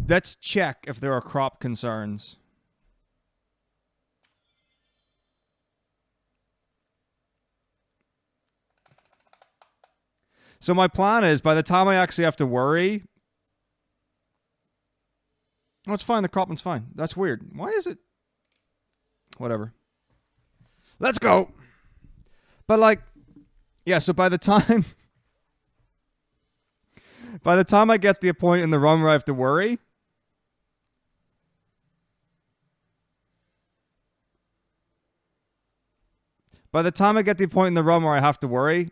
Let's check if there are crop concerns. So my plan is, by the time I actually have to worry... Oh, it's fine. The crop one's fine. That's weird. Why is it... Whatever. Let's go! But, like... Yeah, so by the time... By the time I get to a point in the run where I have to worry... By the time I get to the point in the run where I have to worry...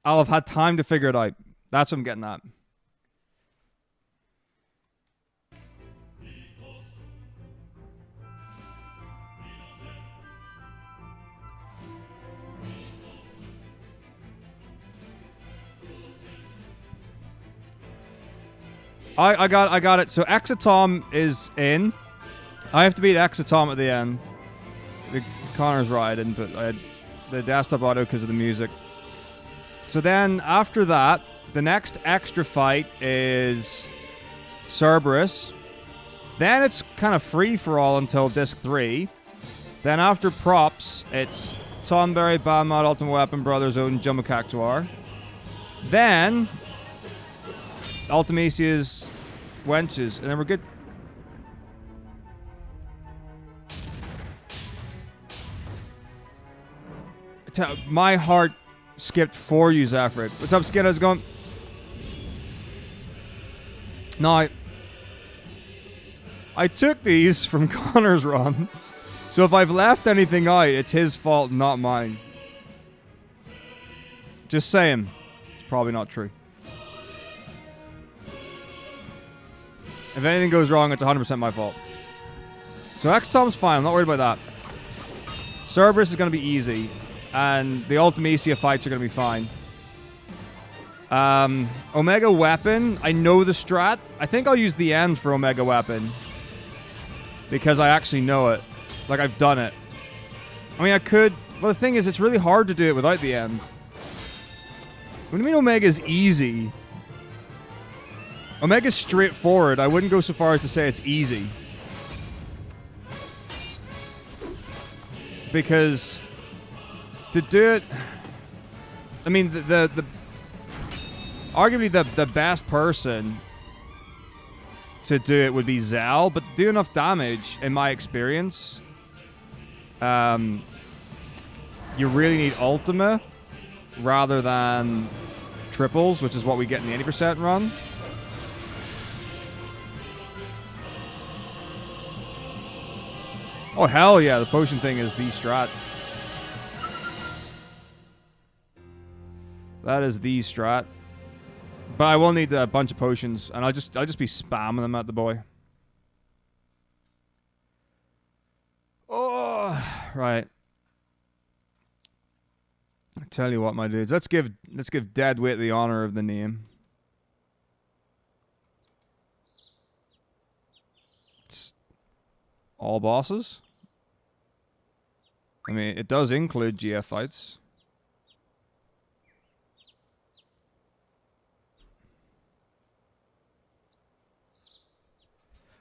I'll have had time to figure it out. That's what I'm getting at. I got it. So Exatom is in. I have to beat Exatom at the end. Connor's right. I didn't put the desktop auto because of the music. So then after that, the next extra fight is Cerberus. Then it's kind of free for all until disc 3. Then after props, it's Tonberry, Badmod, Ultimate Weapon, Brothers Own, Jumbo Cactuar. Then Ultimecia's Wenches, and then we're good. My heart skipped for you, Zafrid. What's up, Skid? How's it going? No, I took these from Connor's run, so if I've left anything out, it's his fault, not mine. Just saying. It's probably not true. If anything goes wrong, it's 100% my fault. So Exatom's fine. I'm not worried about that. Cerberus is going to be easy. And the Ultimecia fights are going to be fine. Omega Weapon. I know the strat. I think I'll use the end for Omega Weapon. Because I actually know it. Like, I've done it. I mean, I could... Well, the thing is, it's really hard to do it without the end. What do you mean Omega's easy? Omega's straightforward. I wouldn't go so far as to say it's easy. Because to do it... I mean, arguably the best person to do it would be Zal, but to do enough damage, in my experience, you really need Ultima rather than triples, which is what we get in the 80% run. Oh, hell yeah, the potion thing is the strat. That is the strat. But I will need a bunch of potions, and I'll just be spamming them at the boy. Oh, right. I tell you what, my dudes, let's give Deadweight the honor of the name. It's all bosses. I mean, it does include GF fights.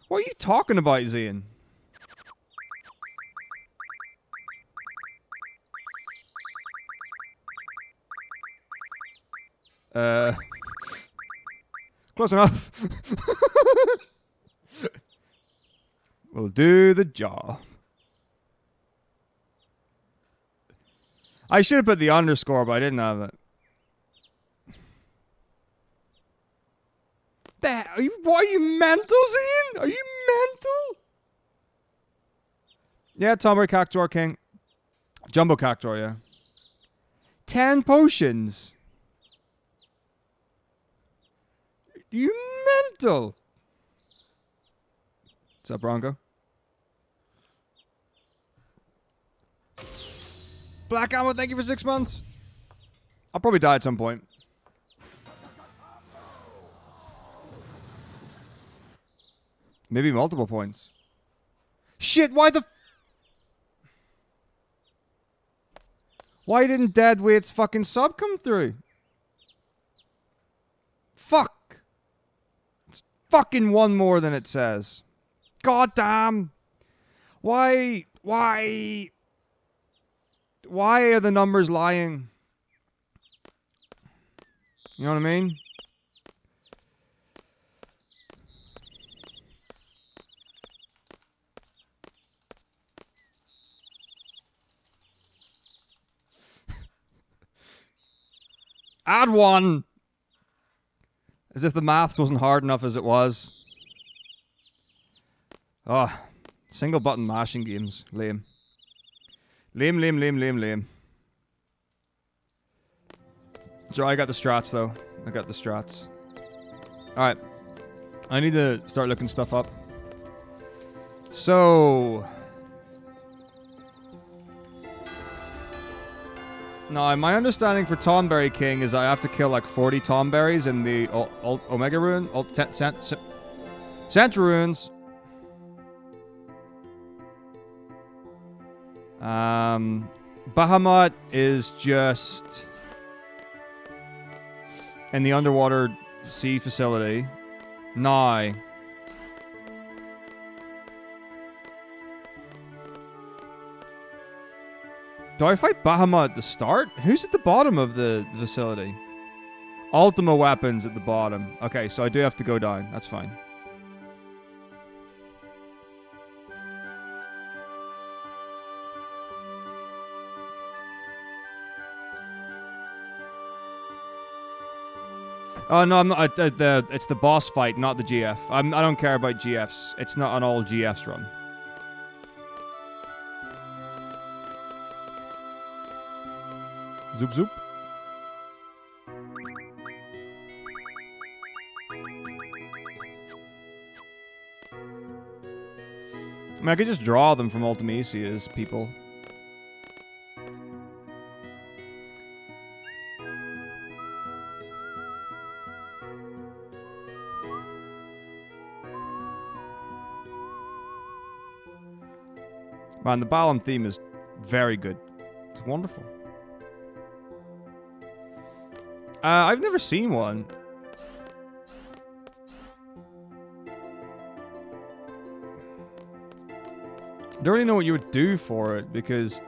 What are you talking about, Zian? Close enough. We'll do the job. I should have put the underscore, but I didn't have it. What, are you mental, Zian? Are you mental? Yeah, Tomber Cactuar King. Jumbo Cactuar, yeah. 10 potions. You mental. What's up, Bronco? Black Ammo, thank you for 6 months. I'll probably die at some point. Maybe multiple points. Shit, why didn't Deadweight's fucking sub come through? Fuck! It's fucking one more than it says. God damn! Why are the numbers lying? You know what I mean? Add one! As if the maths wasn't hard enough as it was. Oh, single button mashing games. Lame. Lame. So I got the strats though. I got the strats. Alright. I need to start looking stuff up. So... Now, my understanding for Tonberry King is I have to kill like 40 Tonberries in the Omega Rune, Center Runes. Bahamut is just in the underwater sea facility. Now, do I fight Bahamut at the start? Who's at the bottom of the facility? Ultima weapons at the bottom. Okay, so I do have to go down. That's fine. Oh, no, I'm not. It's the boss fight, not the GF. I don't care about GFs. It's not an all GFs run. Zoop zoop. I mean, I could just draw them from Ultimisia's people. Man, the Balam theme is very good. It's wonderful. I've never seen one. I don't really know what you would do for it, because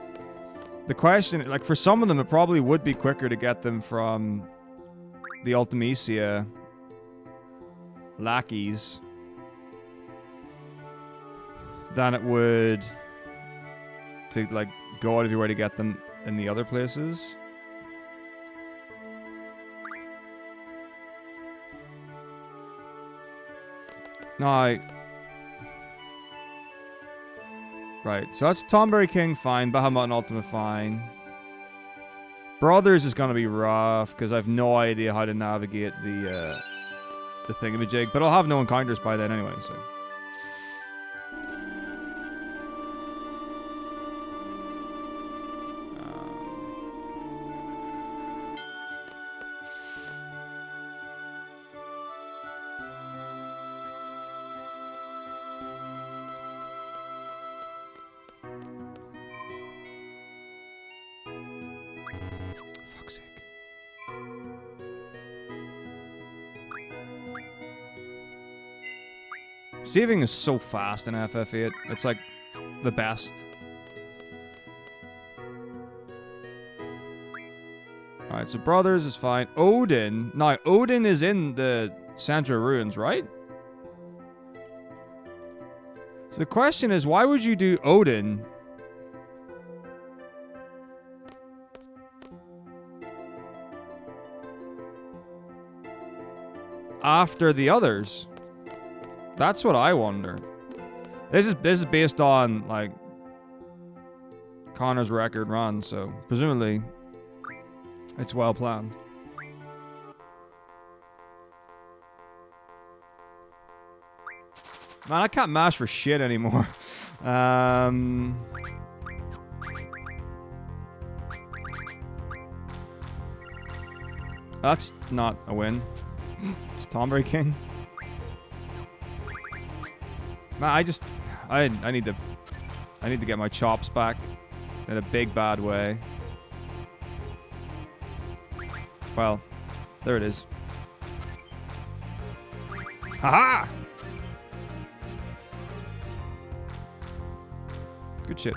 the question, like for some of them, it probably would be quicker to get them from the Ultimisia lackeys than it would to like go out of your way to get them in the other places. No, right, so that's Tonberry King, fine. Bahamut and Ultima, fine. Brothers is gonna be rough, because I have no idea how to navigate the thingamajig, but I'll have no encounters by then anyway, so... Saving is so fast in FF8. It's like the best. Alright, so Brothers is fine. Odin. Now, Odin is in the Central Ruins, right? So the question is, why would you do Odin after the others? That's what I wonder. This is based on like Connor's record run, so presumably it's well planned. Man, I can't mash for shit anymore. That's not a win. It's Tonberry King. Man, I need to get my chops back in a big bad way. Well, there it is. Haha! Good shit.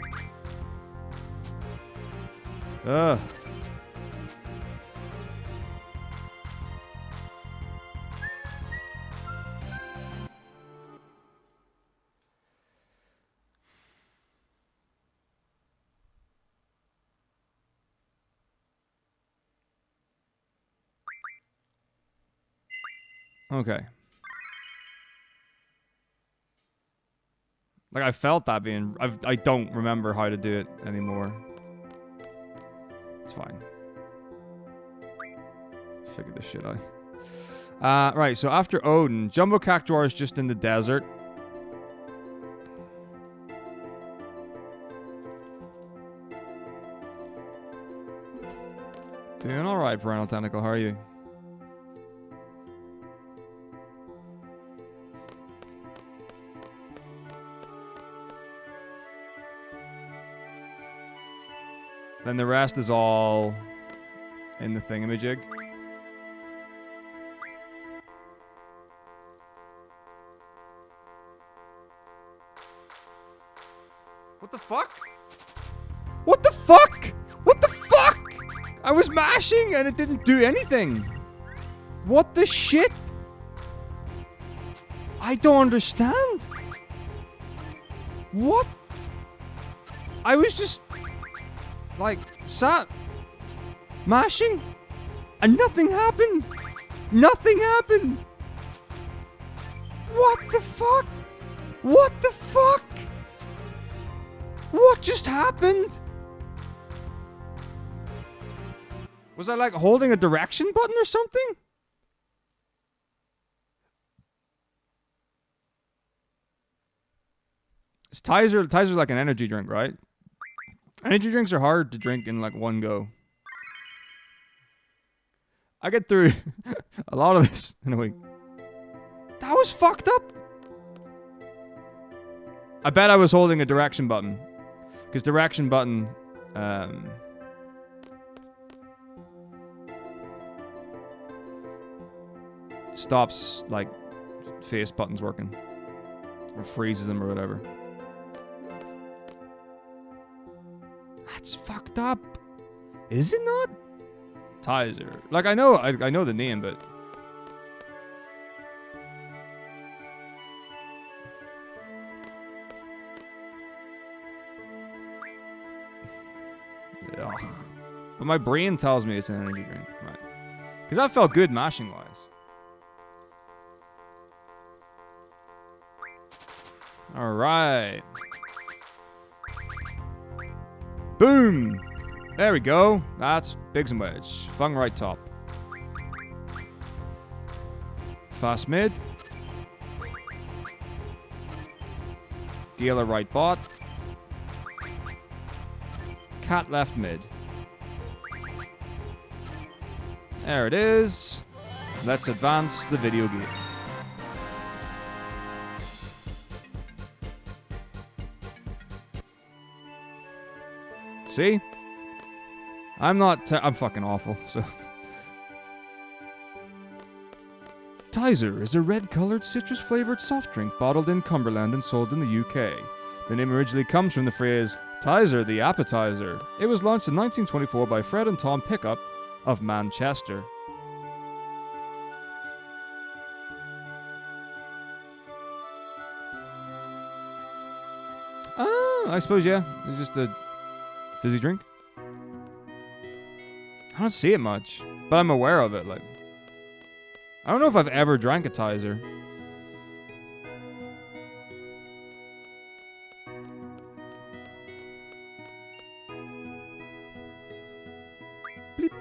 Ugh. Okay. Like, I felt that being... I don't remember how to do it anymore. It's fine. Figure this shit out. Right, so after Odin, Jumbo Cactuar is just in the desert. Doing alright, Parental Tentacle. How are you? Then the rest is all in the thingamajig. What the fuck? What the fuck? What the fuck? I was mashing and it didn't do anything. What the shit? I don't understand. What? I was just... like, sat mashing and nothing happened. Nothing happened. What the fuck? What the fuck? What just happened? Was I like holding a direction button or something? It's Tiser's like an energy drink, right? Energy drinks are hard to drink in like one go. I get through a lot of this in a week. That was fucked up. I bet I was holding a direction button. Because direction button... stops, like, face buttons working. Or freezes them or whatever. That's fucked up. Is it not? Tizer. Like, I know the name, but... Ugh. But my brain tells me it's an energy drink. Right. Because that felt good mashing-wise. Alright. Boom! There we go. That's Biggs and Wedge. Fung right top. Fast mid. Dealer right bot. Cat left mid. There it is. Let's advance the video game. See? I'm fucking awful, so... Tizer is a red-colored, citrus-flavored soft drink bottled in Cumberland and sold in the UK. The name originally comes from the phrase, Tizer the appetizer. It was launched in 1924 by Fred and Tom Pickup of Manchester. Oh, I suppose, yeah. It's just a fizzy drink. I don't see it much, but I'm aware of it. Like, I don't know if I've ever drank a Tizer. Bleep.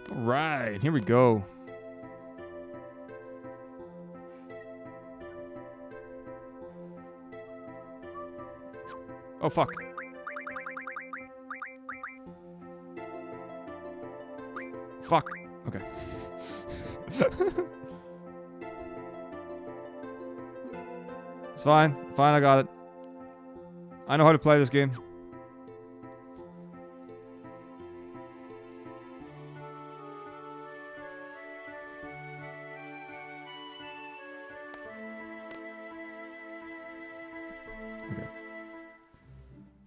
All right, here we go. Oh, fuck. Fuck. Okay. It's fine. Fine, I got it. I know how to play this game.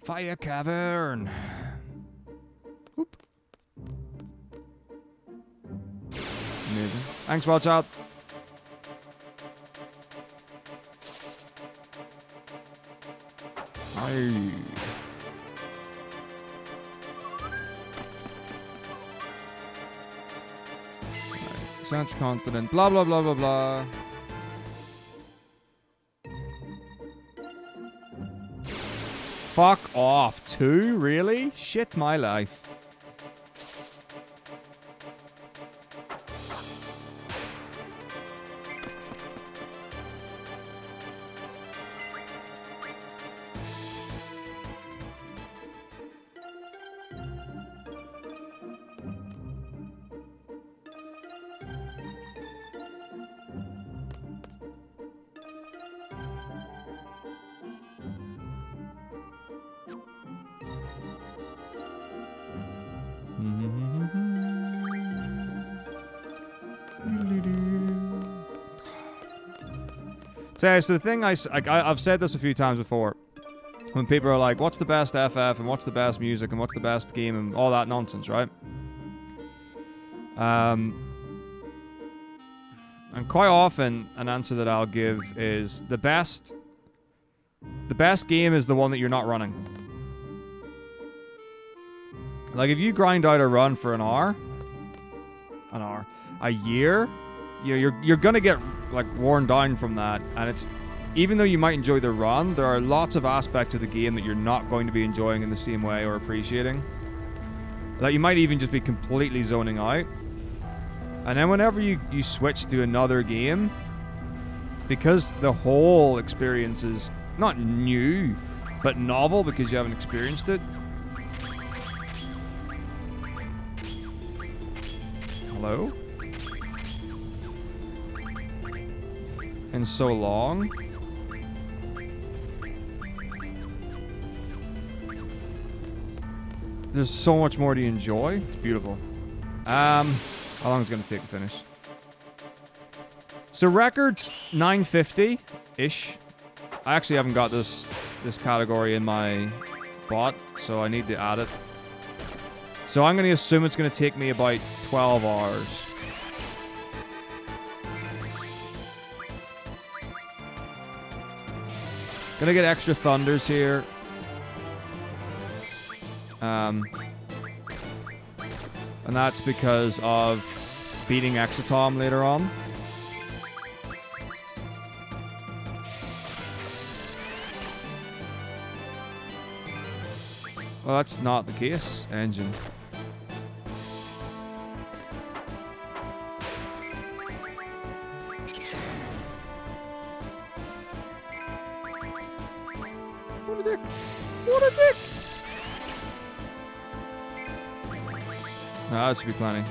Fire cavern. Oop. Amazing. Thanks, watch out. Hey. Central continent. Blah blah blah blah blah. Fuck off. 2? Really? Shit my life. So the thing I've said this a few times before, when people are like, what's the best FF and what's the best music and what's the best game and all that nonsense, right? And quite often an answer that I'll give is the best game is the one that you're not running. Like if you grind out a run for a year, you're gonna get like worn down from that, and it's even though you might enjoy the run, there are lots of aspects of the game that you're not going to be enjoying in the same way or appreciating. Like you might even just be completely zoning out. And then whenever you switch to another game, because the whole experience is not new, but novel because you haven't experienced it. Hello? In so long. There's so much more to enjoy. It's beautiful. How long is it going to take to finish? So records 950-ish. I actually haven't got this category in my bot, so I need to add it. So I'm going to assume it's going to take me about 12 hours. Gonna get extra thunders here. And that's because of beating Exatom later on. Well, that's not the case, engine. What a dick! What a dick! No, that should be plenty.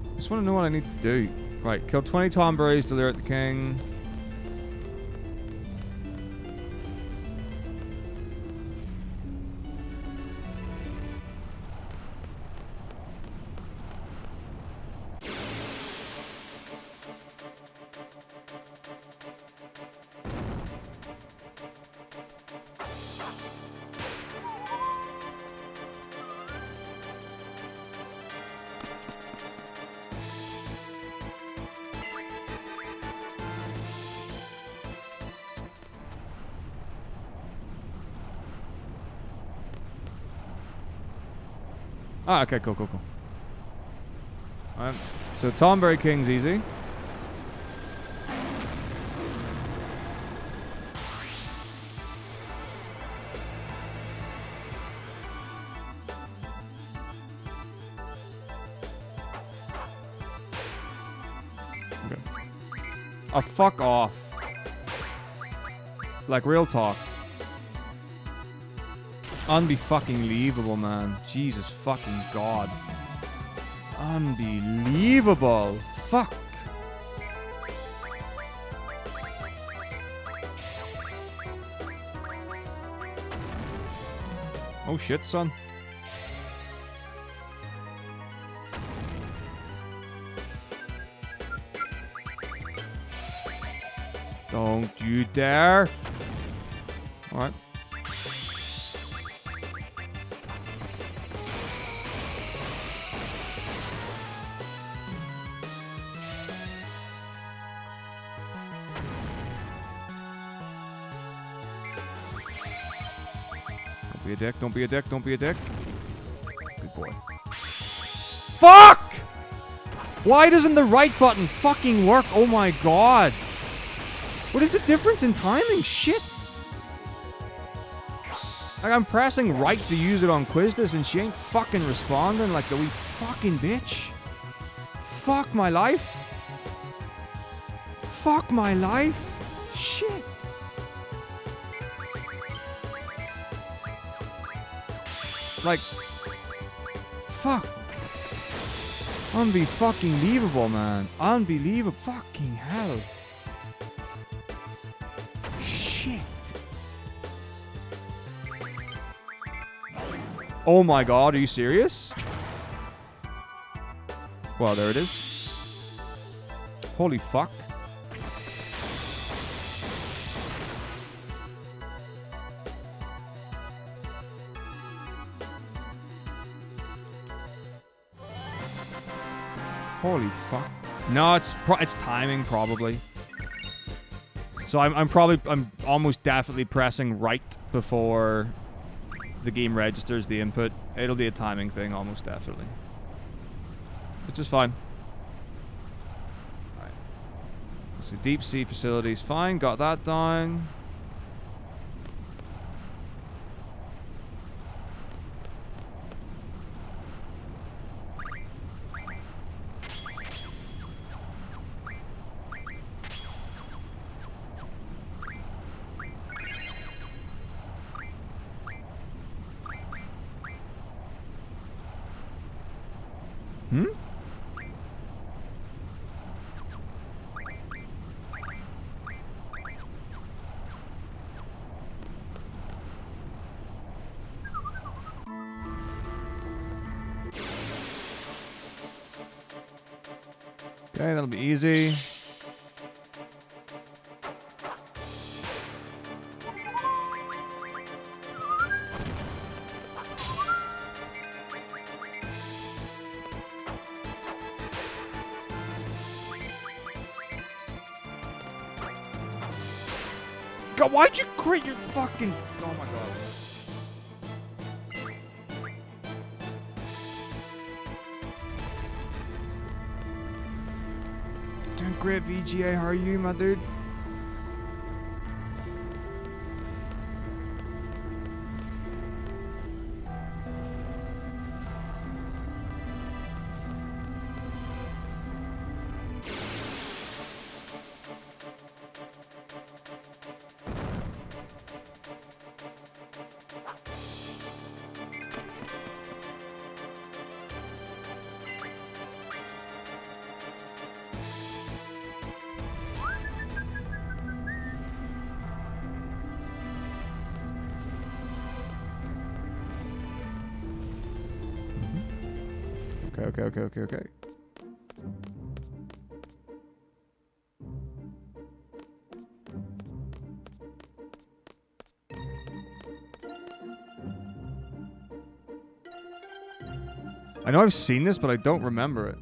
I just want to know what I need to do. Right, kill 20 Tomberries to alert the king. Ah, okay, cool. Alright, so Tomberry King's easy. Okay. Oh, fuck off. Like, real talk. Unbe-fucking-lievable, man. Jesus fucking God. Unbelievable. Fuck. Oh shit, son. Don't you dare. Alright. Don't be a dick, don't be a dick, don't be a dick. Good boy. Fuck! Why doesn't the right button fucking work? Oh my god. What is the difference in timing? Shit. Like, I'm pressing right to use it on Quizdas and she ain't fucking responding like the wee fucking bitch. Fuck my life. Fuck my life. Shit. Like, fuck. Unbe-fucking-lievable, man. Unbelievable. Fucking hell. Shit. Oh my god, are you serious? Well, there it is. Holy fuck. Holy fuck. No, it's timing, probably. So I'm almost definitely pressing right before the game registers the input. It'll be a timing thing, almost definitely. Which is fine. Alright. So deep sea facilities, fine. Got that down. Hmm? Okay, that'll be easy. God, why'd you crit your fucking... Oh my god. Doing great, VGA. How are you, my dude? Okay. I know I've seen this, but I don't remember it.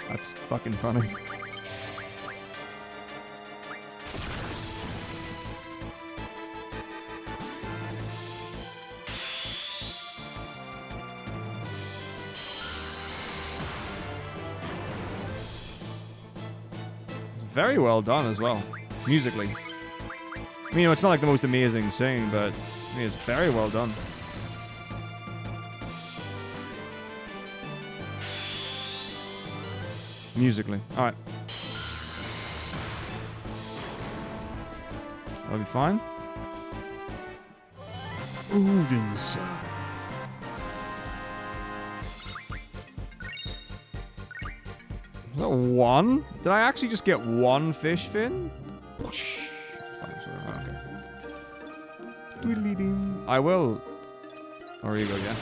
That's fucking funny. It's very well done as well, musically. I mean, it's not like the most amazing thing, but I mean, it's very well done. Musically. Alright. That'll be fine. Odin's. Is that one? Did I actually just get one fish fin? I will. Oh, here you go, yeah.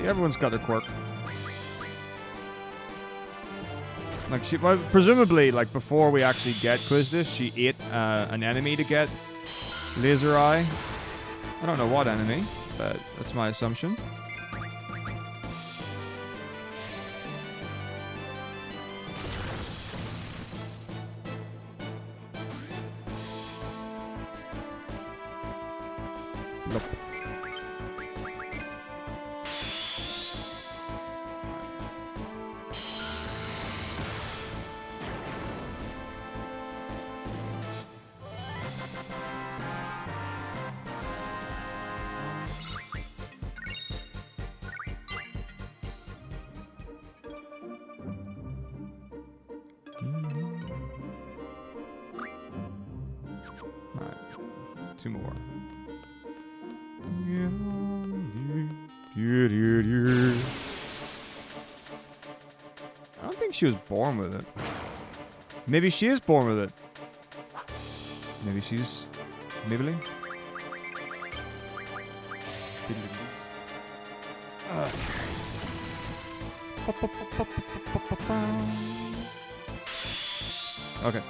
Everyone's got their quirk. Like she, well, presumably, like before we actually get Quizdish, she ate an enemy to get Laser Eye. I don't know what enemy, but that's my assumption. Nope. Two more. I don't think she was born with it. Maybe she is born with it. Maybe she's Maybelline. Okay.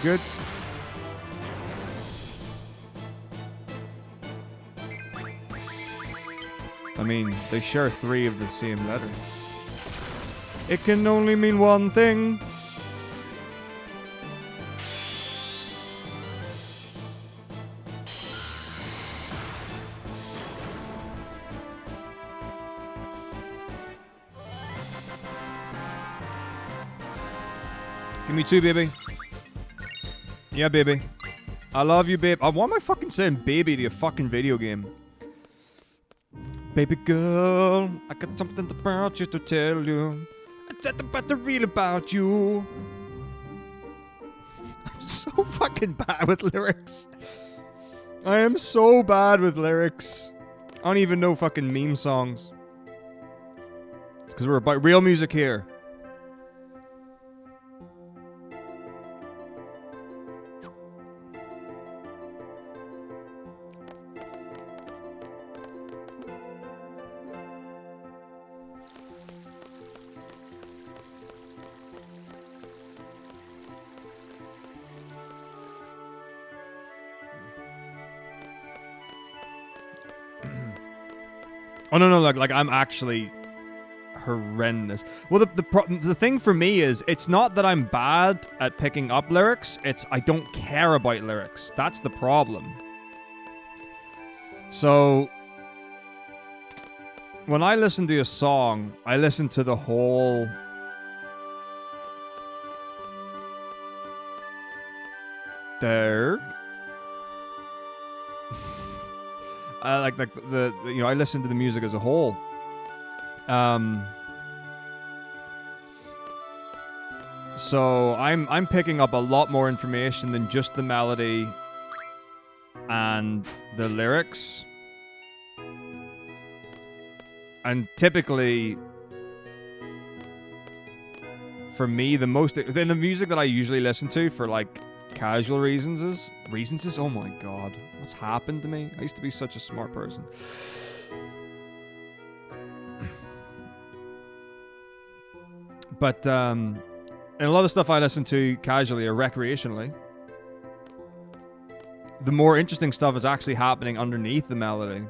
Good. I mean, they share 3 of the same letter. It can only mean one thing. Give me 2, baby. Yeah, baby. I love you, babe. Why am I fucking saying baby to a fucking video game? Baby girl, I got something about you to tell you. I said about the real about you. I'm so fucking bad with lyrics. I am so bad with lyrics. I don't even know fucking meme songs. It's because we're about real music here. Oh no, like I'm actually horrendous. Well, the thing for me is it's not that I'm bad at picking up lyrics. It's I don't care about lyrics. That's the problem. So when I listen to a song, I listen to the whole. There. Like the you know, I listen to the music as a whole. So I'm picking up a lot more information than just the melody and the lyrics. And typically, for me, the music that I usually listen to for like casual reasons is oh my god, what's happened to me? I used to be such a smart person. But and a lot of the stuff I listen to casually or recreationally, the more interesting stuff is actually happening underneath the melody.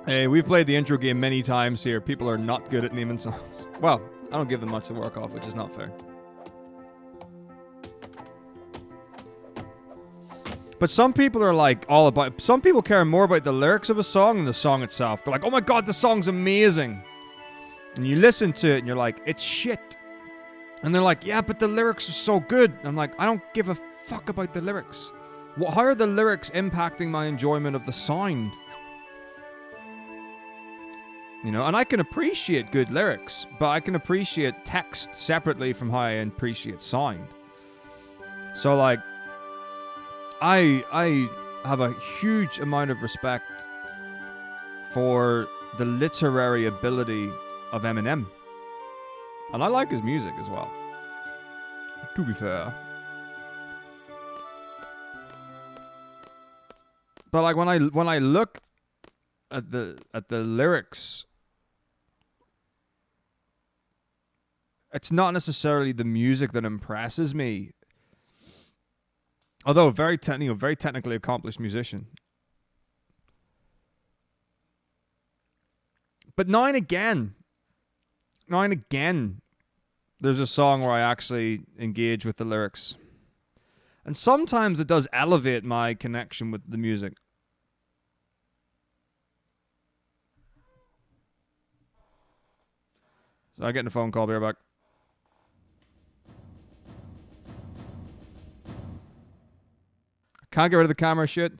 Hey, we've played the intro game many times here. People are not good at naming songs. Well, I don't give them much to work off, which is not fair. But some people are like all about... Some people care more about the lyrics of a song than the song itself. They're like, oh my god, the song's amazing. And you listen to it and you're like, it's shit. And they're like, yeah, but the lyrics are so good. And I'm like, I don't give a fuck about the lyrics. How are the lyrics impacting my enjoyment of the sound? You know, and I can appreciate good lyrics, but I can appreciate text separately from how I appreciate sound. So, like, I have a huge amount of respect for the literary ability of Eminem. And I like his music as well, to be fair. But like when I look at the lyrics, it's not necessarily the music that impresses me. Although very technically accomplished musician. But now and again, there's a song where I actually engage with the lyrics. And sometimes it does elevate my connection with the music. So I'm getting a phone call. Be right back. Can't get rid of the camera shit.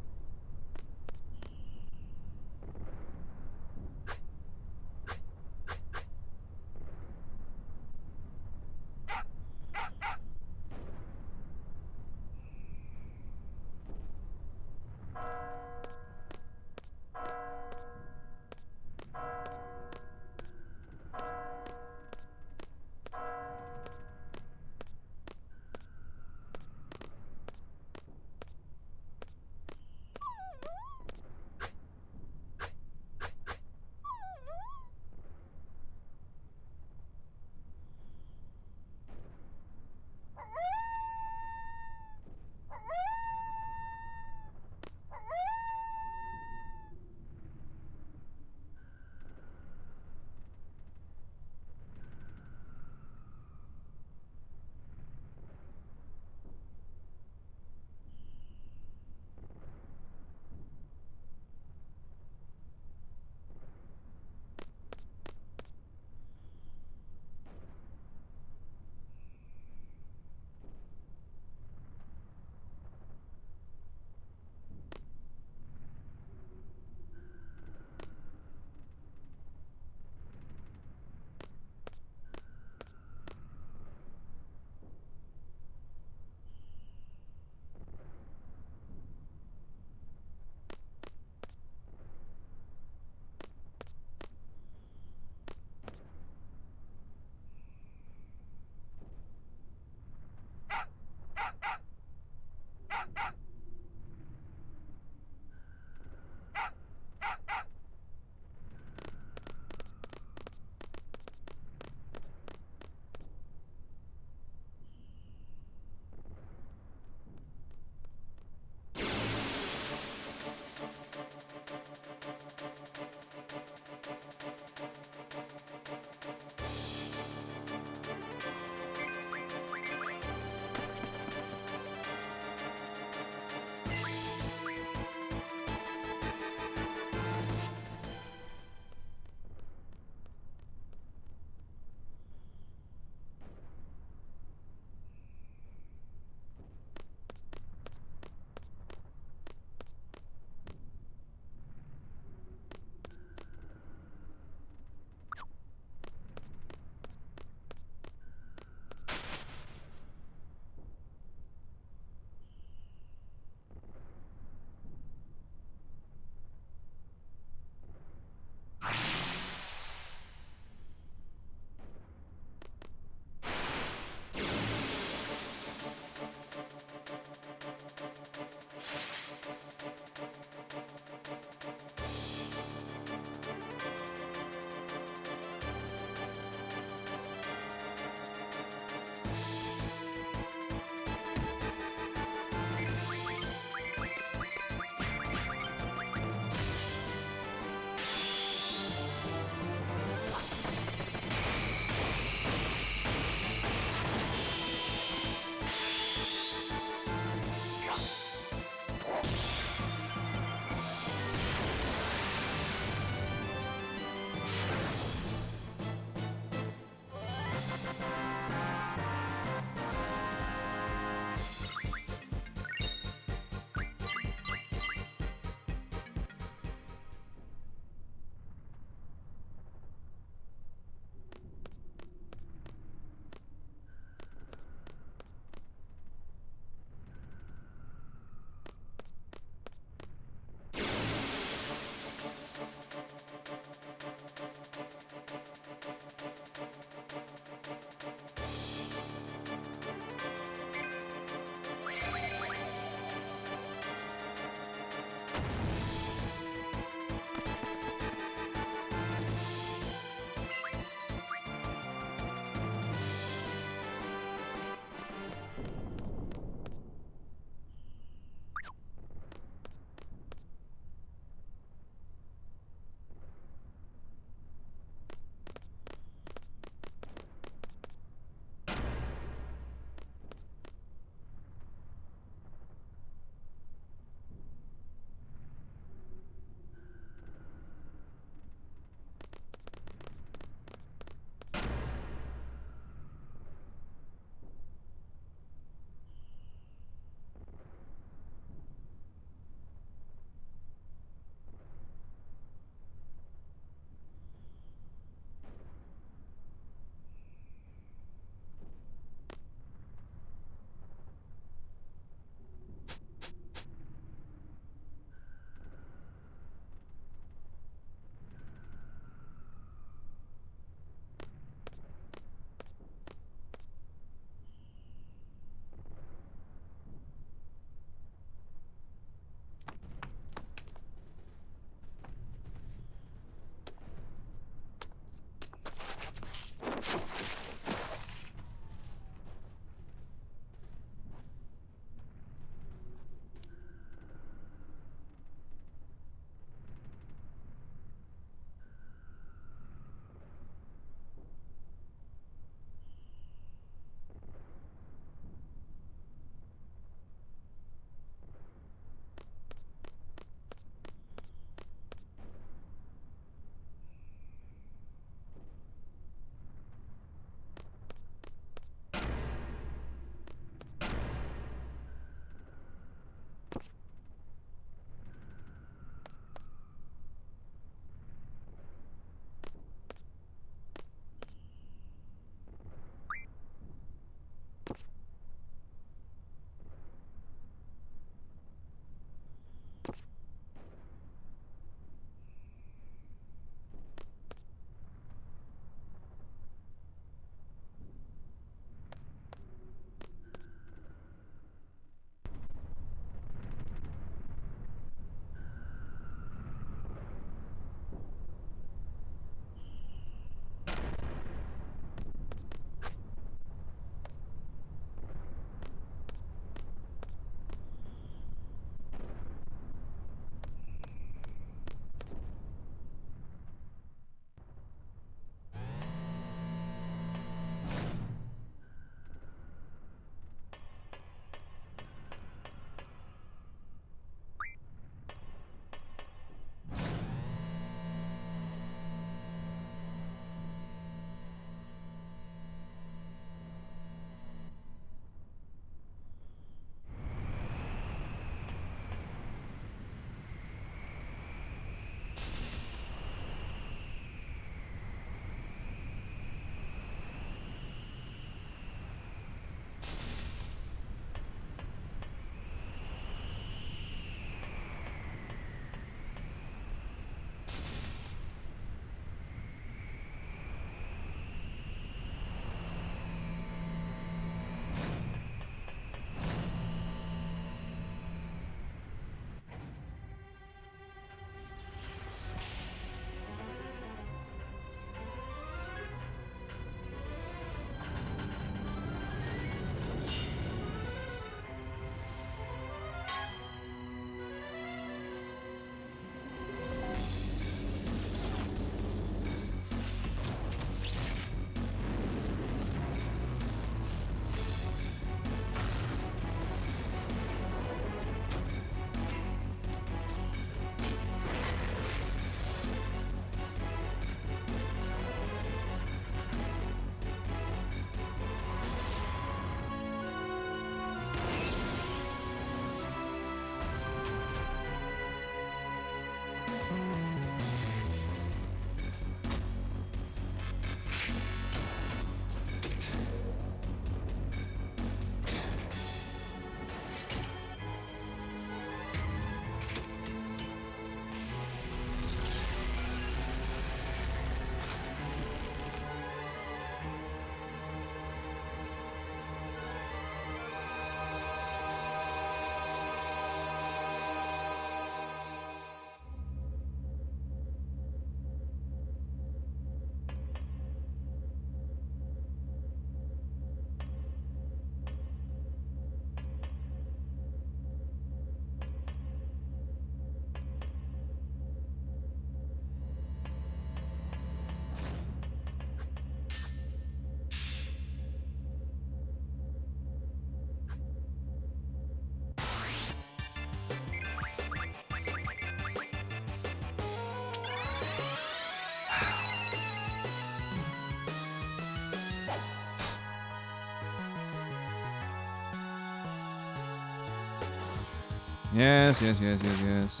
Yes, yes, yes, yes, yes.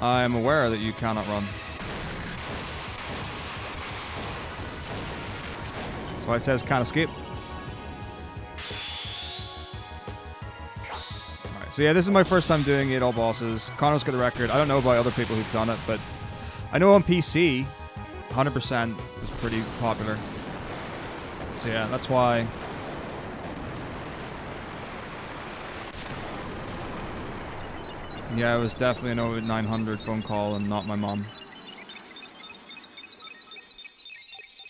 I am aware that you cannot run. That's why it says can't escape. Alright, so yeah, this is my first time doing 8 all bosses. Connor's got the record. I don't know about other people who've done it, but I know on PC, 100% is pretty popular. So yeah, that's why. Yeah, it was definitely an over 900 phone call and not my mom.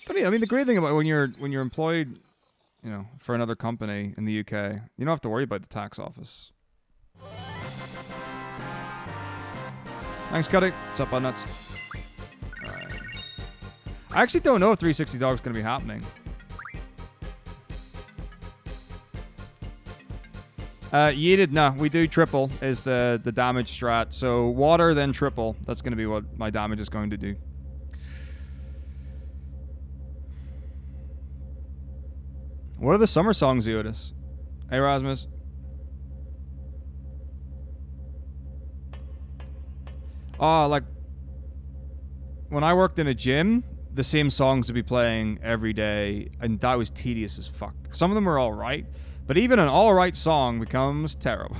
But yeah, I mean, the great thing about when you're employed, you know, for another company in the UK, you don't have to worry about the tax office. Thanks, Cuddy. What's up, nuts? Alright. I actually don't know if 360 Dog's going to be happening. Yeeted, nah, we do triple is the damage strat. So water, then triple. That's going to be what my damage is going to do. What are the summer songs, Eotis? Hey, Rasmus. Oh, like, when I worked in a gym, the same songs would be playing every day, and that was tedious as fuck. Some of them were alright, but even an alright song becomes terrible.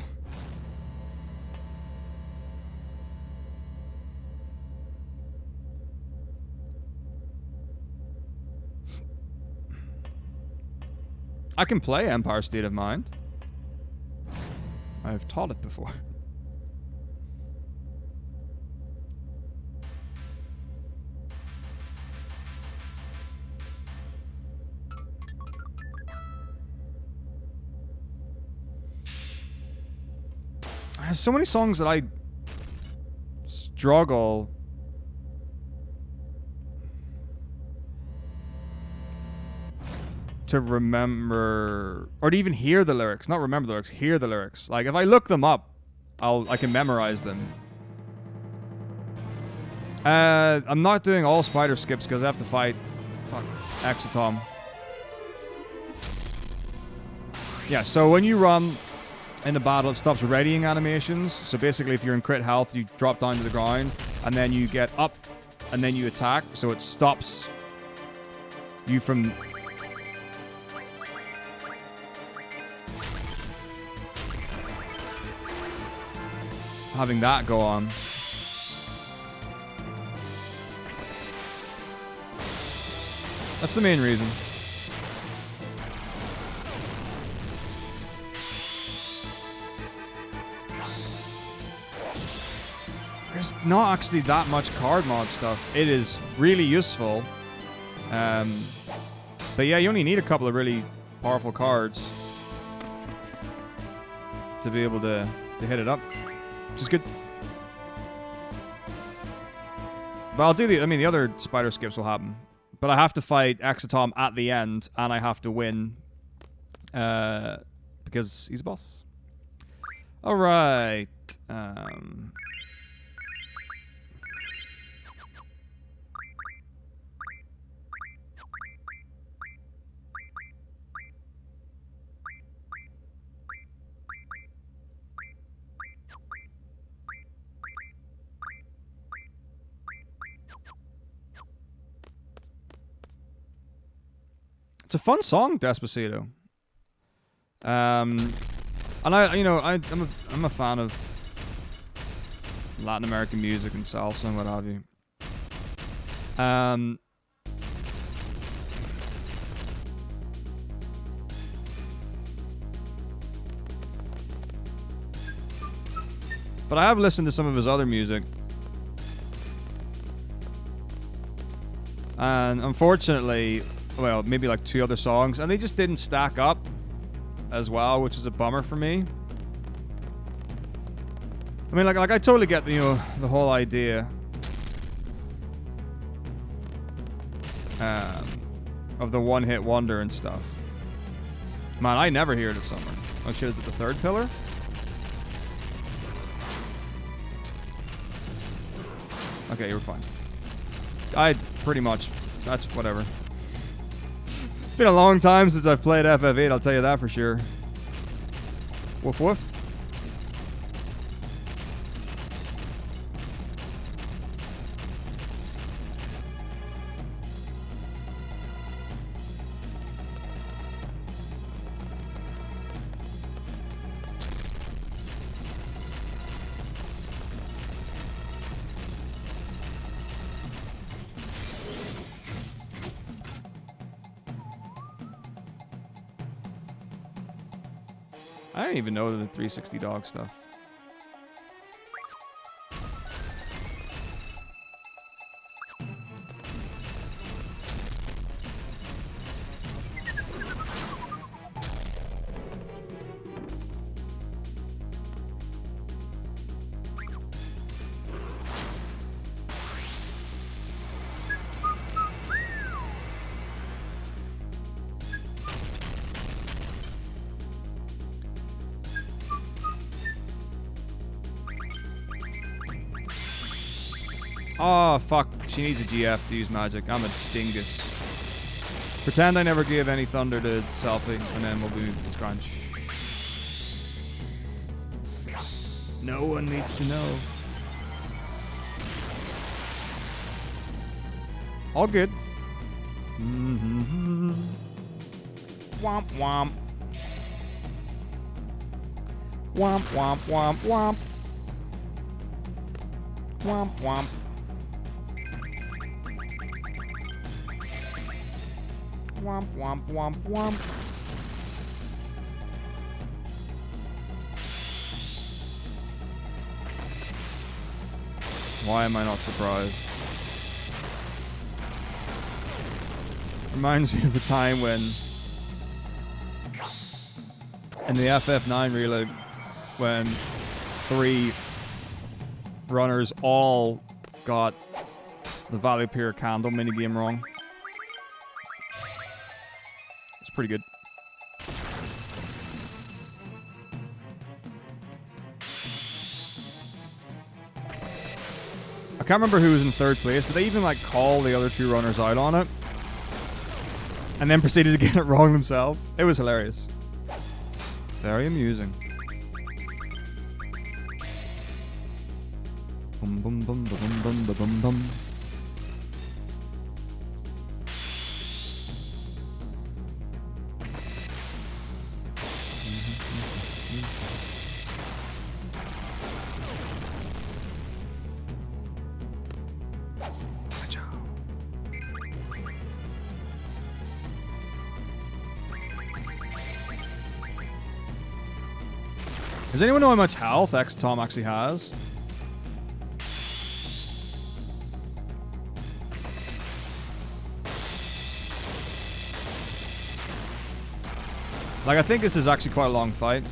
I can play Empire State of Mind. I've taught it before. There's so many songs that I struggle to remember, or to even hear the lyrics. Not remember the lyrics, hear the lyrics. Like, if I look them up, I can memorize them. I'm not doing all spider skips because I have to fight Exotom. Yeah, so when you run in the battle, it stops readying animations. So basically, if you're in crit health, you drop down to the ground, and then you get up, and then you attack. So it stops you from having that go on. That's the main reason. There's not actually that much card mod stuff. It is really useful. But yeah, you only need a couple of really powerful cards to be able to hit it up, which is good. But I'll do the other spider skips will happen. But I have to fight Exotom at the end, and I have to win because he's a boss. All right. It's a fun song, Despacito. And I'm a fan of Latin American music and salsa and what have you. But I have listened to some of his other music. And unfortunately, well, maybe like 2 other songs, and they just didn't stack up as well, which is a bummer for me. I mean, like I totally get the whole idea of the one-hit wonder and stuff. Man, I never hear it at summer. Oh shit, is it the 3rd pillar? Okay, you're fine. I pretty much, that's whatever. been a long time since I've played FF8, I'll tell you that for sure. Woof woof. I didn't even know the 360 dog stuff. Oh, fuck. She needs a GF to use magic. I'm a dingus. Pretend I never gave any thunder to Selfie, and then we'll be scrunch. No one needs to know. All good. Mm-hmm. Womp womp. Womp womp womp womp. Womp womp. Womp womp womp womp. Why am I not surprised? Reminds me of the time when in the FF9 relay when 3 runners all got the Valupir candle minigame wrong. It's pretty good. I can't remember who was in 3rd place, but they even like called the other 2 runners out on it. And then proceeded to get it wrong themselves. It was hilarious. Very amusing. Bum bum bum bum bum bum bum bum. Does anyone know how much health Tom actually has? Like, I think this is actually quite a long fight.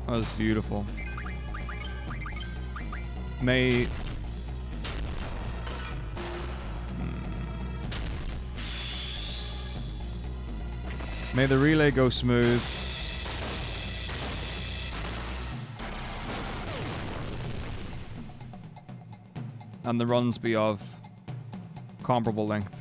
That was beautiful. May the relay go smooth. And the runs be of comparable length.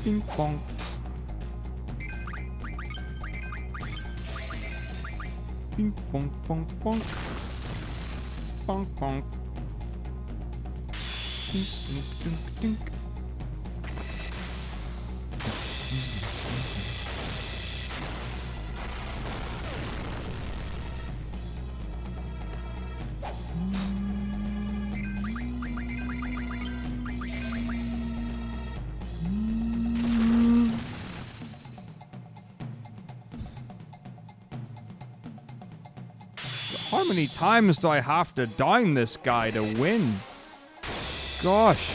Ping pong. Ping pong pong pong. Pong pong. Dink dink dink dink. How many times do I have to down this guy to win? Gosh.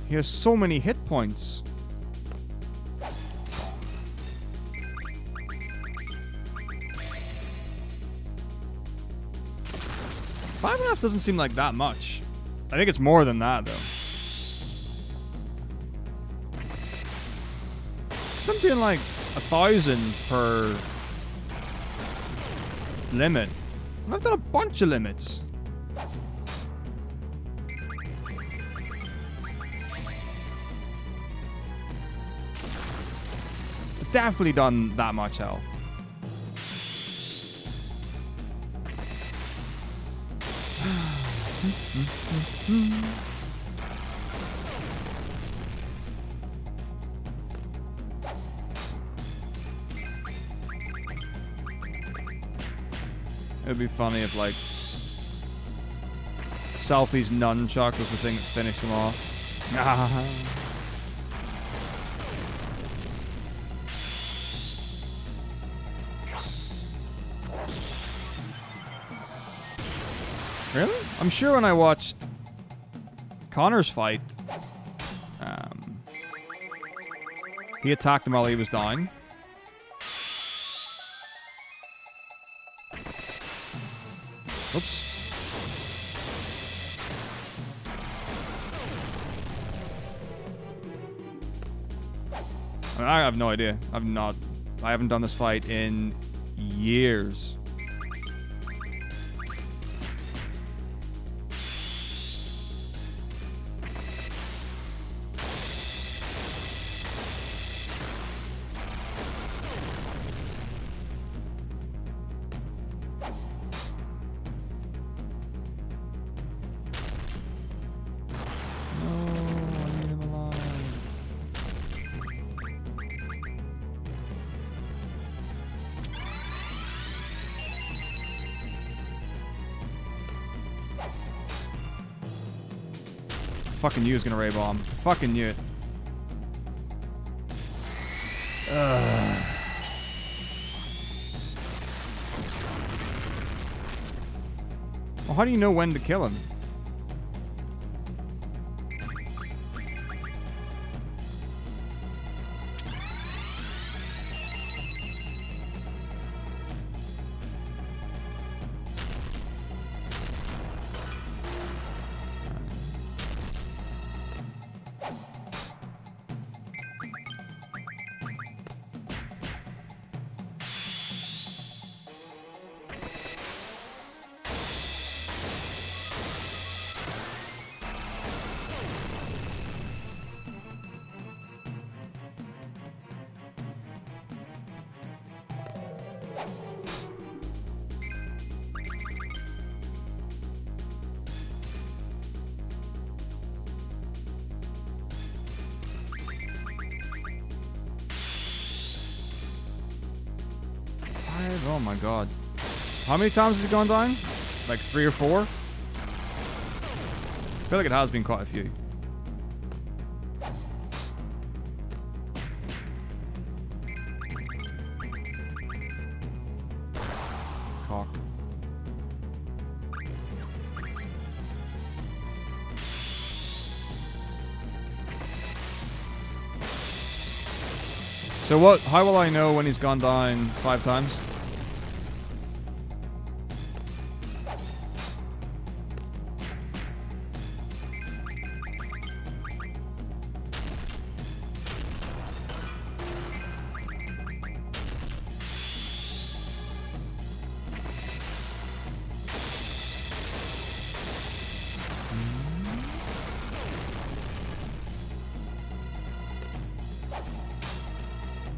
He has so many hit points. 5.5 doesn't seem like that much. I think it's more than that, though. I'm doing like 1,000 per limit. And I've done a bunch of limits. I've definitely done that much health. It'd be funny if, like, Selfie's nunchuck was the thing that finished him off. Really? I'm sure when I watched Connor's fight, he attacked him while he was down. Oops. I have no idea. I haven't done this fight in years. Fucking knew he was gonna ray bomb. Fucking knew it. Well, how do you know when to kill him? Oh my god. How many times has it gone down? Like 3 or 4? I feel like it has been quite a few. Cock. So what? How will I know when he's gone down 5 times?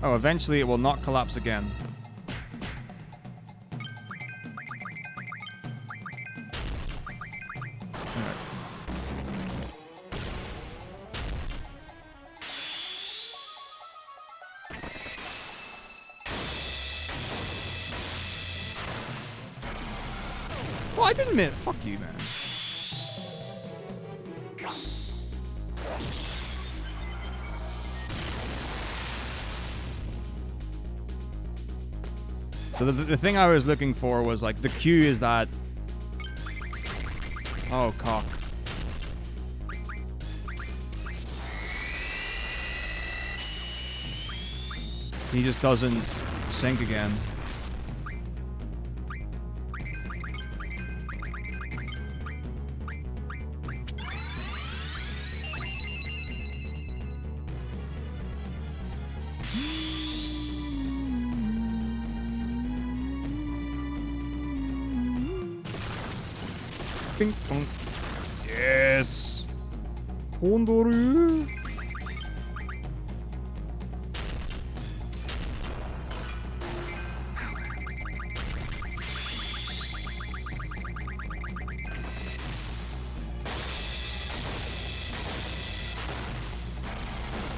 Oh, eventually it will not collapse again. Alright. Oh, I didn't miss. Fuck you, man. So the thing I was looking for was like the Q is that. Oh, cock. He just doesn't sink again. Ping pong. Yes. Hondoru.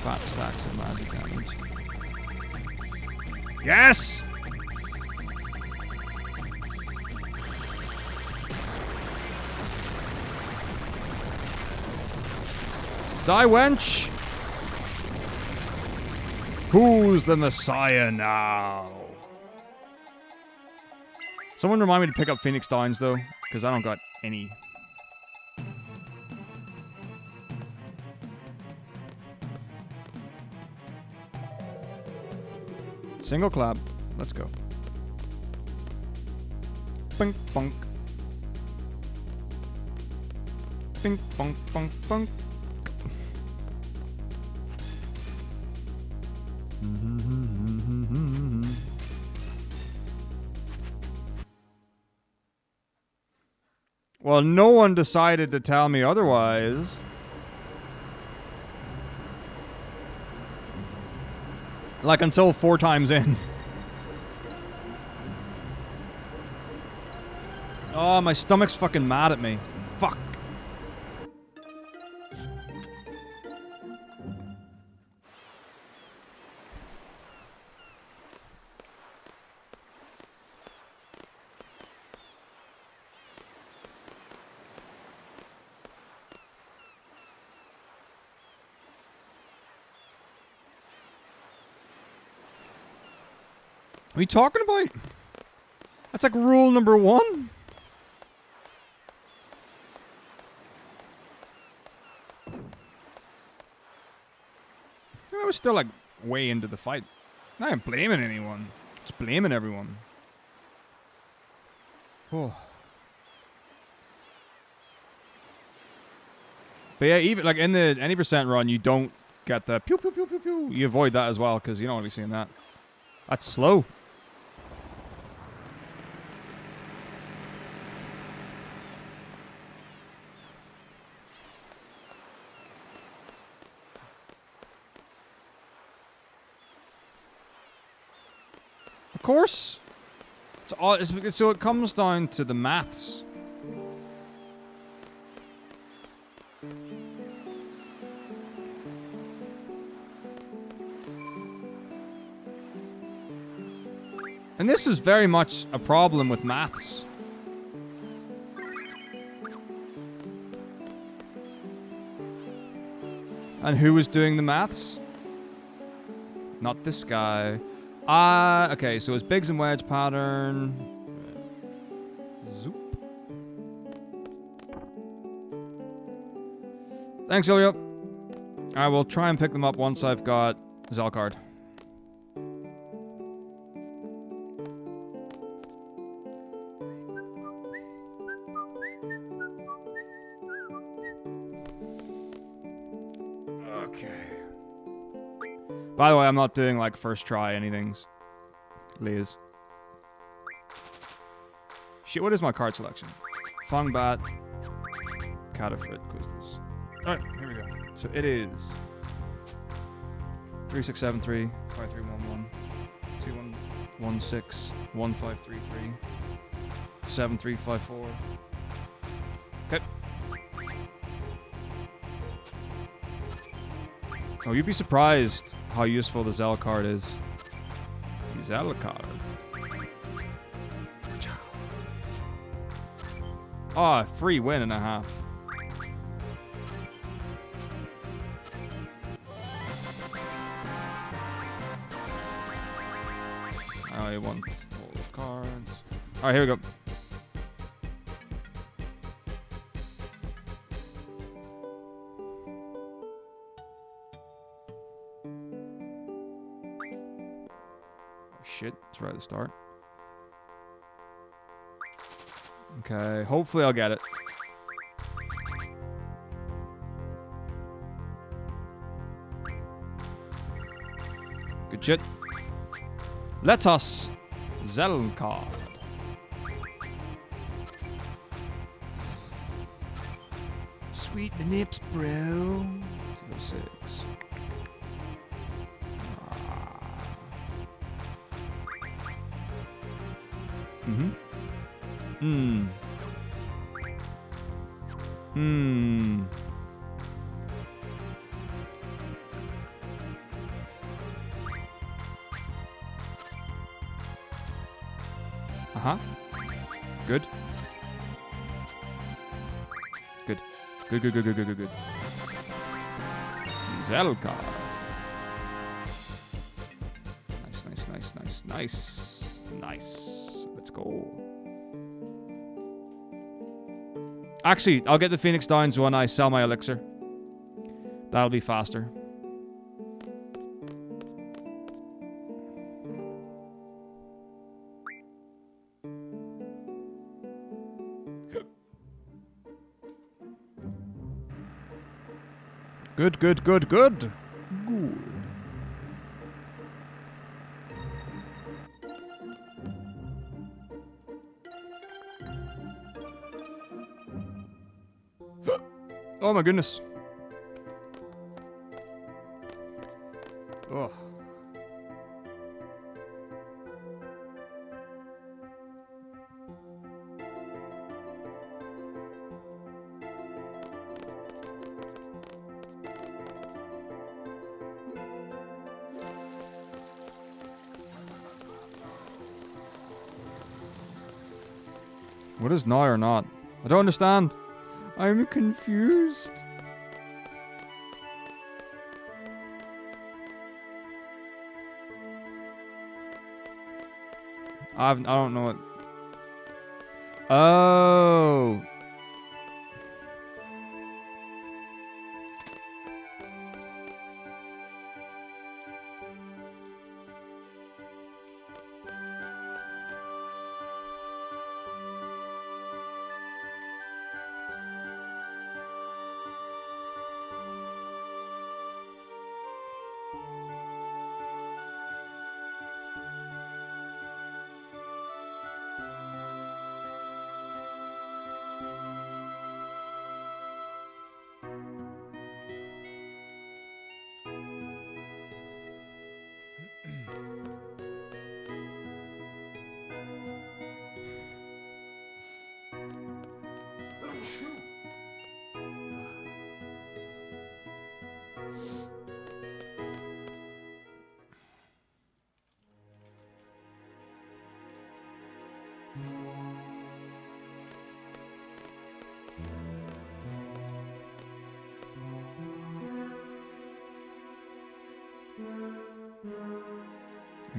Fat stacks of magic damage. Yes! Die, wench! Who's the Messiah now? Someone remind me to pick up Phoenix Downs, though, because I don't got any. Single clap. Let's go. Bink, bonk. Bink, bonk, bonk, bonk. Well, no one decided to tell me otherwise. Like, until 4 times in. Oh, my stomach's fucking mad at me. Fuck. What are you talking about? That's like rule number 1. I was still like way into the fight. I ain't blaming anyone. Just blaming everyone. Oh. But yeah, even like in the any percent run, you don't get the pew pew pew pew pew. You avoid that as well because you don't want to be seeing that. That's slow. Of course. So it comes down to the maths. And this is very much a problem with maths. And who was doing the maths? Not this guy. Okay, so it's Biggs and Wedge pattern. Zoop. Thanks, Ilya. I will try and pick them up once I've got Zelcard. By the way, I'm not doing like first try anythings. Liz. Shit, what is my card selection? Fangbat. Catafrit Quistis. Alright, here we go. So it is 3673 5311 2116 1533 7354. Okay. Oh, you'd be surprised how useful the Zell card is. The Zell card. Oh, free win and a half. I want all the cards. Alright, here we go. Shit, it's right at the start. Okay, hopefully I'll get it. Good shit. Let us Zelcard. Sweet nips, bro. 206. Mm-hmm. Hmm. Hmm. Uh-huh. Good. Good. Good, good, good, good, good, good, good. Zelka. Nice, nice, nice, nice, nice. Nice. Let's go. Actually, I'll get the Phoenix Downs when I sell my elixir. That'll be faster. Good, good, good, good. Good. Oh my goodness. Oh. What is now or not? I don't understand. I'm confused. I don't know what. Oh.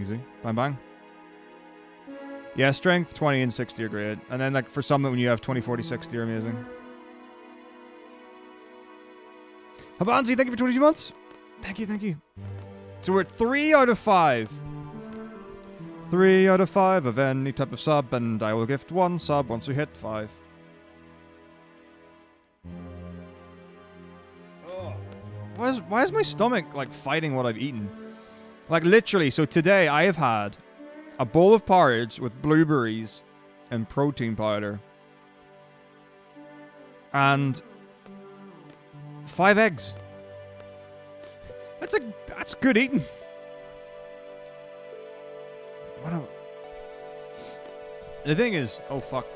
Easy. Bang, bang. Yeah, strength 20 and 60 are great. And then, like, for some, when you have 20, 40, 60 are amazing. Habanzi, thank you for 22 months. Thank you, thank you. So we're at 3 out of 5. 3 out of 5 of any type of sub, and I will gift 1 sub once we hit 5. Oh. Why is my stomach, like, fighting what I've eaten? Like, literally, so today I have had a bowl of porridge with blueberries and protein powder. And 5 eggs. That's good eating. The thing is, oh fuck.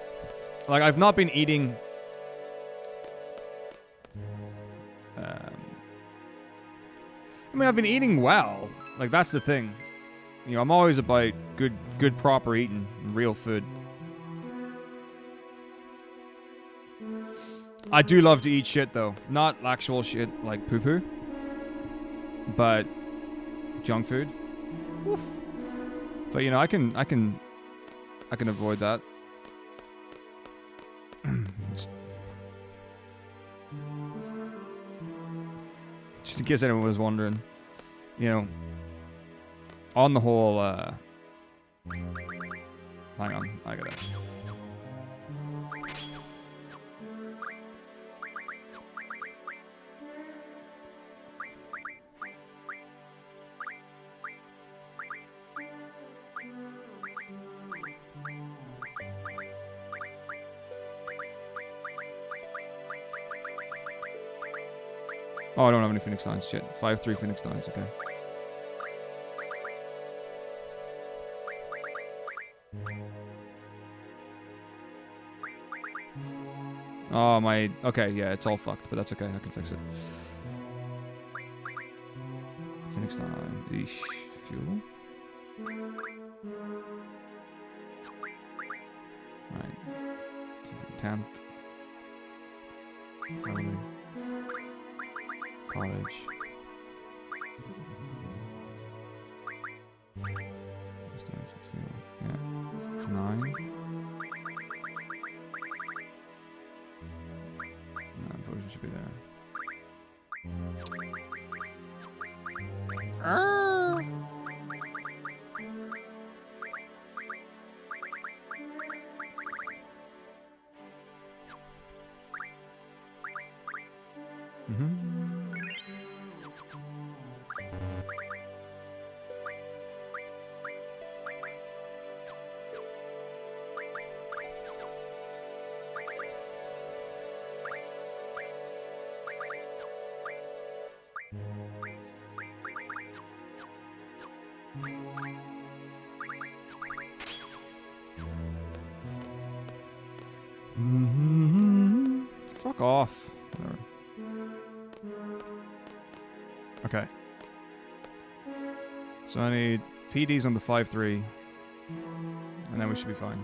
Like, I've not been eating I mean, I've been eating well. Like, that's the thing. You know, I'm always about good proper eating and real food. I do love to eat shit though. Not actual shit like poo-poo, but junk food. Woof. But you know, I can avoid that. Just in case anyone was wondering, you know, on the whole, hang on, I gotta. Oh, I don't have any Phoenix Downs. Shit. 5-3 Phoenix Downs. Okay. Oh, my... Okay, yeah, it's all fucked, but that's okay. I can fix it. Phoenix Down. Eesh. Fuel. Right. Tent. Early. College. Yeah. 9. No, version should be there. Fuck off. Whatever. Okay. So I need PDs on the 5-3. And then we should be fine.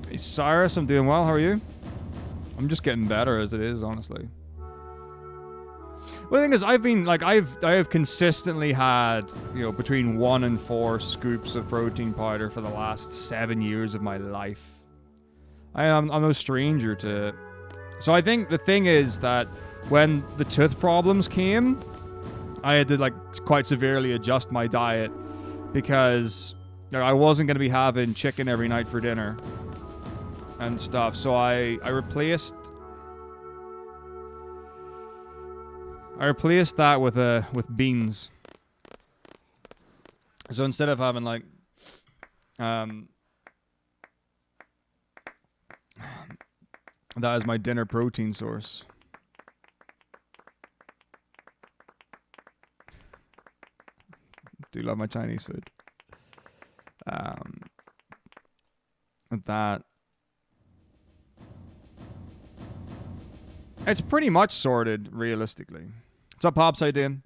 Hey Cyrus, I'm doing well. How are you? I'm just getting better as it is, honestly. Well, the thing is, I have consistently had, you know, between 1 and 4 scoops of protein powder for the last 7 years of my life. I'm no stranger to it. So I think the thing is that when the tooth problems came, I had to like quite severely adjust my diet because I wasn't going to be having chicken every night for dinner and stuff. So I replaced that with beans. So instead of having like that is my dinner protein source. Do love my Chinese food. That it's pretty much sorted realistically. What's up, Pops? How you doing?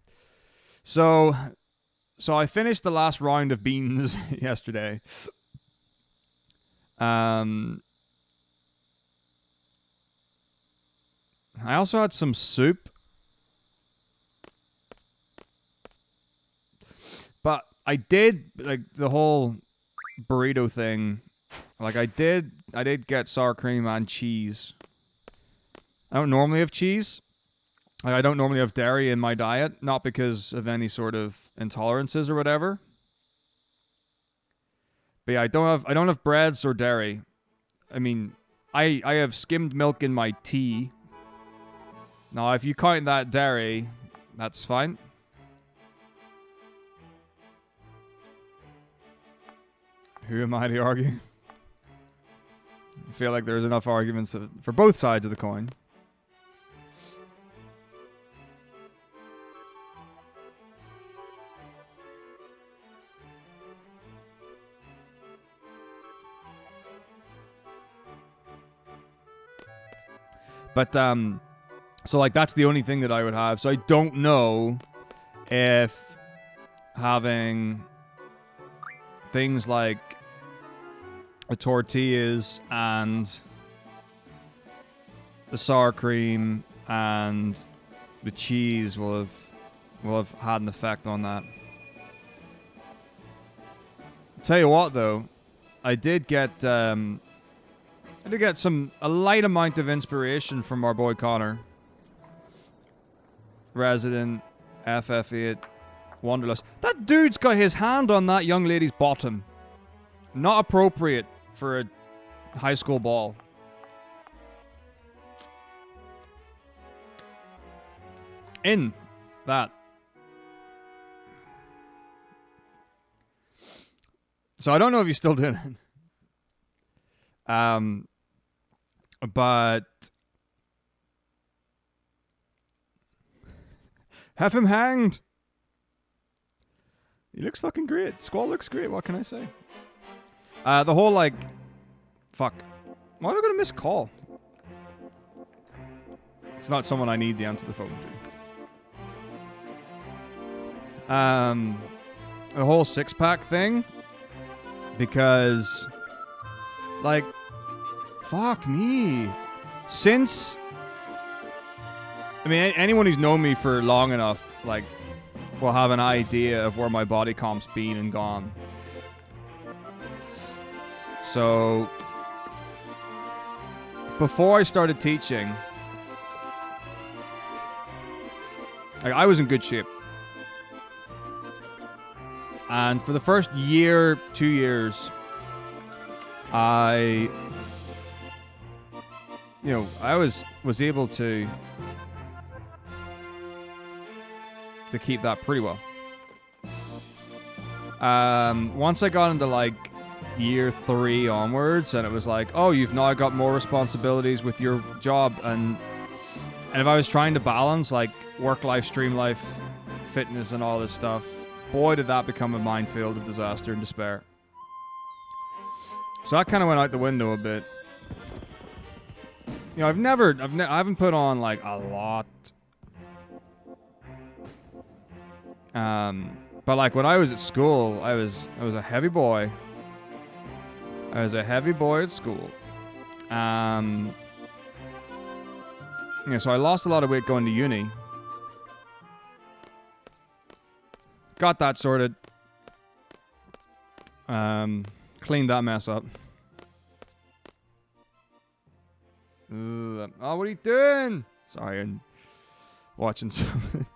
So I finished the last round of beans yesterday. I also had some soup. But I did like the whole burrito thing. Like I did get sour cream and cheese. I don't normally have cheese. Like I don't normally have dairy in my diet, not because of any sort of intolerances or whatever. But yeah, I don't have breads or dairy. I mean, I have skimmed milk in my tea. Now, if you count that dairy, that's fine. Who am I to argue? I feel like there's enough arguments for both sides of the coin. But, so, like, that's the only thing that I would have. So I don't know if having things like the tortillas and the sour cream and the cheese will have had an effect on that. Tell you what, though, I did get a light amount of inspiration from our boy Connor, resident FF8 Wanderlust. That dude's got his hand on that young lady's bottom. Not appropriate for a high school ball. In that. So I don't know if he's still doing it. But have him hanged. He looks fucking great. Squall looks great. What can I say? The whole, like... Fuck. Why am I going to miss call? It's not someone I need to answer the phone to. The whole six-pack thing. Because... Like... Fuck me. Since... I mean, anyone who's known me for long enough, like... will have an idea of where my body comp's been and gone. So, before I started teaching, like, I was in good shape. And for the first year, 2 years, I was able to keep that pretty well. Once I got into like year 3 onwards, and it was like, oh, you've now got more responsibilities with your job, and if I was trying to balance like work life, stream life, fitness, and all this stuff, boy, did that become a minefield of disaster and despair. So that kind of went out the window a bit. You know, I haven't put on like a lot. But like when I was at school, I was a heavy boy. I was a heavy boy at school. You know, so I lost a lot of weight going to uni. Got that sorted. Cleaned that mess up. Oh, what are you doing? Sorry, I'm watching something.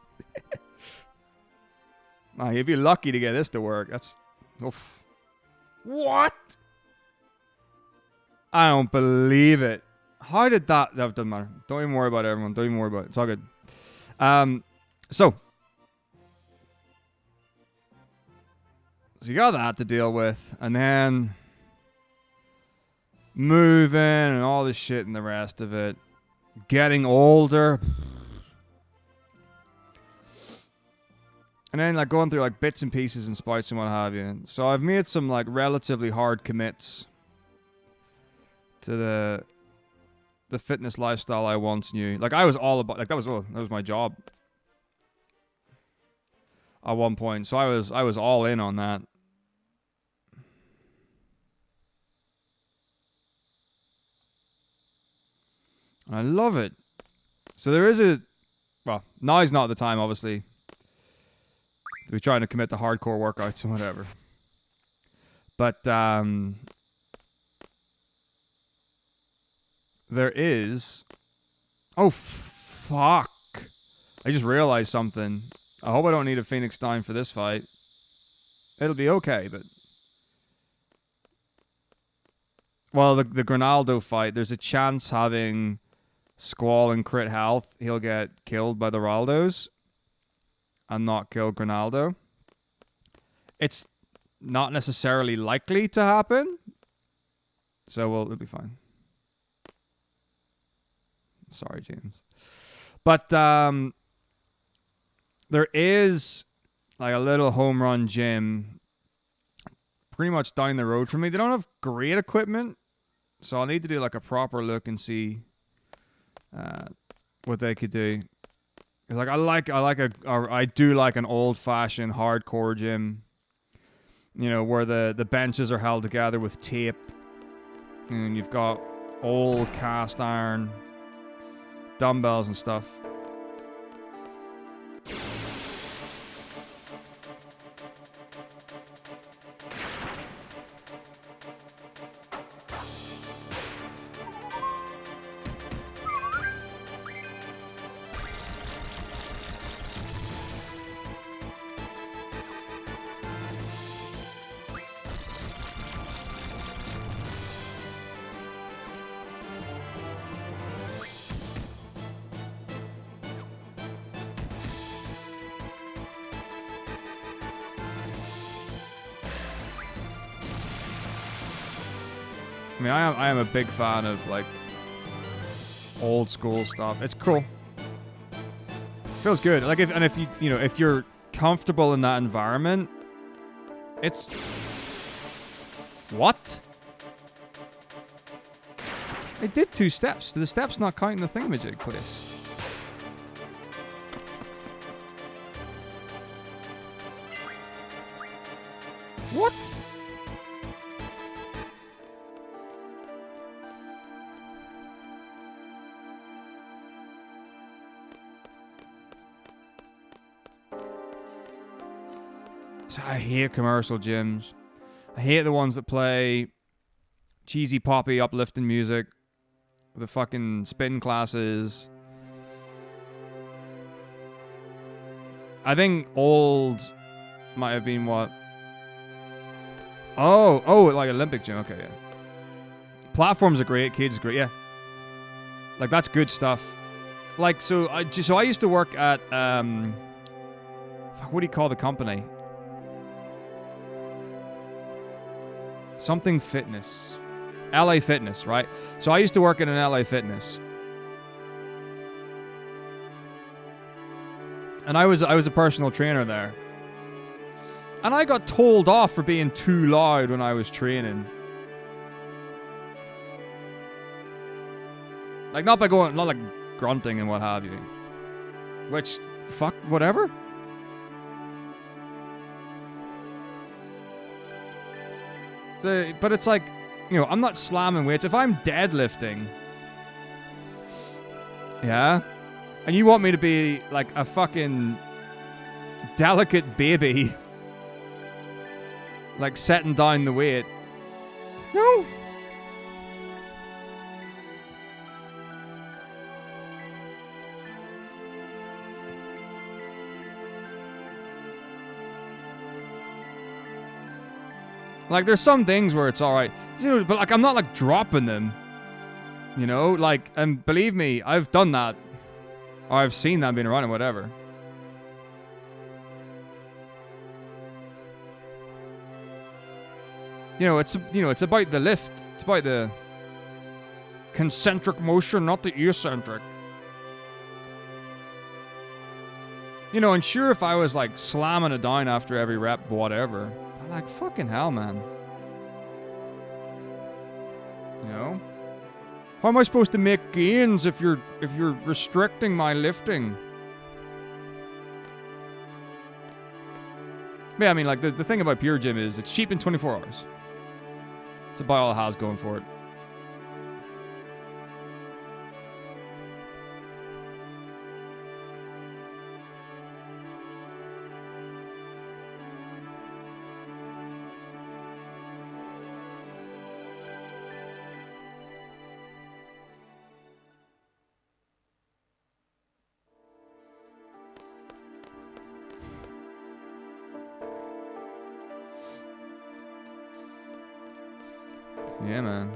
Oh, you'd be lucky to get this to work. That's... Oof. What? I don't believe it. How did that... That doesn't matter. Don't even worry about it, everyone. Don't even worry about it. It's all good. So you got that to deal with. And then... moving and all this shit and the rest of it. Getting older. And then like going through like bits and pieces and spouts and what have you. So I've made some like relatively hard commits to the fitness lifestyle I once knew. Like I was all about, like that was my job at one point. So I was all in on that. I love it. So there is well, now's not the time, obviously, to be trying to commit to hardcore workouts and whatever. But there is... Oh, fuck. I just realized something. I hope I don't need a Phoenix Down for this fight. It'll be okay, but... Well, the Grinaldo fight, there's a chance having Squall and crit health, he'll get killed by the Raldos and not kill Grinaldo. It's not necessarily likely to happen, so it'll be fine. Sorry, James. But there is like a little home run gym pretty much down the road from me. They don't have great equipment, so I'll need to do like a proper look and see what they could do. Cause like I do like an old fashioned hardcore gym, you know, where the benches are held together with tape, and you've got old cast iron dumbbells and stuff. I mean, I am a big fan of like old school stuff. It's cool. Feels good. Like if you're comfortable in that environment, it's what? It did 2 steps. Do the steps not counting the thingamajig for this? What? I hate commercial gyms. I hate the ones that play cheesy, poppy, uplifting music. The fucking spin classes. I think old might have been what? Oh, like Olympic gym. Okay, yeah. Platforms are great. Kids are great. Yeah. Like that's good stuff. Like so I used to work at what do you call the company? Something Fitness. LA Fitness, right? So I used to work in an LA Fitness. And I was a personal trainer there. And I got told off for being too loud when I was training. Like not like grunting and what have you. Which, fuck, whatever. But it's like, you know, I'm not slamming weights. If I'm deadlifting, yeah, and you want me to be like a fucking delicate baby, like setting down the weight, no. Like, there's some things where it's alright, you know, but like, I'm not like dropping them, you know, like, and believe me, I've done that, or I've seen that being around or whatever. You know, it's about the lift, it's about the concentric motion, not the eccentric. You know, and sure, if I was like slamming it down after every rep, whatever. Like, fucking hell, man. You know? How am I supposed to make gains if you're restricting my lifting? Yeah, I mean, like, the thing about Pure Gym is it's cheap in 24 hours. It's about all it has going for it. Yeah, man.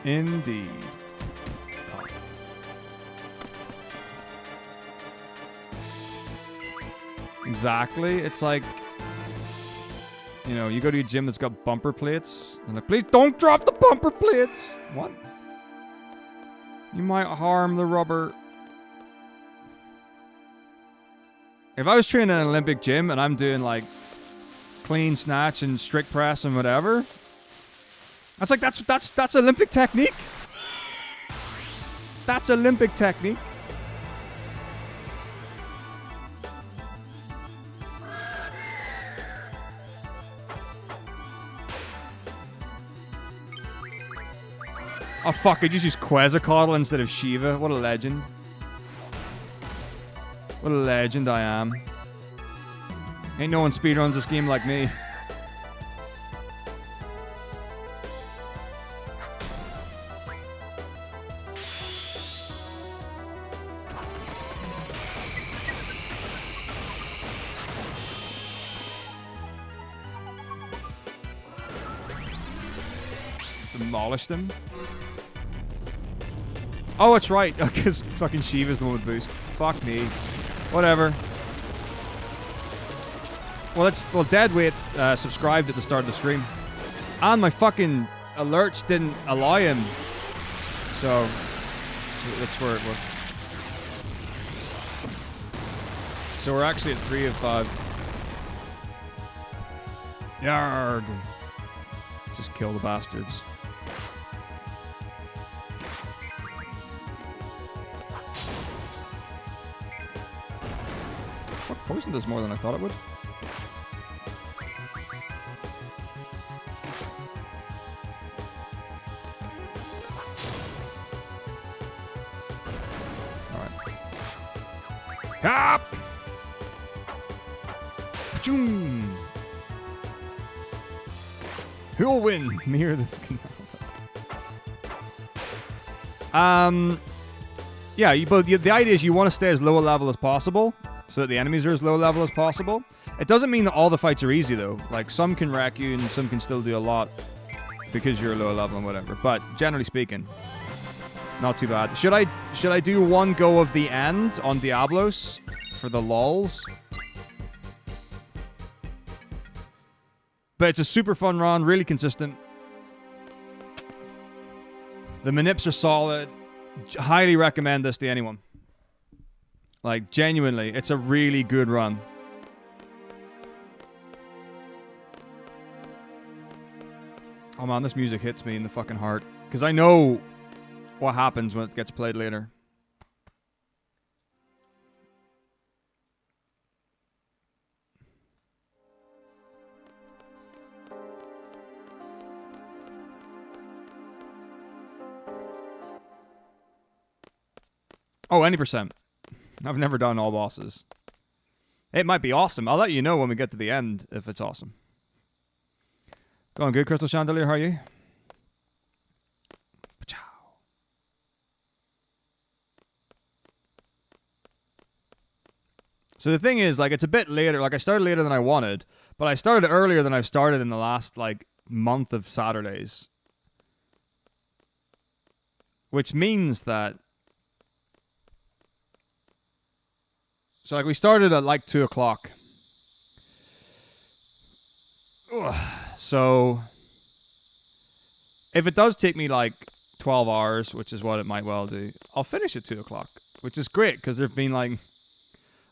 Indeed. Exactly. It's like, you know, you go to a gym that's got bumper plates, and like, please don't drop the bumper plates. What? You might harm the rubber. If I was training in an Olympic gym and I'm doing like clean snatch and strict press and whatever, that's like that's Olympic technique. That's Olympic technique. Oh fuck, I just used Quetzalcoatl instead of Shiva. What a legend. What a legend I am. Ain't no one speedruns this game like me. Demolish them. Oh, it's right. Because fucking Shiva's the one with boost. Fuck me. Whatever. Well, Deadweight subscribed at the start of the stream. And my fucking alerts didn't allow him. So that's where it was. So we're actually at 3 of 5. Yarg. Let's just kill the bastards. Poison does more than I thought it would. Alright. Hop! Who'll win? Near the yeah, the idea is you want to stay as low a level as possible, so that the enemies are as low level as possible. It doesn't mean that all the fights are easy, though. Like, some can wreck you, and some can still do a lot because you're low level and whatever. But, generally speaking, not too bad. Should I do one go of the end on Diablos for the lulz? But it's a super fun run, really consistent. The manips are solid. Highly recommend this to anyone. Like, genuinely, it's a really good run. Oh man, this music hits me in the fucking heart. Because I know what happens when it gets played later. Oh, any percent. I've never done all bosses. It might be awesome. I'll let you know when we get to the end if it's awesome. Going good, Crystal Chandelier. How are you? So the thing is, like, it's a bit later. Like, I started later than I wanted, but I started earlier than I've started in the last, like, month of Saturdays. Which means that... So, like, we started at, like, 2 o'clock. So, if it does take me, like, 12 hours, which is what it might well do, I'll finish at 2 o'clock, which is great, because there've been, like...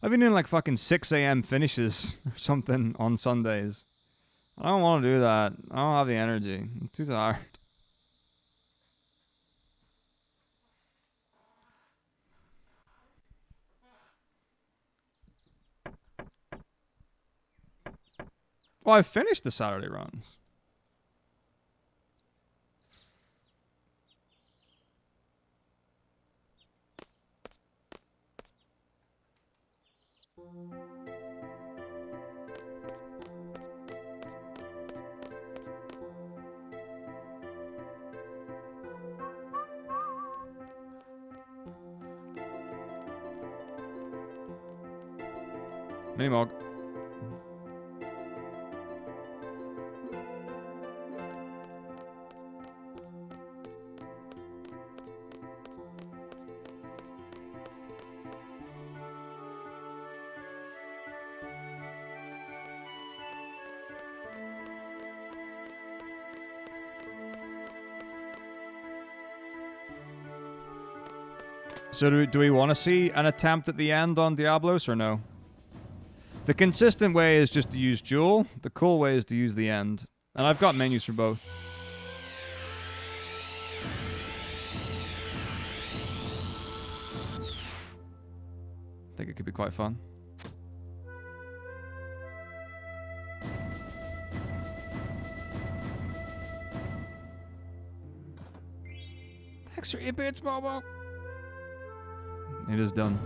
I've been doing, like, fucking 6 a.m. finishes or something on Sundays. I don't want to do that. I don't have the energy. I'm too tired. Well, I've finished the Saturday runs. Minimog. So do we want to see an attempt at the end on Diablos or no? The consistent way is just to use Jewel. The cool way is to use the end. And I've got menus for both. I think it could be quite fun. Thanks for 8 bits, Momo. It is done.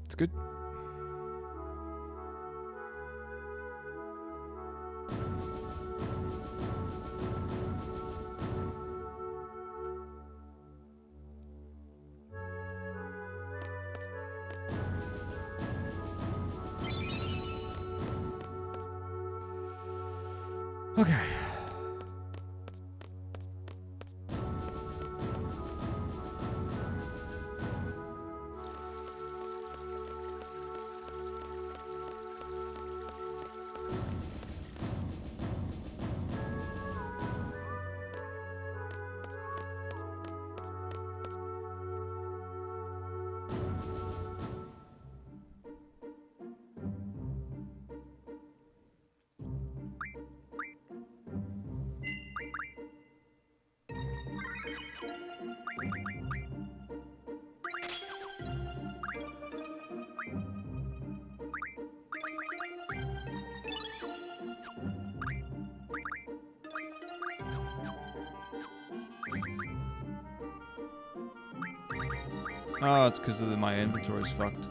It's good. Okay. Oh, it's because of my inventory's fucked.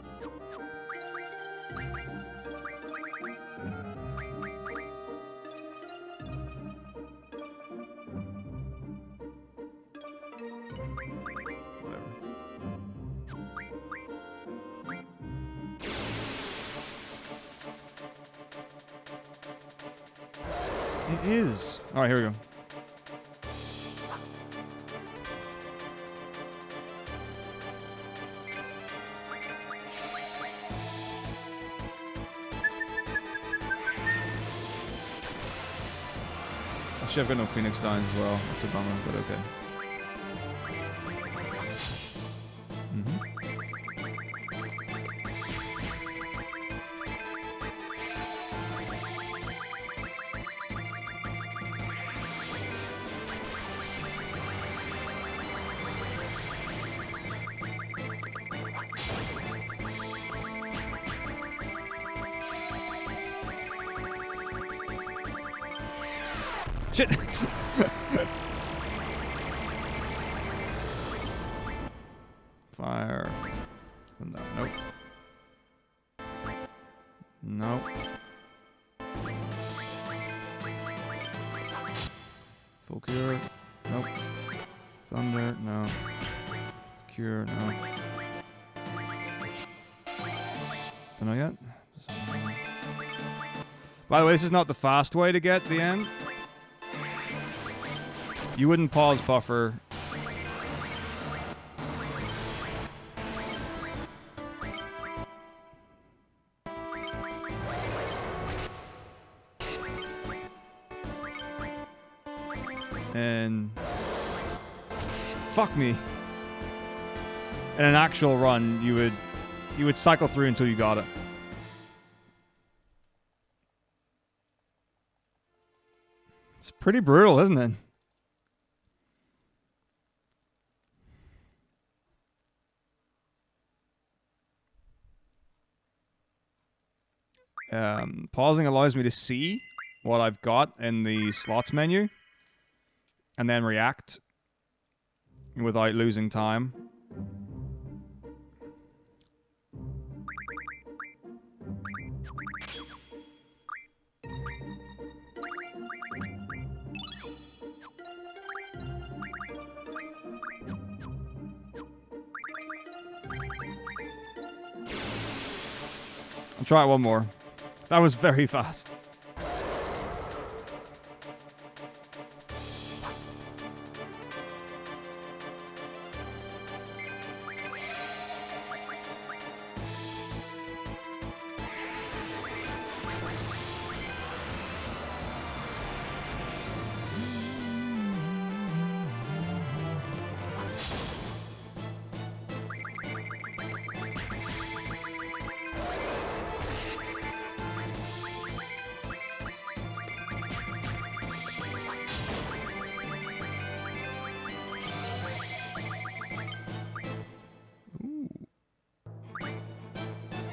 Whatever. It is. All right, here we go. I've got no Phoenix Dines as well. It's a bummer, but okay. Shit! Fire. No, nope. Nope. Full cure. Nope. Thunder. No. Cure. No. Don't know yet. By the way, this is not the fast way to get the end. You wouldn't pause buffer. And fuck me. In an actual run, you would cycle through until you got it. It's pretty brutal, isn't it? Pausing allows me to see what I've got in the slots menu and then react without losing time. I'll try it one more. That was very fast.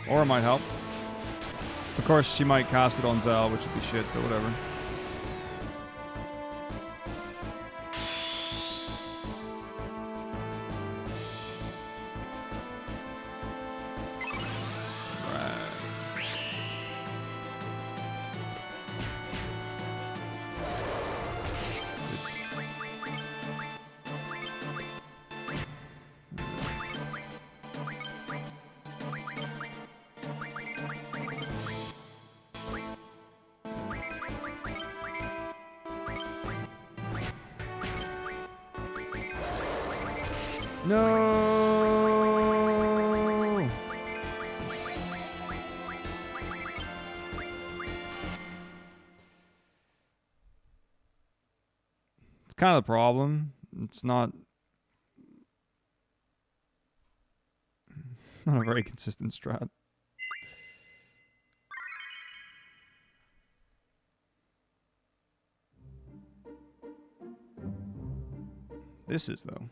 Or it might help. Of course, she might cast it on Zell, which would be shit, but whatever. No. It's kind of the problem. It's not a very consistent strat. This is though.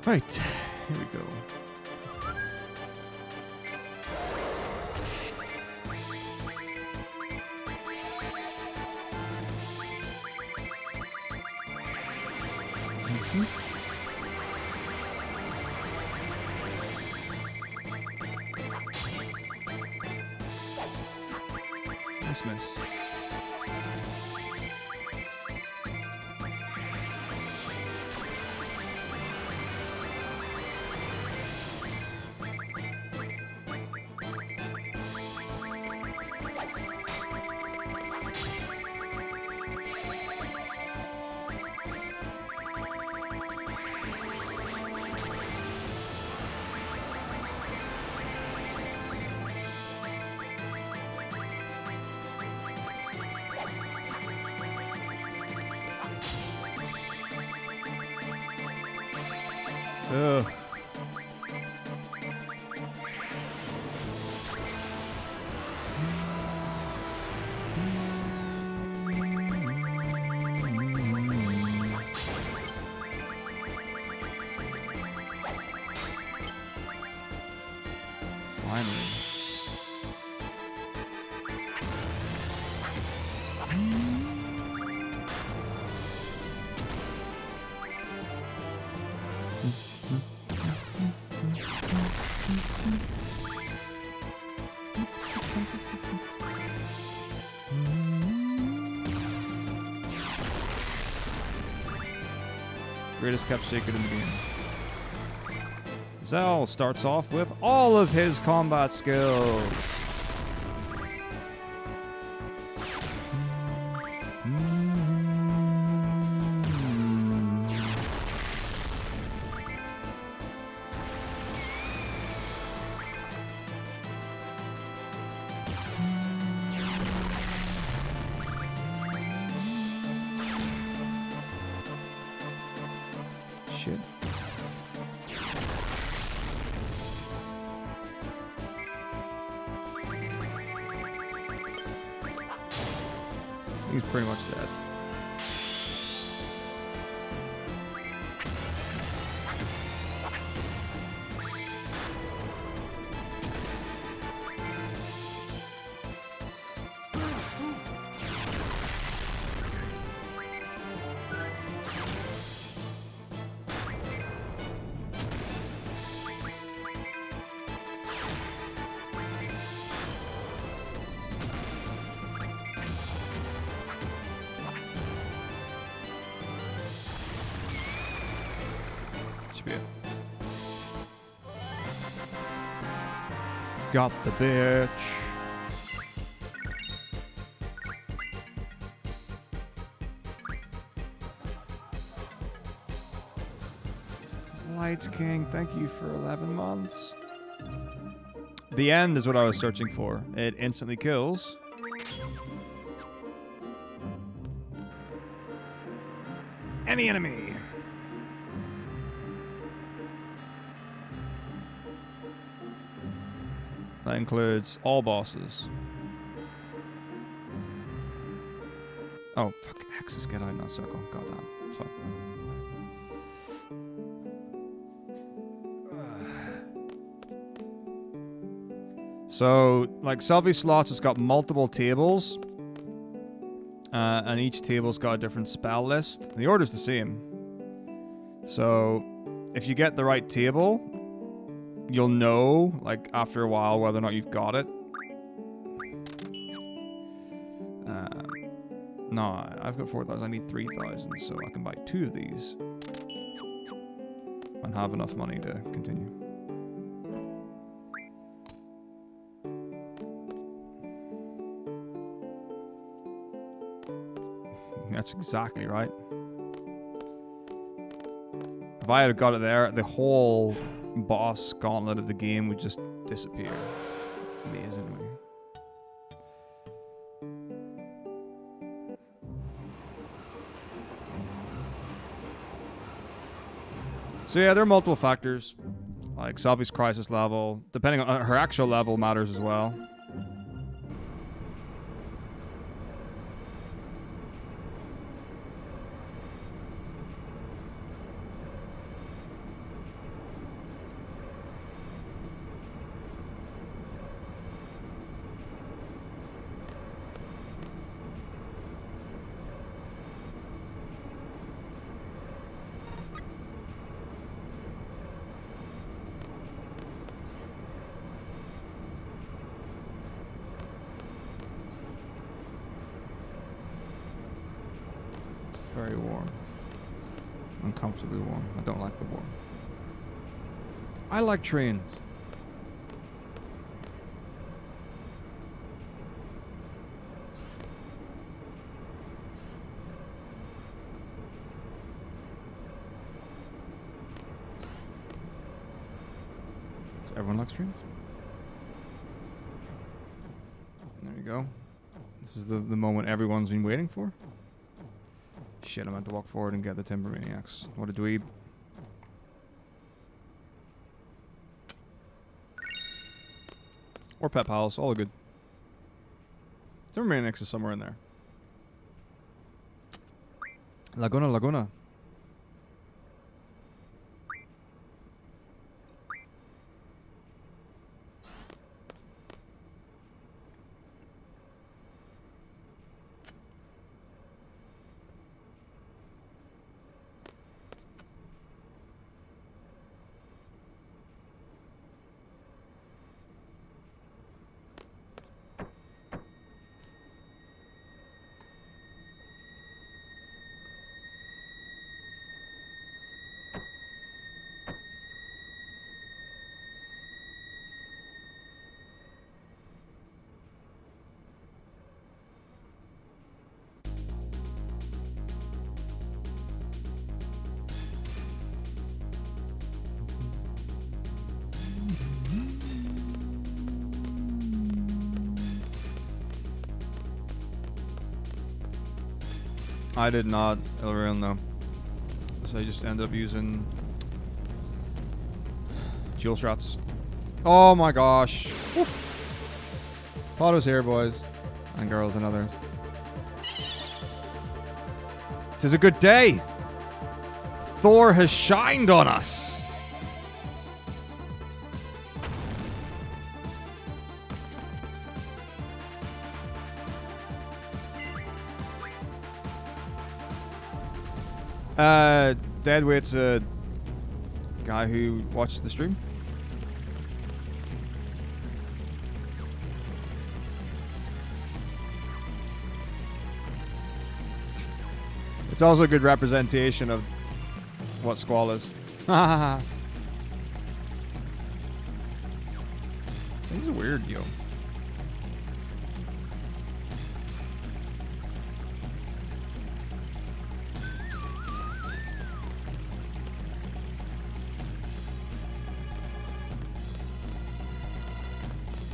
Right, here we go. Nice miss. Ugh. Finally. Greatest kept secret in the game. Zell starts off with all of his combat skills. shit. He's pretty much dead. Got the bitch. Lights King, thank you for 11 months. The end is what I was searching for. It instantly kills. Any enemy. That includes all bosses. Oh, fuck. Axes get out in that circle. Goddamn. It's fine. So, like, selfie slots has got multiple tables. And each table's got a different spell list. The order's the same. So, if you get the right table, you'll know, like, after a while whether or not you've got it. No, I've got 4,000. I need 3,000, so I can buy 2 of these. And have enough money to continue. That's exactly right. If I had got it there, the whole boss gauntlet of the game would just disappear. Amazingly. So yeah, there are multiple factors. Like Selby's crisis level. Depending on her actual level matters as well. Very warm. Uncomfortably warm. I don't like the warmth. I like trains. Does everyone like trains? There you go. This is the moment everyone's been waiting for. Shit, I'm meant to walk forward and get the Timber Maniacs. What a dweeb. Or Pet Pals, all good. Timber Maniacs is somewhere in there. Laguna, Laguna. I did not, Ilarion, though. So I just ended up using dual strats. Oh my gosh. Woo. Thought it was here, boys. And girls and others. Tis a good day. Thor has shined on us. Deadweight's a guy who watches the stream. It's also a good representation of what Squall is. He's weird, yo.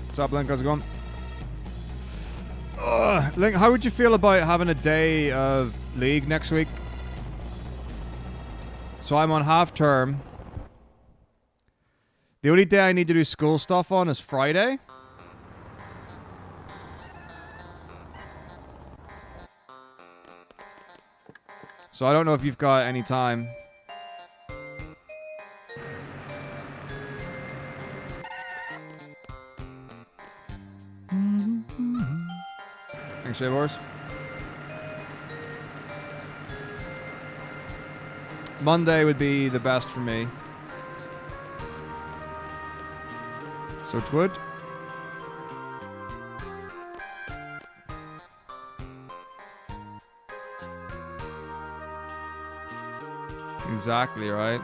What's up, Link? How's it going? Link, how would you feel about having a day of League next week? So I'm on half term. The only day I need to do school stuff on is Friday. So I don't know if you've got any time. Thanks, Shavors. Monday would be the best for me. So it would. Exactly right.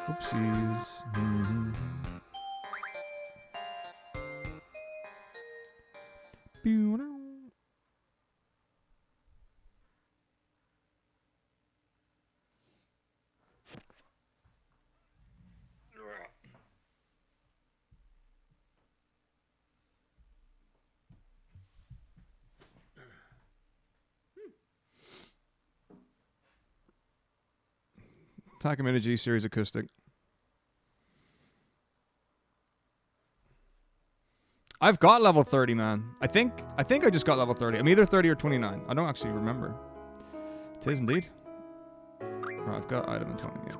Oopsies. Mm-hmm. Takamine G Series Acoustic. I've got level 30, man. I think I just got level 30. I'm either 30 or 29. I don't actually remember. It is indeed. Right, I've got item in 20, yeah.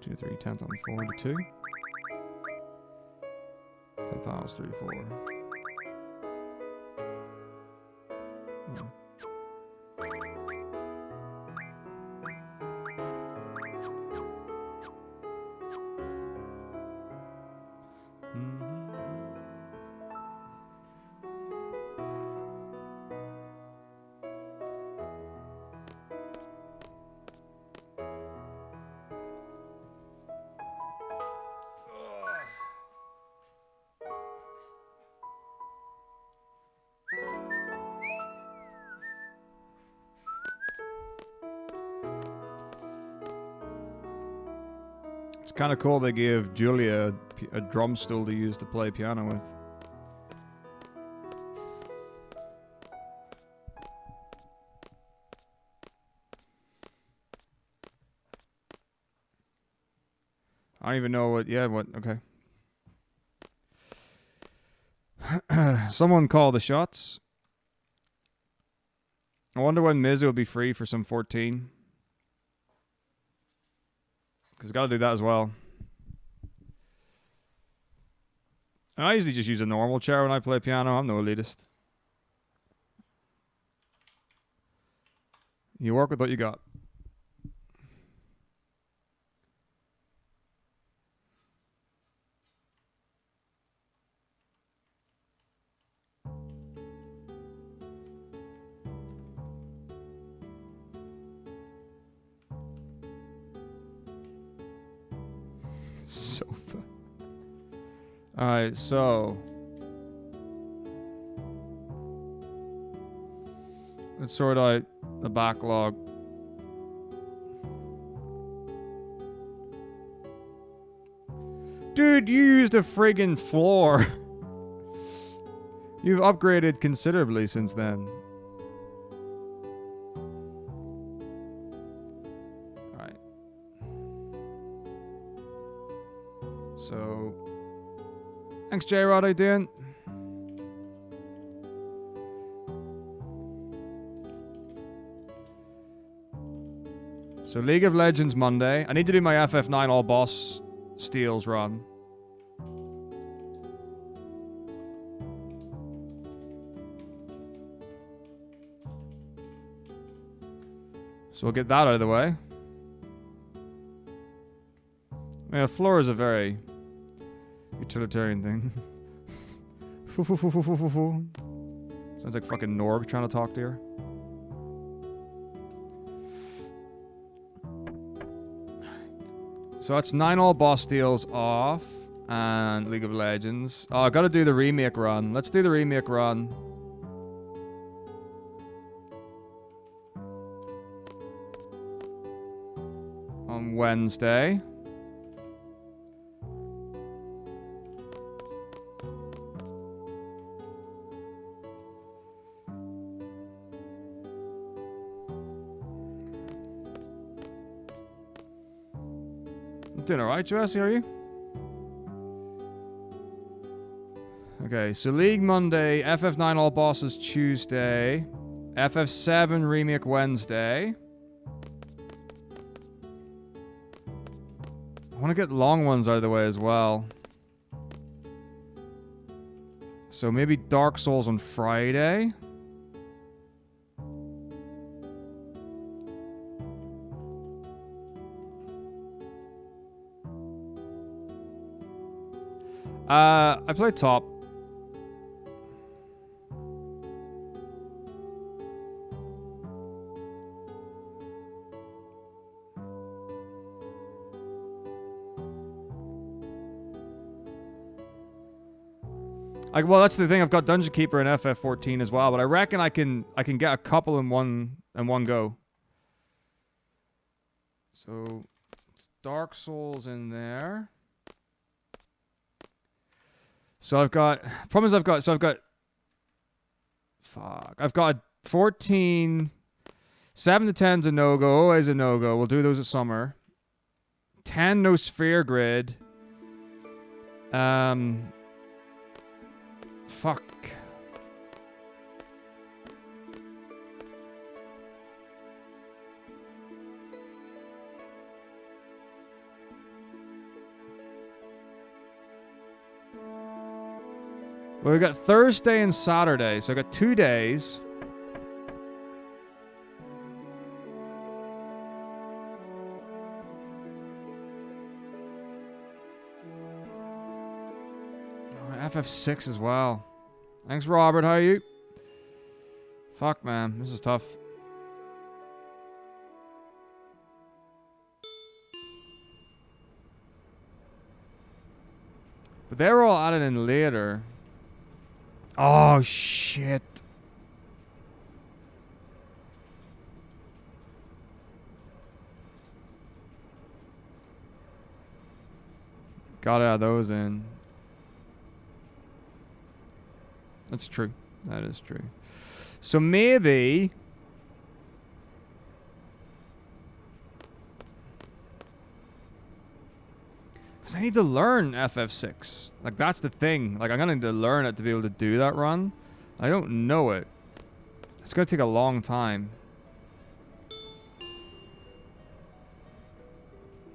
Two, three, 10 on 4 to 2. Play piles 3, 4. Oh. It's kind of cool they gave Julia a drum stool to use to play piano with. I don't even know what, yeah, what, okay. Someone call the shots. I wonder when Miz will be free for some 14. Because got to do that as well. And I usually just use a normal chair when I play piano. I'm no elitist. You work with what you got. Sofa. Alright, so let's sort out the backlog. Dude, you used a friggin' floor. You've upgraded considerably since then. Alright. So... Thanks, J-Rod, how you doing? So League of Legends Monday. I need to do my FF9 all boss steals run. So we'll get that out of the way. Yeah, floor is a very utilitarian thing. Sounds like fucking Norg trying to talk to her. So that's 9 all boss steals off. And League of Legends. Oh, I gotta do the remake run. Let's do the remake run. On Wednesday. Doing alright, Jesse, are you? Okay, so League Monday, FF9 all bosses Tuesday, FF7 remake Wednesday. I want to get long ones out of the way as well. So maybe Dark Souls on Friday. I played top. Well, that's the thing. I've got Dungeon Keeper and FF14 as well, but I reckon I can get a couple in one go. So it's Dark Souls in there. So I've got I've got 14, 7 to 10's a no-go, always a no-go. We'll do those at summer. 10 no sphere grid. Fuck. Well, we got Thursday and Saturday, so I got 2 days. Oh, FF6 as well. Thanks, Robert. How are you? Fuck, man. This is tough. But they're all added in later. Oh, shit. Gotta add those in. That's true. That is true. So maybe... Because I need to learn FF6. Like, that's the thing. Like, I'm going to need to learn it to be able to do that run. I don't know it. It's going to take a long time.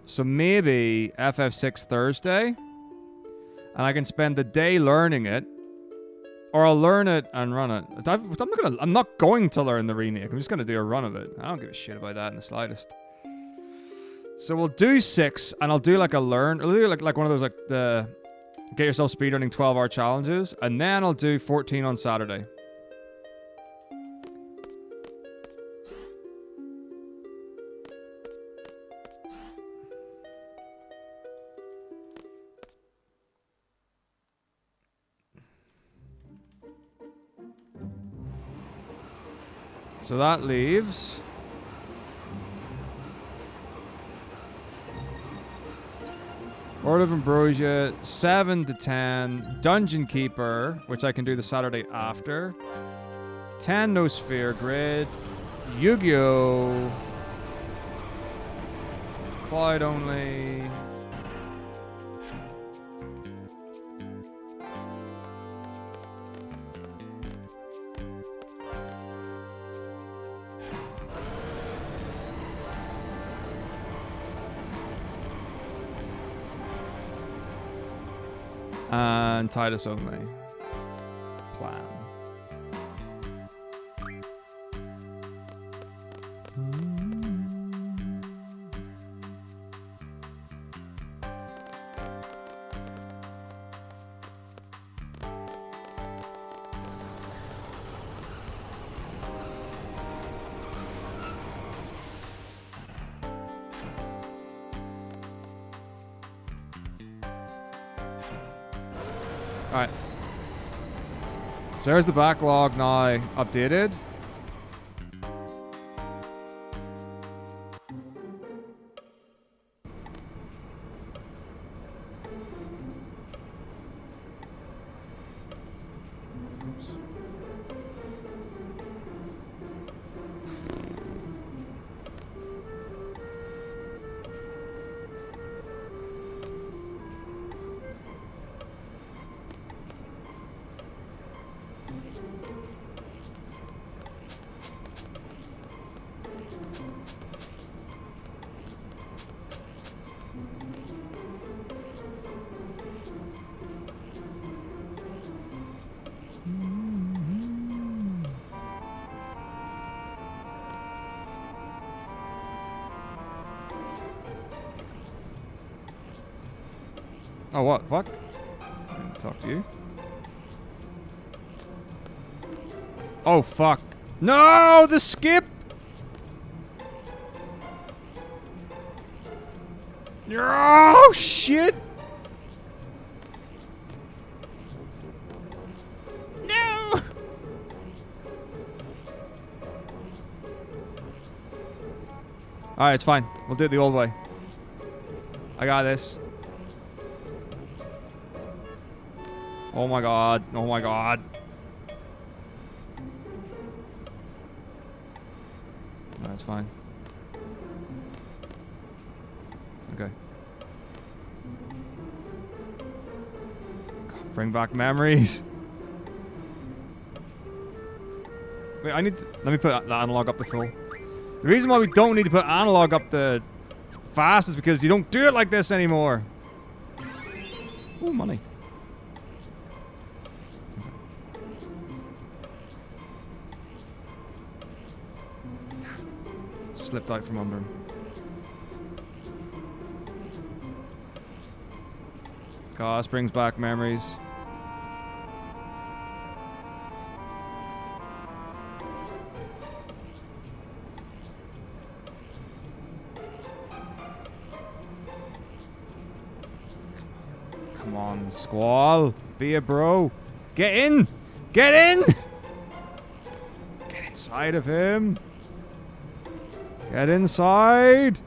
So maybe FF6 Thursday. And I can spend the day learning it. Or I'll learn it and run it. I'm not going to learn the remake. I'm just going to do a run of it. I don't give a shit about that in the slightest. So we'll do 6, and I'll do like a learn. I'll do like one of those like the get yourself speedrunning 12-hour challenges, and then I'll do 14 on Saturday. So that leaves... Order of Ambrosia, 7 to 10. Dungeon Keeper, which I can do the Saturday after. 10 No Sphere Grid. Yu-Gi-Oh! Clyde only. And Titus only. Plan. Alright. So there's the backlog now updated. Oh, what? Fuck? Talk to you. Oh, fuck. No! The skip! Oh, shit! No! Alright, it's fine. We'll do it the old way. I got this. Oh my god. Oh my god. No, it's fine. Okay. God, bring back memories. Wait, I need to... Let me put the analog up the full. The reason why we don't need to put analog up the fast is because you don't do it like this anymore. Ooh, money. Slipped out from under him. God, this brings back memories. Come on, Squall. Be a bro. Get in! Get in! Get inside of him. Get inside!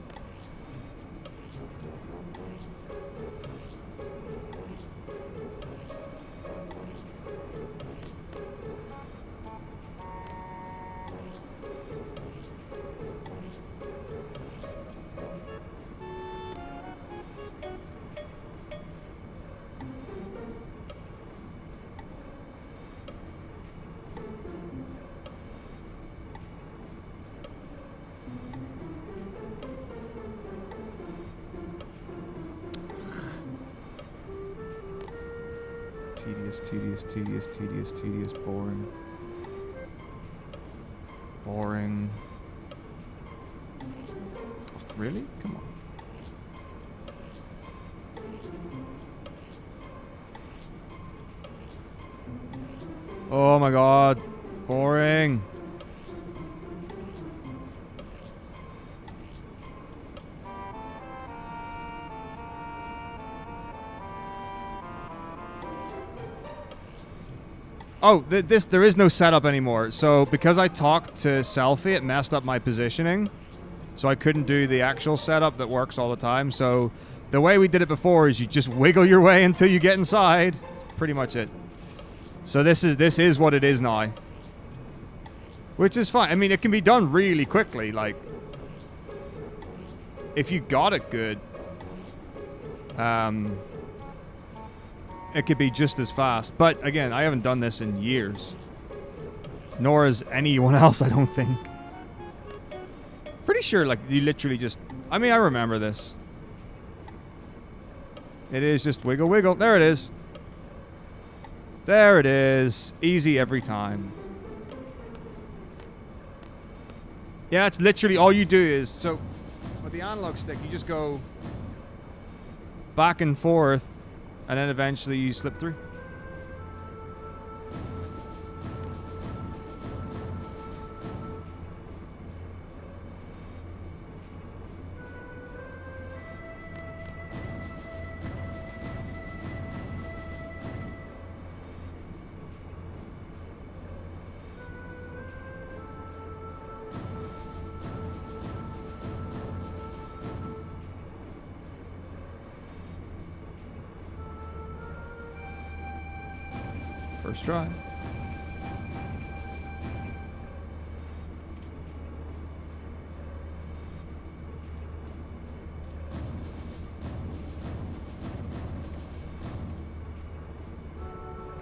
Tedious, boring. Boring. Oh, really? Come on. Oh my god. Boring. Oh, there is no setup anymore. So because I talked to Selfie, it messed up my positioning. So I couldn't do the actual setup that works all the time. So the way we did it before is you just wiggle your way until you get inside. That's pretty much it. So this is what it is now. Which is fine. I mean, it can be done really quickly. Like, if you got it good, it could be just as fast. But again, I haven't done this in years. Nor has anyone else, I don't think. Pretty sure, like, you literally just... I mean, I remember this. It is just wiggle, wiggle. There it is. There it is. Easy every time. Yeah, it's literally all you do is... So, with the analog stick, you just go back and forth, and then eventually you slip through. First try.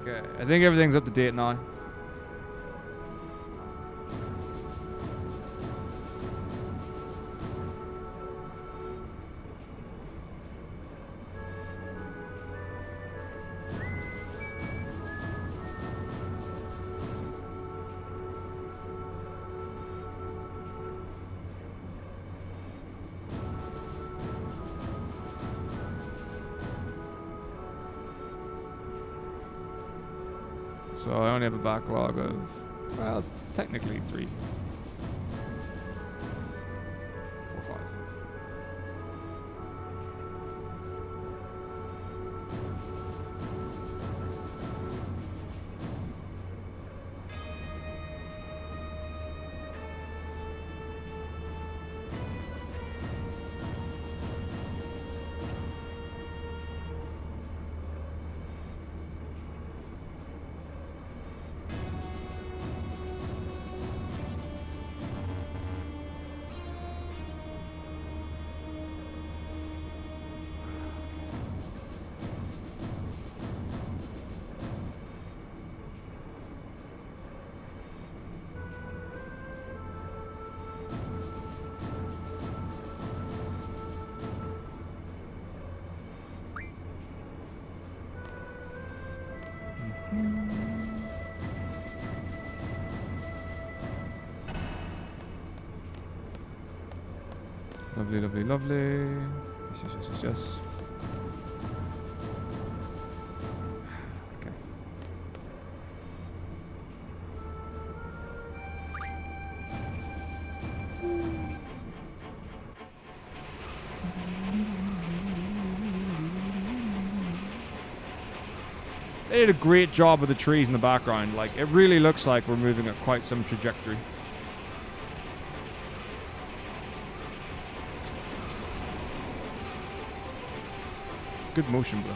Okay, I think everything's up to date now. So I only have a backlog of, well, technically 3, 4, 5. Lovely, lovely, lovely. Yes, yes, yes, yes, yes. Okay. They did a great job with the trees in the background. Like, it really looks like we're moving at quite some trajectory. Good motion, bro.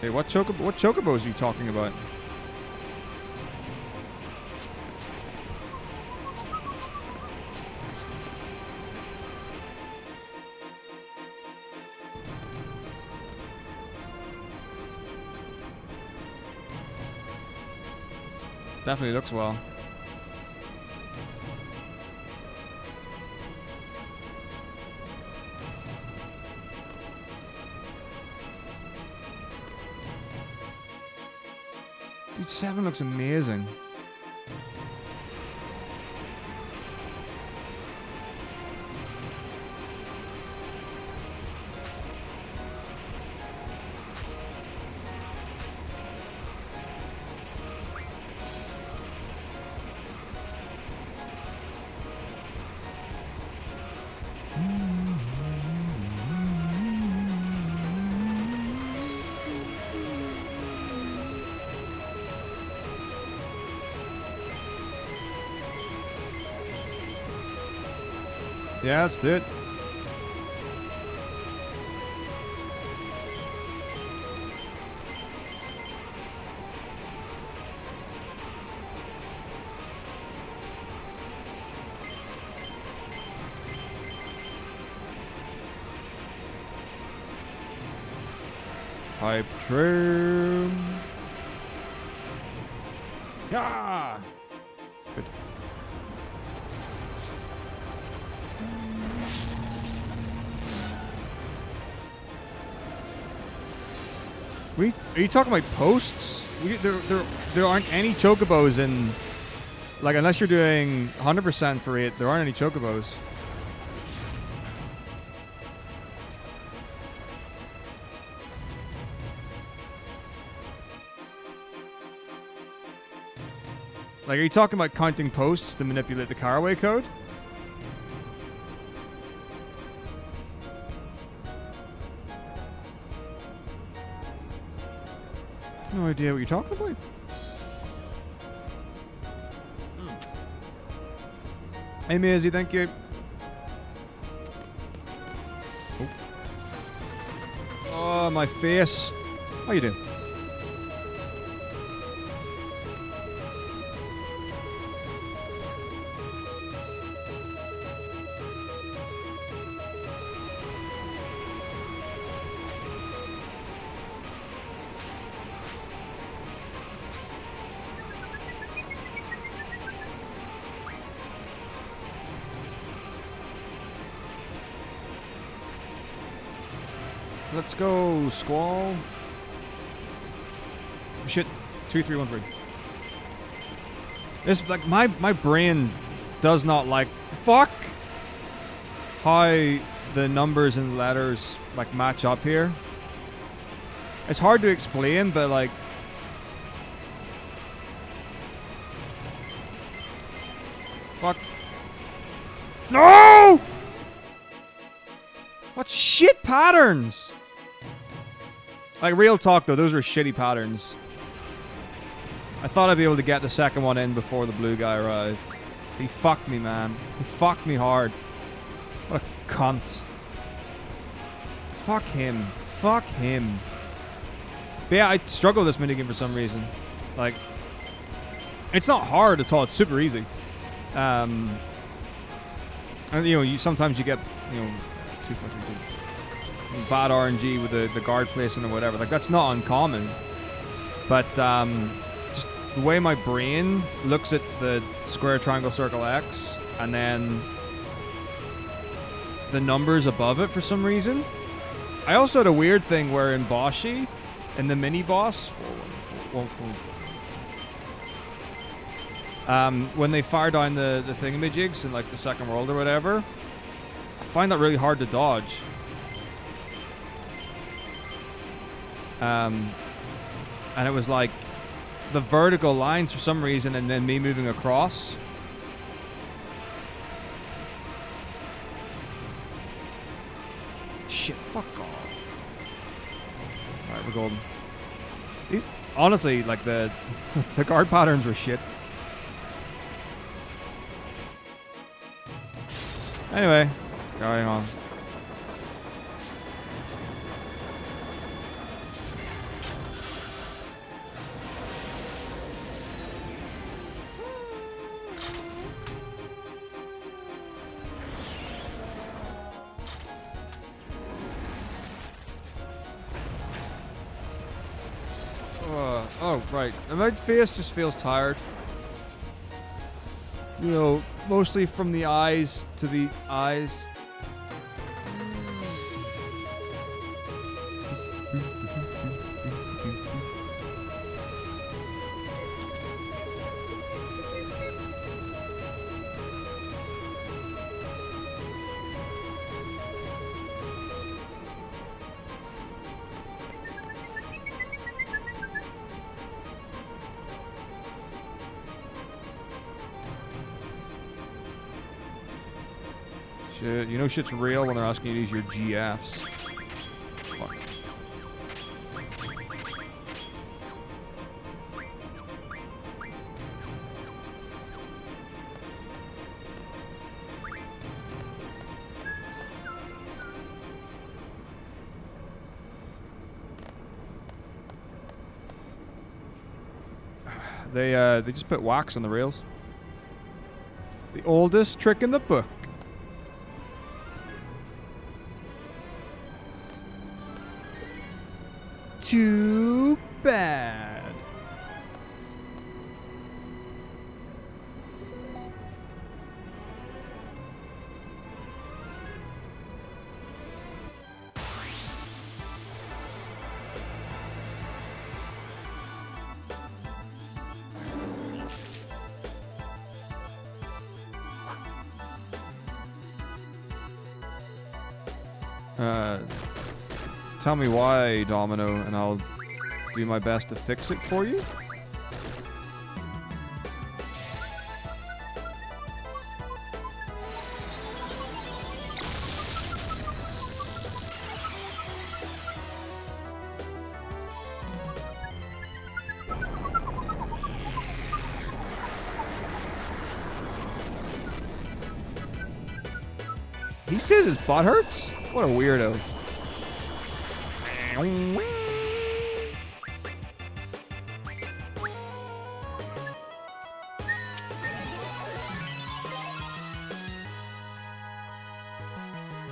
Hey, what chocobos are you talking about? Definitely looks well. Dude, 7 looks amazing. Yeah, let's do it. Pipe dream. Yeah. Good. Are you talking about posts? There aren't any chocobos in, like, unless you're doing 100% for it, there aren't any chocobos. Like, are you talking about counting posts to manipulate the caraway code? No idea what you're talking about. Hey, Maisie, thank you. Oh, my face. How you doing? Let's go, Squall. Shit. 2, 3, 1, 3. This, like, my brain does not like, fuck, how the numbers and letters, like, match up here. It's hard to explain, but, like, fuck. No! What shit patterns? Like, real talk, though, those were shitty patterns. I thought I'd be able to get the second one in before the blue guy arrived. He fucked me, man. He fucked me hard. What a cunt. Fuck him. Fuck him. But yeah, I struggle with this minigame for some reason. Like, it's not hard at all. It's super easy. And, you know, sometimes you get, you know, bad RNG with the guard placement or whatever. Like, that's not uncommon. But just the way my brain looks at the square, triangle, circle, X, and then the numbers above it for some reason. I also had a weird thing where in Boshi, in the mini boss, when they fire down the thingamajigs in, like, the second world or whatever, I find that really hard to dodge. And it was like the vertical lines for some reason, and then me moving across. Shit, fuck off. Alright, we're golden. These, honestly, like, the guard patterns were shit. Anyway, going on. Oh, right. My face just feels tired. You know, mostly from the eyes to the eyes. Shit, you know shit's real when they're asking you to use your GFs. Fuck. They just put wax on the rails. The oldest trick in the book. Too bad. Tell me why, Domino, and I'll do my best to fix it for you. He says his butt hurts? What a weirdo.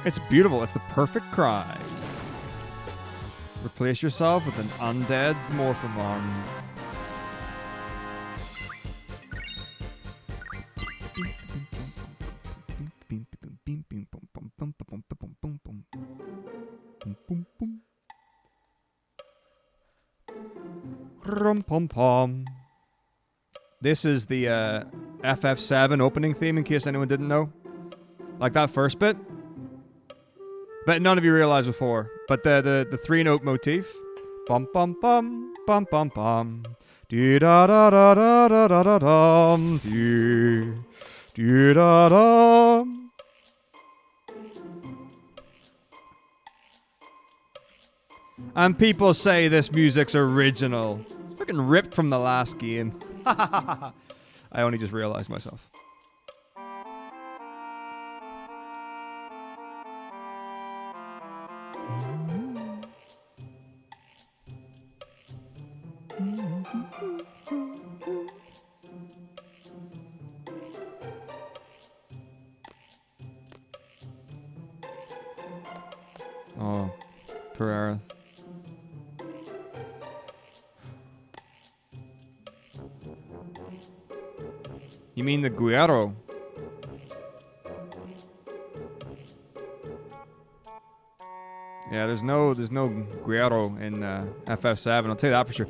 It's beautiful. It's the perfect cry. Replace yourself with an undead Morphemon. Rum-pum-pum. This is the FF7 opening theme, in case anyone didn't know. Like that first bit. But none of you realized before. But the three-note motif. Bum-bum-bum, bum-bum-bum. Dee-da-da-da-da-da-da-dum. Dee-da-dum. And people say this music's original. It's freaking ripped from the last game. I only just realized myself. Oh, Pereira. You mean the Guerrero? Yeah, there's no Guerrero in FF7. I'll tell you that for sure.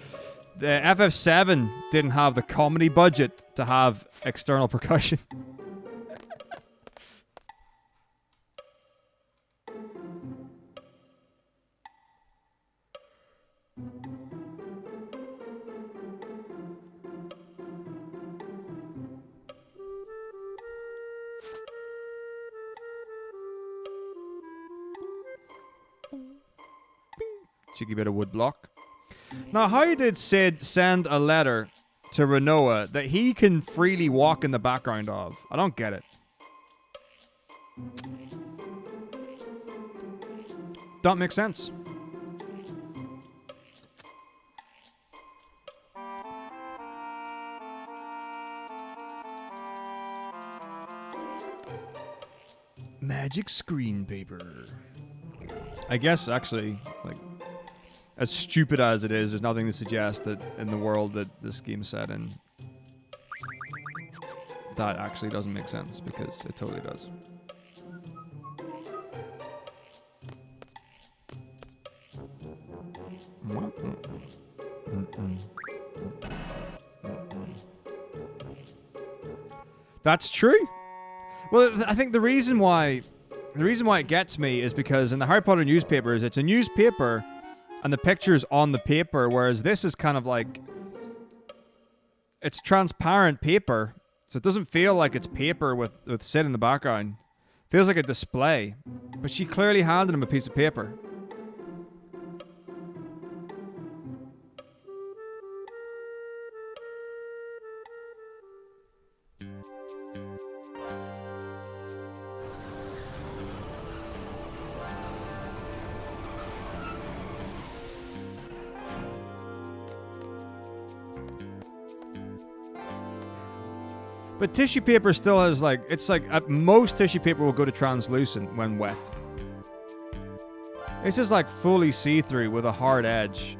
The FF7 didn't have the comedy budget to have external percussion. Cheeky bit of wood block. Now, how did Sid send a letter to Renoa that he can freely walk in the background of? I don't get it. Don't make sense. Magic screen paper. I guess, actually, like, as stupid as it is, there's nothing to suggest that in the world that this game's set in, that actually doesn't make sense, because it totally does. That's true. Well, I think the reason why it gets me is because in the Harry Potter newspapers, it's a newspaper and the picture's on the paper, whereas this is kind of like, it's transparent paper, so it doesn't feel like it's paper with Sid in the background. It feels like a display, but she clearly handed him a piece of paper. But tissue paper still has like, it's like at most tissue paper will go to translucent when wet. This is like fully see-through with a hard edge.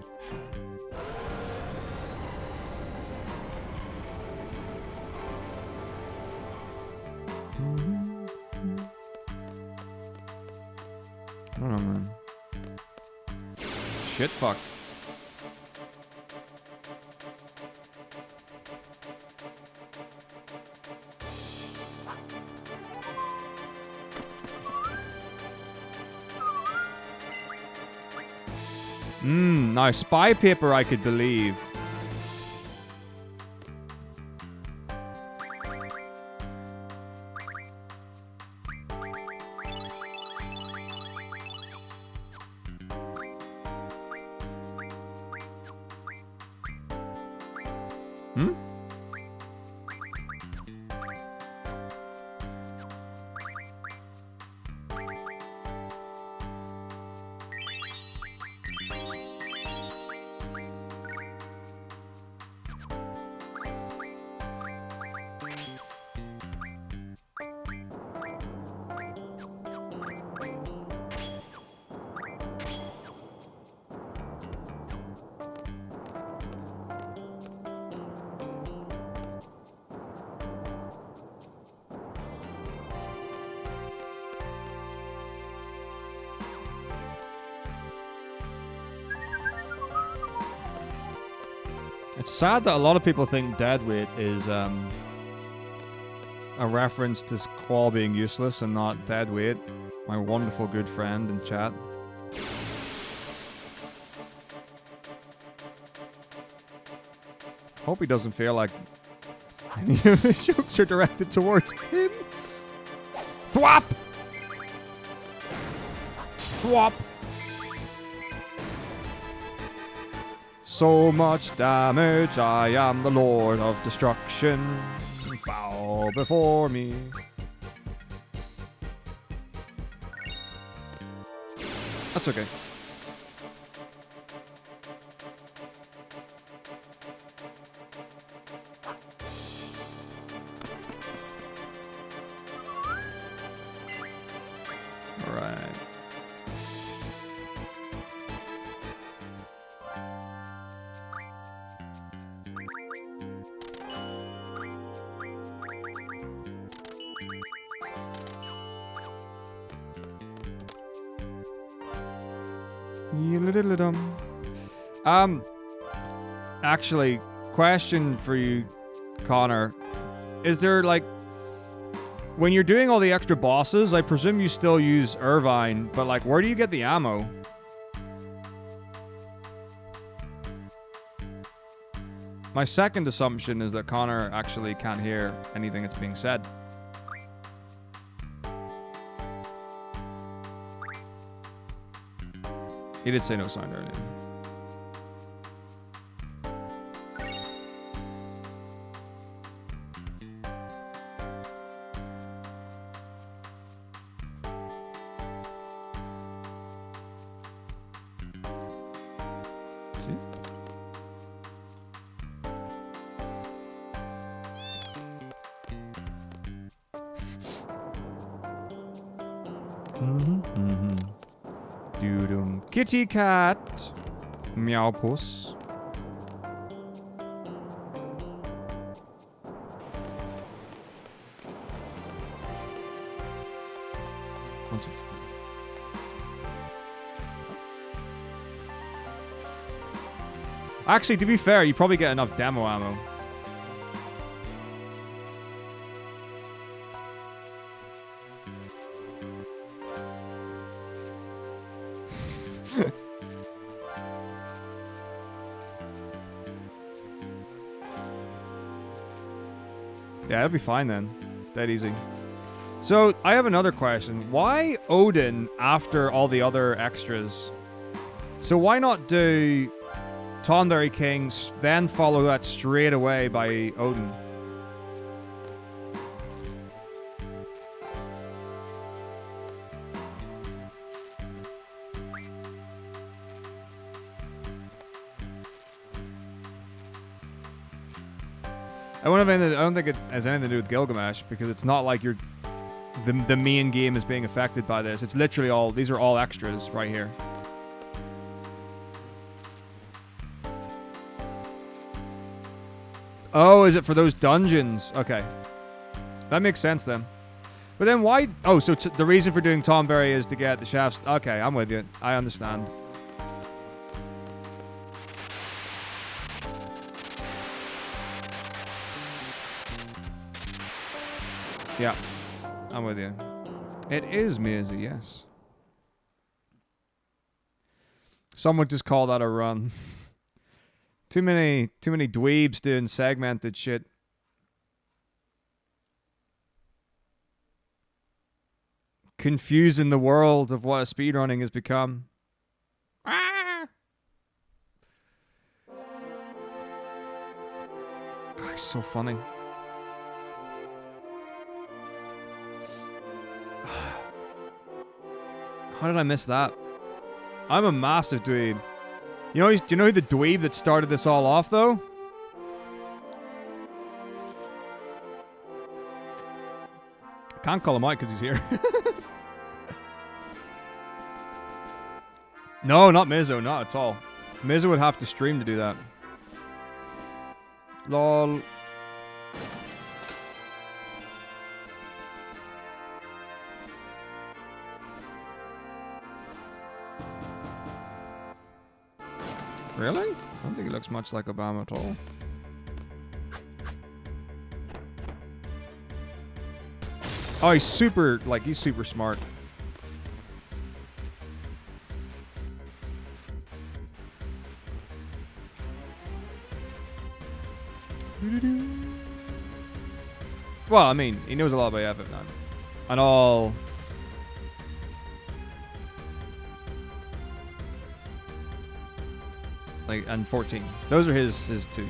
I don't know, man. Shit fuck. Now spy paper I could believe. It's sad that a lot of people think deadweight is a reference to Squall being useless and not deadweight, my wonderful good friend in chat. Hope he doesn't feel like any of his jokes are directed towards him. Thwop! Thwop! So much damage, I am the Lord of Destruction. Bow before me. That's okay. Alright. Actually, question for you, Connor. Is there, like, when you're doing all the extra bosses, I presume you still use Irvine, but, like, where do you get the ammo? My second assumption is that Connor actually can't hear anything that's being said. He did say no sound earlier. Kitty cat. Meow puss. Actually, to be fair, you probably get enough demo ammo. Yeah, it'll be fine then. That easy. So, I have another question. Why Odin after all the other extras? So why not do Thornberry Kings, then follow that straight away by Odin? I don't think it has anything to do with Gilgamesh, because it's not like the main game is being affected by this. It's literally these are all extras right here. Oh, is it for those dungeons? Okay. That makes sense then. But then why? Oh, so the reason for doing Tomberry is to get the shafts. Okay, I'm with you. I understand. Yeah, I'm with you. It is Maisie, yes. Some would just call that a run. Too many dweebs doing segmented shit. Confusing the world of what speedrunning has become. Ah! God, it's so funny. How did I miss that? I'm a massive dweeb. Do you know who the dweeb that started this all off, though? Can't call him out because he's here. No, not Mizzo, not at all. Mizzo would have to stream to do that. Lol. Really? I don't think he looks much like Obama at all. Oh, he's super smart. Well, I mean, he knows a lot about FF9. And all... and 14. Those are his two.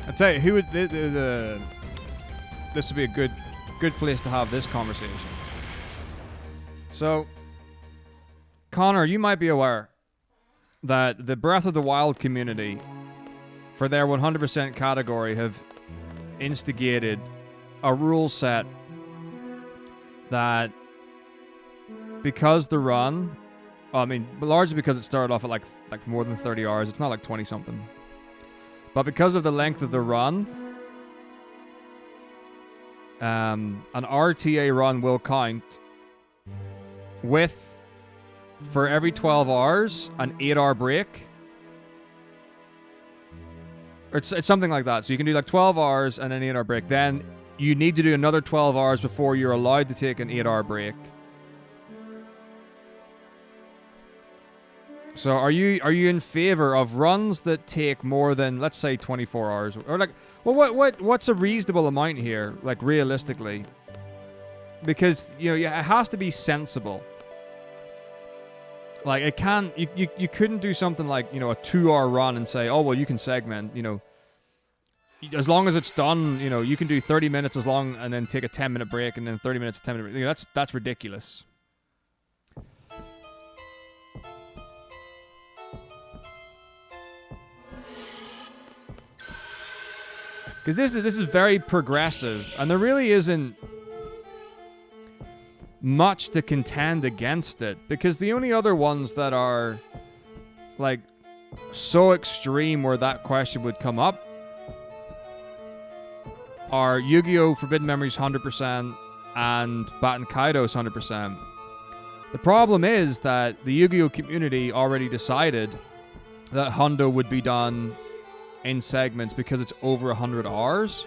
I'll tell you, who would this would be a good place to have this conversation. So, Connor, you might be aware that the Breath of the Wild community, for their 100% category, have instigated a rule set that because the run, I mean, largely because it started off at like more than 30 hours, it's not like 20 something. But because of the length of the run, an RTA run will count with, for every 12 hours, an 8-hour break. Or it's something like that. So you can do like 12 hours and an 8-hour break. Then you need to do another 12 hours before you're allowed to take an 8-hour break. So are you in favor of runs that take more than, let's say, 24 hours? Or like, well, what's a reasonable amount here, like realistically? Because, it has to be sensible. Like, it can't, you couldn't do something like, a 2-hour run and say, oh, well, you can segment, as long as it's done, you can do 30 minutes as long and then take a 10-minute break and then 30 minutes, 10-minute break. That's ridiculous. Because this is very progressive, and there really isn't much to contend against it. Because the only other ones that are, like, so extreme where that question would come up are Yu-Gi-Oh! Forbidden Memories 100% and Baten Kaido's 100%. The problem is that the Yu-Gi-Oh! Community already decided that Hundo would be done in segments because it's over 100 hours.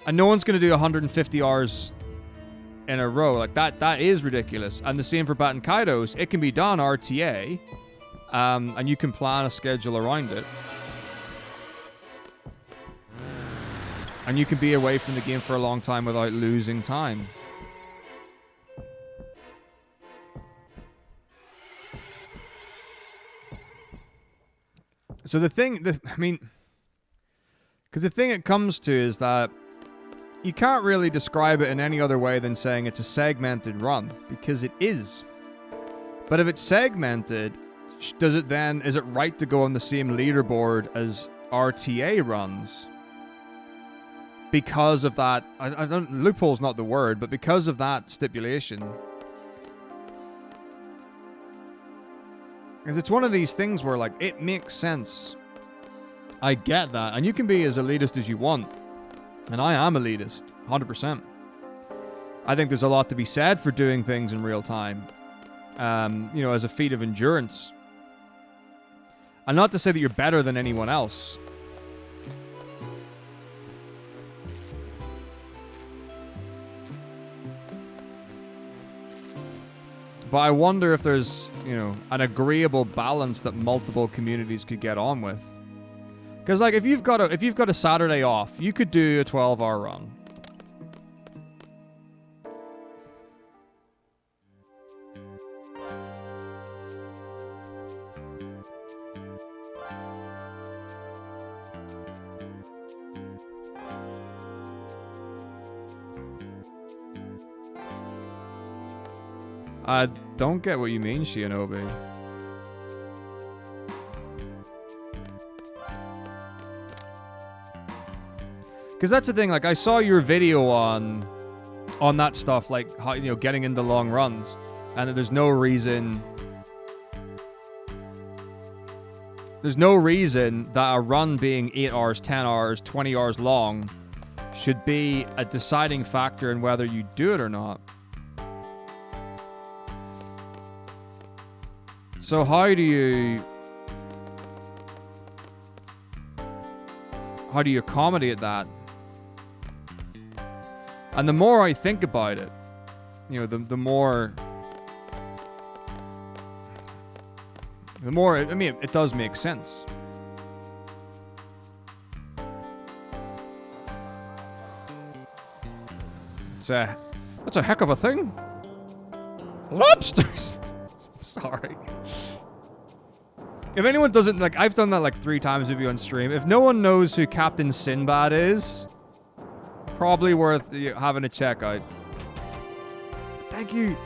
And no one's going to do 150 hours in a row. Like, that is ridiculous. And the same for Baten Kaido's. It can be done RTA, and you can plan a schedule around it. And you can be away from the game for a long time without losing time. So because the thing it comes to is that you can't really describe it in any other way than saying it's a segmented run, because it is. But if it's segmented, is it right to go on the same leaderboard as RTA runs? Because of that, I don't, loophole's not the word, but because of that stipulation. Because it's one of these things where, like, it makes sense. I get that. And you can be as elitist as you want. And I am elitist, 100%. I think there's a lot to be said for doing things in real time. You know, as a feat of endurance. And not to say that you're better than anyone else. But I wonder if there's, you know, an agreeable balance that multiple communities could get on with. Because, like, if you've got a Saturday off, you could do a 12-hour run. I don't get what you mean, Shinobi. Because that's the thing, like, I saw your video on that stuff, like, how, you know, getting into long runs, and there's no reason that a run being 8 hours, 10 hours, 20 hours long should be a deciding factor in whether you do it or not. So how do you accommodate that? And the more I think about it, you know, the more, I mean, it does make sense. That's a heck of a thing. Lobsters! Sorry. If anyone doesn't, like, I've done that like 3 times with you on stream. If no one knows who Captain Sinbad is, probably worth having a check out. Thank you.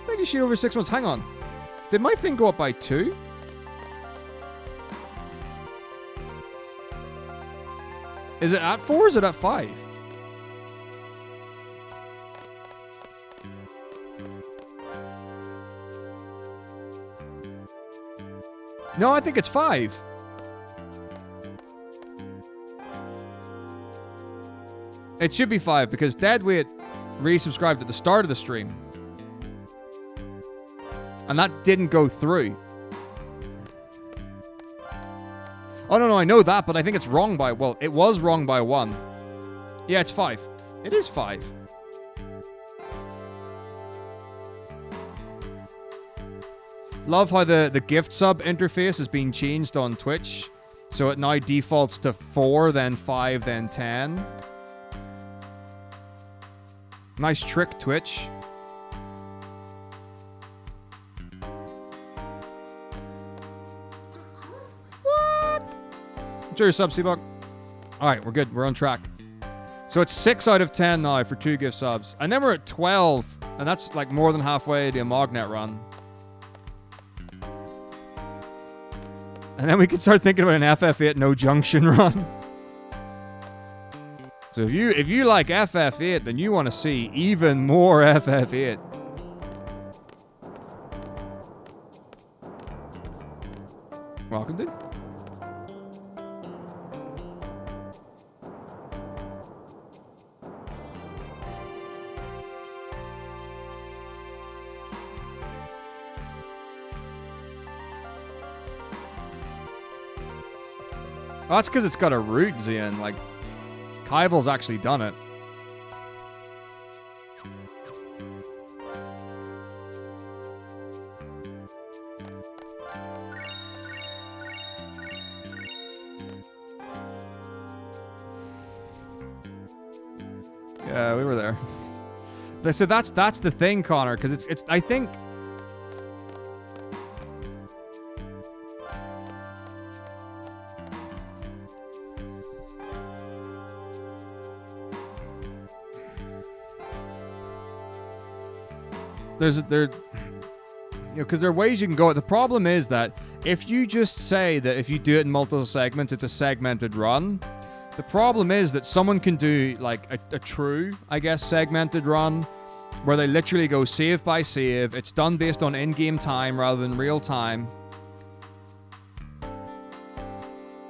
Thank you, She over 6 months. Hang on. Did my thing go up by 2? Is it at 4 or is it at 5? No, I think it's 5. It should be 5 because Deadweight resubscribed at the start of the stream. And that didn't go through. Oh, no, I know that, but I think it's wrong by... Well, it was wrong by 1. Yeah, it's 5. It is 5. Love how the gift sub interface has been changed on Twitch. So it now defaults to 4, then 5, then 10. Nice trick, Twitch. What? Enjoy your sub, Seabuck. Alright, we're good. We're on track. So it's 6 out of 10 now for 2 gift subs. And then we're at 12. And that's like more than halfway to a Mognet run. And then we can start thinking about an FF8 no junction run. So if you like FF8, then you want to see even more FF8. Welcome, dude. Oh, that's because it's got a root, Zian. Like, Kaival's actually done it. Yeah, we were there. So that's the thing, Connor, because it's I think. because there are ways you can go. The problem is that if you just say that if you do it in multiple segments, it's a segmented run. The problem is that someone can do like a true, I guess, segmented run where they literally go save by save. It's done based on in-game time rather than real time.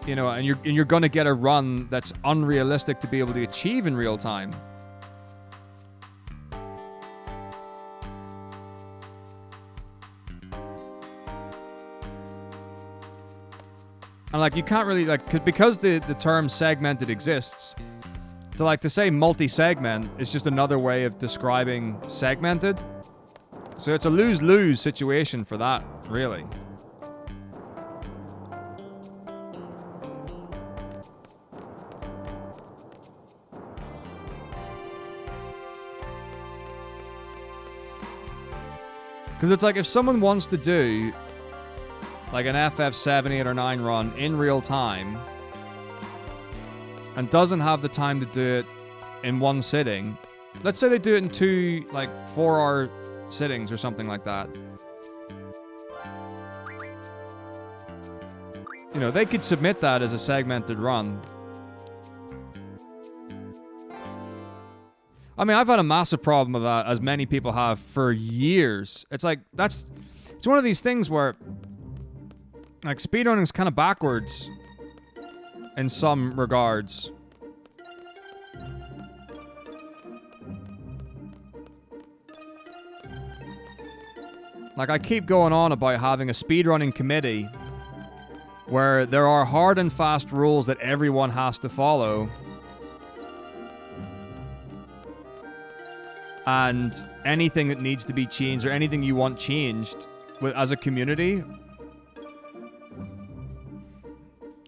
You know, and you're going to get a run that's unrealistic to be able to achieve in real time. And like you can't really because the term segmented exists. To say multi-segment is just another way of describing segmented. So it's a lose-lose situation for that, really. Because it's like if someone wants to do like an FF7, 8, or 9 run in real time and doesn't have the time to do it in one sitting, let's say they do it in 2 4-hour sittings or something like that. You know, they could submit that as a segmented run. I mean, I've had a massive problem with that, as many people have for years. It's like, it's one of these things where, like, speedrunning is kind of backwards in some regards. Like, I keep going on about having a speedrunning committee where there are hard and fast rules that everyone has to follow. And anything that needs to be changed or anything you want changed as a community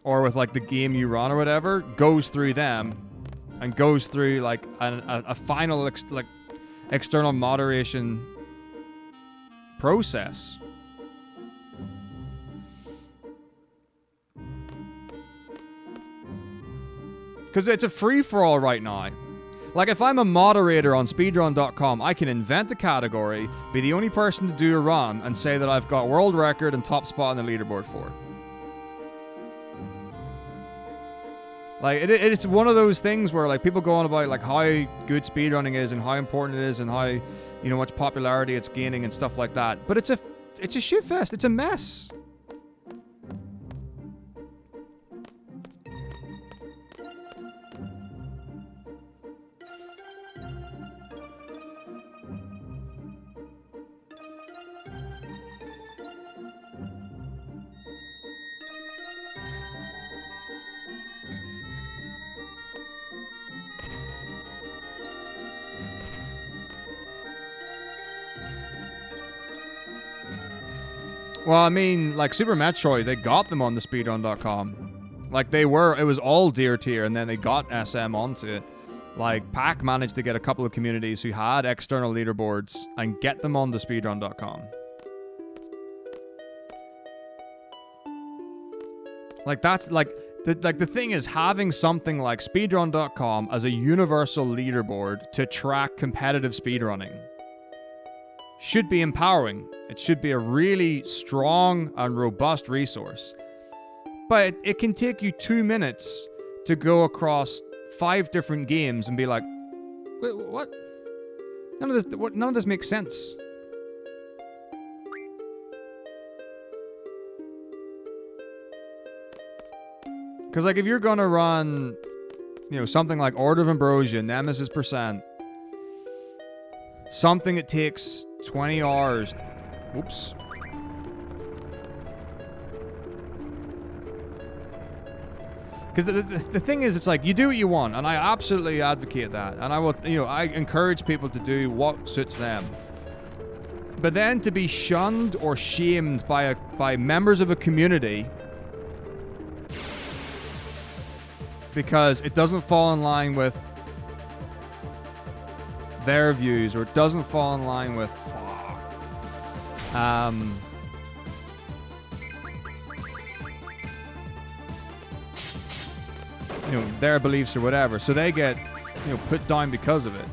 or with like the game you run or whatever goes through them and goes through like a final external moderation process. Because it's a free-for-all right now. Like, if I'm a moderator on speedrun.com, I can invent a category, be the only person to do a run, and say that I've got world record and top spot on the leaderboard for it. Like, it's one of those things where, like, people go on about, like, how good speedrunning is and how important it is and how, you know, much popularity it's gaining and stuff like that. But it's a shitfest. It's a mess. Well, I mean, like, Super Metroid, they got them on the speedrun.com. Like, it was all Deer tier, and then they got SM onto it. Like, Pac managed to get a couple of communities who had external leaderboards and get them on the speedrun.com. Like, that's, like, the thing is, having something like speedrun.com as a universal leaderboard to track competitive speedrunning should be empowering. It should be a really strong and robust resource. But it can take you 2 minutes to go across 5 different games and be like, wait, what? None of this makes sense. Because, like, if you're going to run, you know, something like Order of Ambrosia, Nemesis Percent, something that takes 20 hours. Oops. Because the thing is, it's like, you do what you want, and I absolutely advocate that. And I will, you know, I encourage people to do what suits them. But then to be shunned or shamed by members of a community because it doesn't fall in line with their views, or it doesn't fall in line with you know, their beliefs or whatever, so they get, you know, put down because of it.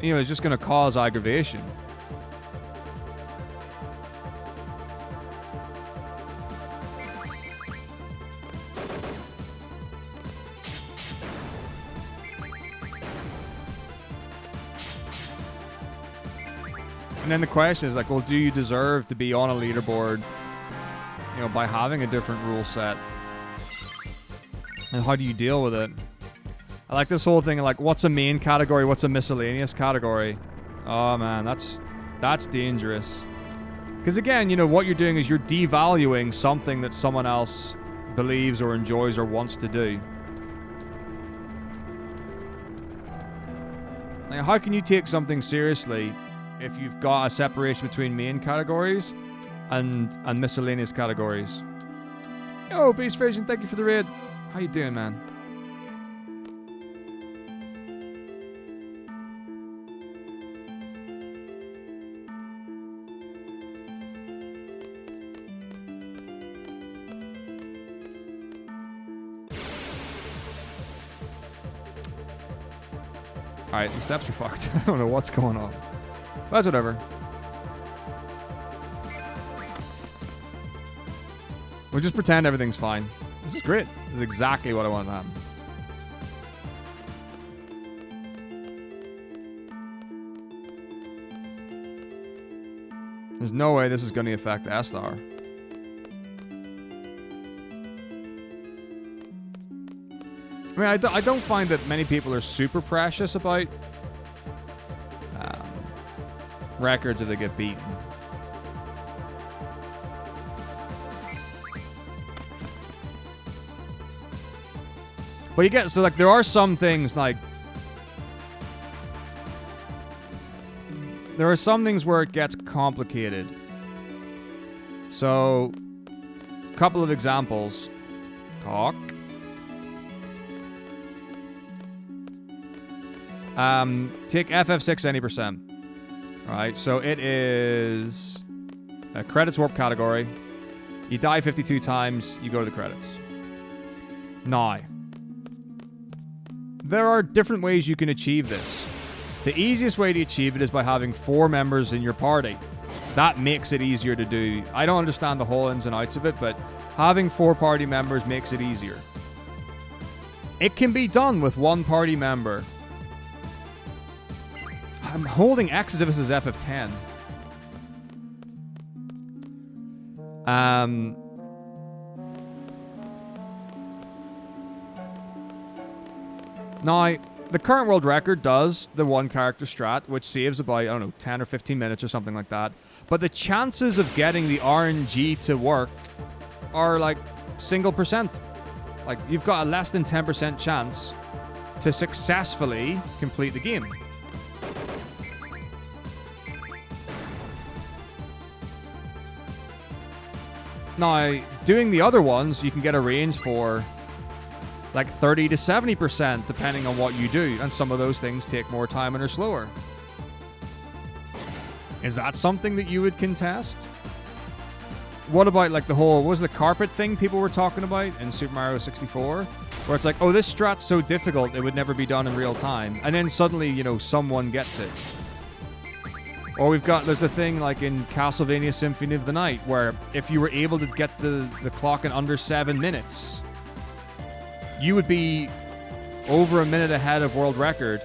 you know, is just going to cause aggravation. And then the question is like, well, do you deserve to be on a leaderboard, you know, by having a different rule set? And how do you deal with it? I like this whole thing of like, what's a main category? What's a miscellaneous category? Oh man, that's dangerous. Because again, you know, what you're doing is you're devaluing something that someone else believes or enjoys or wants to do. Like, how can you take something seriously if you've got a separation between main categories and miscellaneous categories? Yo, Beast Vision, thank you for the raid. How you doing, man? Alright, the steps are fucked. I don't know what's going on. But that's whatever. We'll just pretend everything's fine. This is great. This is exactly what I wanted to happen. There's no way this is going to affect S-Star. I mean, I don't find that many people are super precious about records if they get beaten. But you get, so like there are some things like, there are some things where it gets complicated. So, a couple of examples. Cock. Take FF6 any percent. Alright, so it is a credits warp category. You die 52 times, you go to the credits. Now, there are different ways you can achieve this. The easiest way to achieve it is by having 4 members in your party. That makes it easier to do. I don't understand the whole ins and outs of it, but having 4 party members makes it easier. It can be done with 1 party member. I'm holding X as if this is FF10. Now, the current world record does the 1 character strat, which saves about, I don't know, 10 or 15 minutes or something like that. But the chances of getting the RNG to work are like single %. Like, you've got a less than 10% chance to successfully complete the game. Now, doing the other ones, you can get a range for like 30 to 70%, depending on what you do. And some of those things take more time and are slower. Is that something that you would contest? What about like the whole, what was the carpet thing people were talking about in Super Mario 64? Where it's like, oh, this strat's so difficult, it would never be done in real time. And then suddenly, you know, someone gets it. Or there's a thing like in Castlevania Symphony of the Night, where if you were able to get the clock in under 7 minutes, you would be over a minute ahead of world record.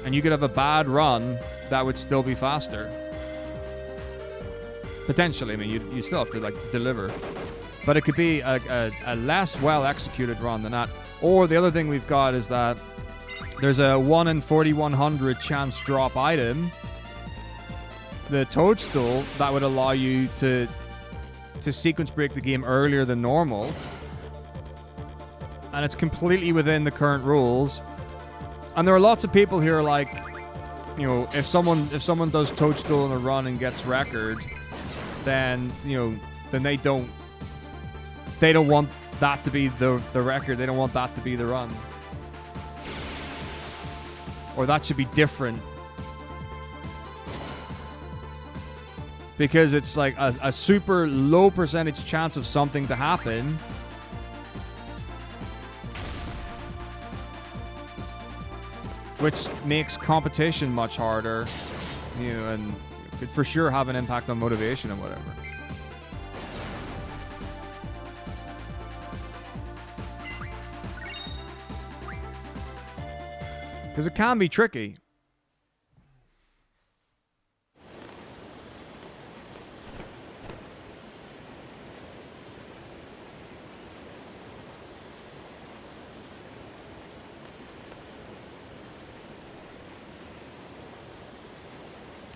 And you could have a bad run that would still be faster. Potentially, I mean, you still have to like deliver. But it could be a less well-executed run than that. Or the other thing we've got is that there's a 1 in 4,100 chance drop item, the Toadstool, that would allow you to sequence break the game earlier than normal. And it's completely within the current rules. And there are lots of people here like, you know, if someone does Toadstool in a run and gets record, then, you know, then they don't want that to be the record. They don't want that to be the run. Or that should be different. Because it's like a super low percentage chance of something to happen. which makes competition much harder, you know, and could for sure have an impact on motivation and whatever. Because it can be tricky.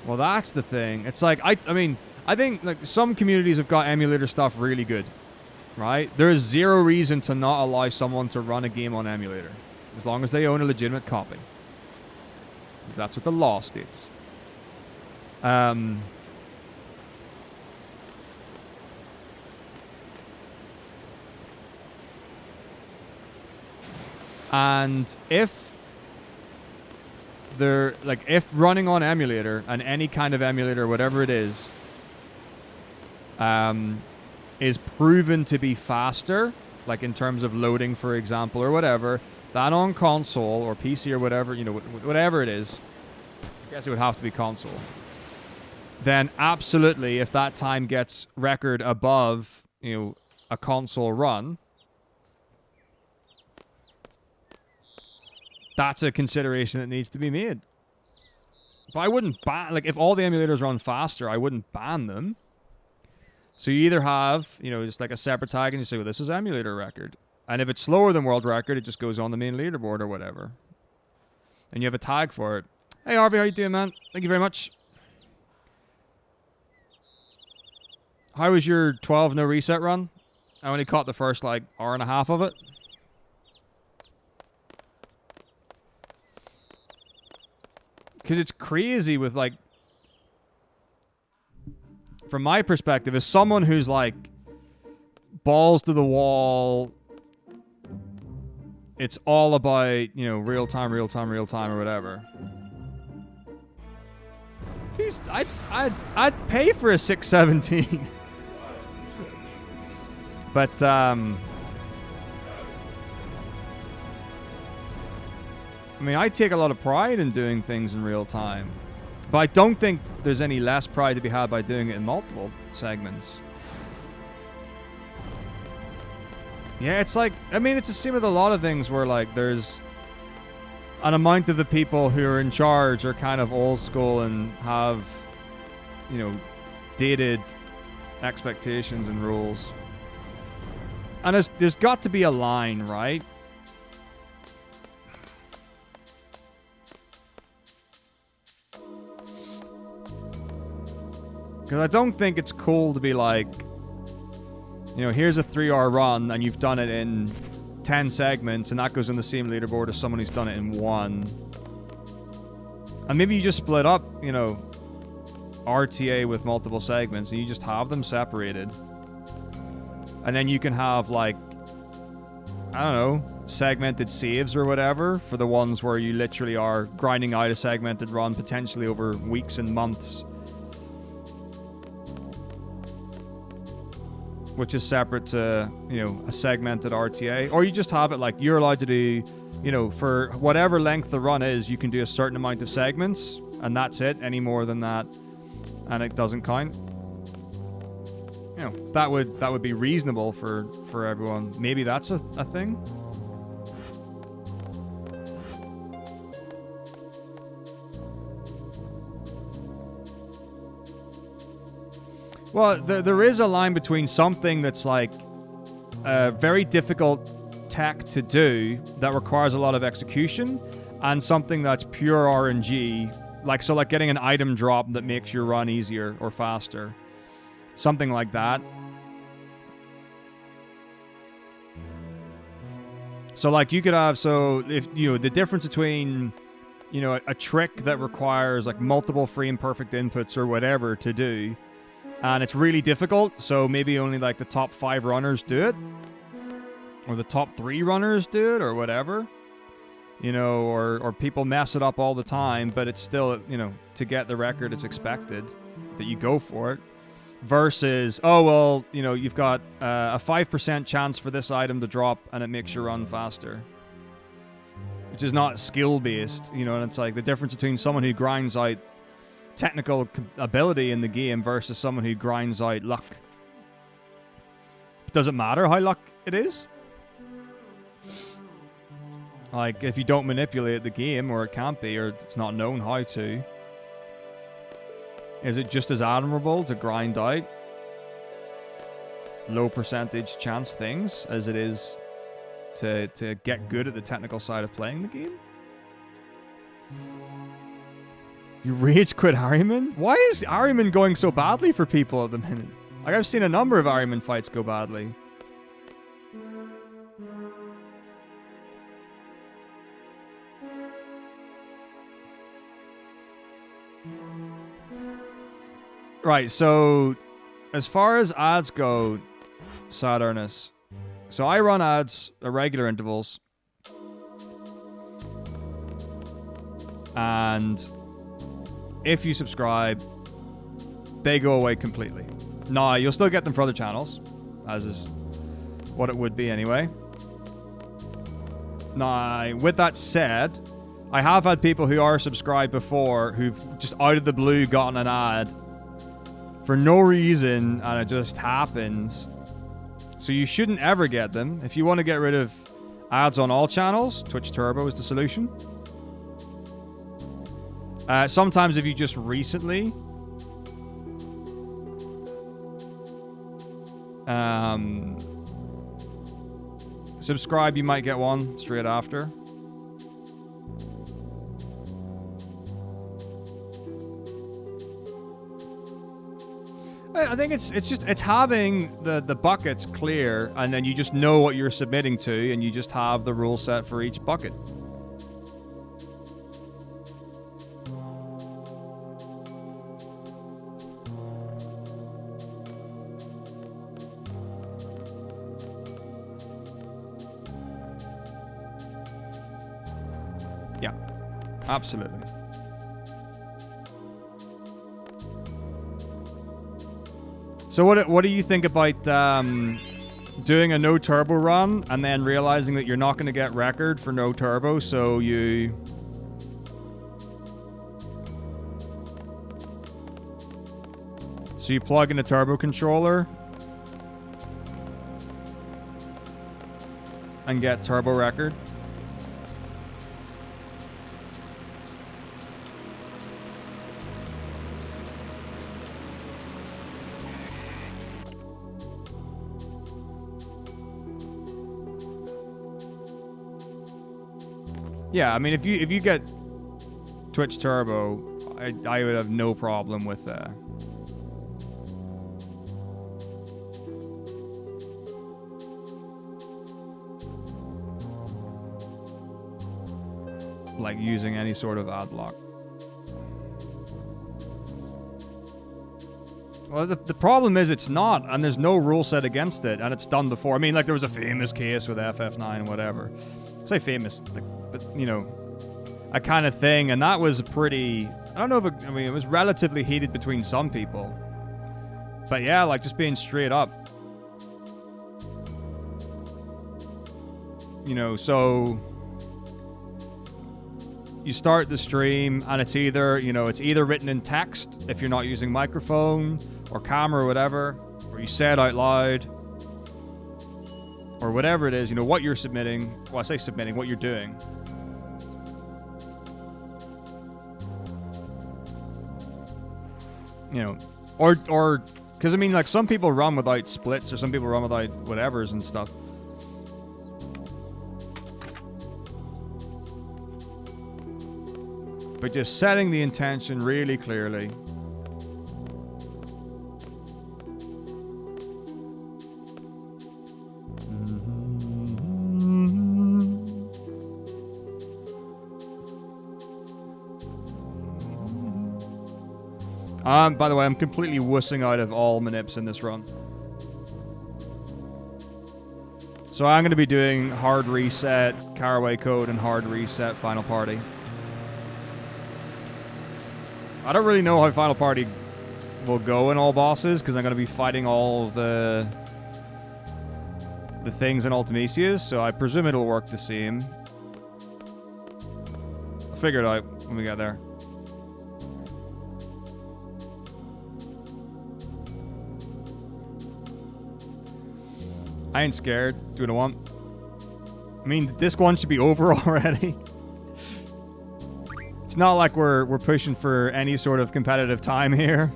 Well, that's the thing. It's like, I mean, I think like some communities have got emulator stuff really good, right? There is zero reason to not allow someone to run a game on emulator, as long as they own a legitimate copy. Because that's what the law states. And if they're like, if running on emulator and any kind of emulator, whatever it is proven to be faster, like in terms of loading, for example, or whatever, than on console or PC or whatever, you know, whatever it is, I guess it would have to be console, then absolutely, if that time gets record above, you know, a console run, that's a consideration that needs to be made. But I wouldn't ban, like, if all the emulators run faster, I wouldn't ban them. So you either have, you know, just like a separate tag and you say, well, this is emulator record. And if it's slower than world record, it just goes on the main leaderboard or whatever. And you have a tag for it. Hey, Harvey, how you doing, man? Thank you very much. How was your 12 no reset run? I only caught the first, like, hour and a half of it. Because it's crazy with, like, from my perspective, as someone who's, like, balls to the wall, it's all about, you know, real time, or whatever. Dude, I'd pay for a 617. But, I mean, I take a lot of pride in doing things in real time. But I don't think there's any less pride to be had by doing it in multiple segments. Yeah, it's like, I mean, it's the same with a lot of things where, like, there's an amount of the people who are in charge are kind of old school and have, you know, dated expectations and rules. And there's got to be a line, right? Because I don't think it's cool to be like, you know, here's a 3-hour run and you've done it in 10 segments and that goes in the same leaderboard as someone who's done it in 1. And maybe you just split up, you know, RTA with multiple segments and you just have them separated. And then you can have, like, I don't know, segmented saves or whatever for the ones where you literally are grinding out a segmented run potentially over weeks and months, which is separate to, you know, a segmented RTA. Or you just have it like you're allowed to do, you know, for whatever length the run is, you can do a certain amount of segments, and that's it. Any more than that, and it doesn't count. You know, that would be reasonable for everyone. Maybe that's a thing. Well, there is a line between something that's like very difficult tech to do that requires a lot of execution and something that's pure RNG, like getting an item drop that makes your run easier or faster. Something like that. So like you could have, so if, you know, the difference between, you know, a trick that requires like multiple free and perfect inputs or whatever to do, and it's really difficult, so maybe only like the top 5 runners do it, or the top 3 runners do it, or whatever, you know, or people mess it up all the time, but it's still, you know, to get the record, it's expected that you go for it. Versus, oh, well, you know, you've got a 5% chance for this item to drop and it makes your run faster. which is not skill-based, you know, and it's like the difference between someone who grinds out technical ability in the game versus someone who grinds out luck. Does it matter how luck it is? Like, if you don't manipulate the game, or it can't be, or it's not known how to, is it just as admirable to grind out low percentage chance things as it is to get good at the technical side of playing the game? You rage quit Harryman? Why is Harryman going so badly for people at the minute? Like, I've seen a number of Harryman fights go badly. Right, so as far as ads go, Saturnus. So I run ads at regular intervals. And if you subscribe, they go away completely. Now, you'll still get them for other channels, as is what it would be anyway. Now, with that said, I have had people who are subscribed before who've just out of the blue gotten an ad for no reason, and it just happens. So you shouldn't ever get them. If you want to get rid of ads on all channels, Twitch Turbo is the solution. Sometimes if you just recently subscribe, you might get one straight after. I think it's having the buckets clear, and then you just know what you're submitting to, and you just have the rule set for each bucket. Yeah, absolutely. So what do you think about doing a no turbo run and then realizing that you're not going to get record for no turbo, so you plug in a turbo controller and get turbo record? Yeah, I mean, if you get Twitch Turbo, I would have no problem with like using any sort of ad block. Well, the problem is it's not, and there's no rule set against it, and it's done before. I mean, like, there was a famous case with FF9 and whatever. I say famous, like, but, you know, a kind of thing, and that was pretty, I don't know if it, I mean, it was relatively heated between some people. But yeah, like, just being straight up. You know, so you start the stream, and it's either, you know, it's either written in text if you're not using microphone or camera or whatever, or you say it out loud, or whatever it is, you know, what you're submitting. Well, I say submitting, what you're doing. You know, or, because I mean, like, some people run without splits, or some people run without whatevers and stuff. But just setting the intention really clearly. By the way, I'm completely wussing out of all manips in this run. So I'm going to be doing hard reset, Caraway Code, and hard reset Final Party. I don't really know how Final Party will go in all bosses, because I'm going to be fighting all the things in Ultimecius, so I presume it'll work the same. figure it out when we get there. I ain't scared. Do what I want. I mean, disc 1 should be over already. It's not like we're pushing for any sort of competitive time here.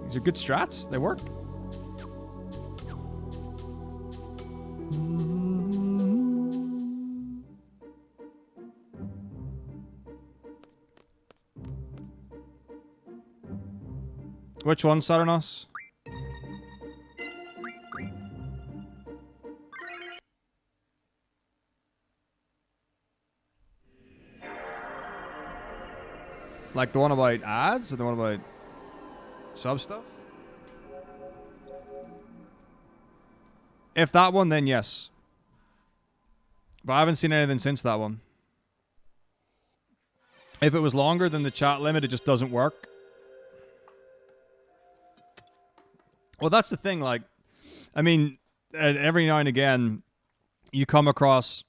These are good strats. They work. Which one, Saturnos? Like the one about ads or the one about sub stuff? If that one, then yes. But I haven't seen anything since that one. If it was longer than the chat limit, it just doesn't work. Well, that's the thing, like, I mean, every now and again, you come across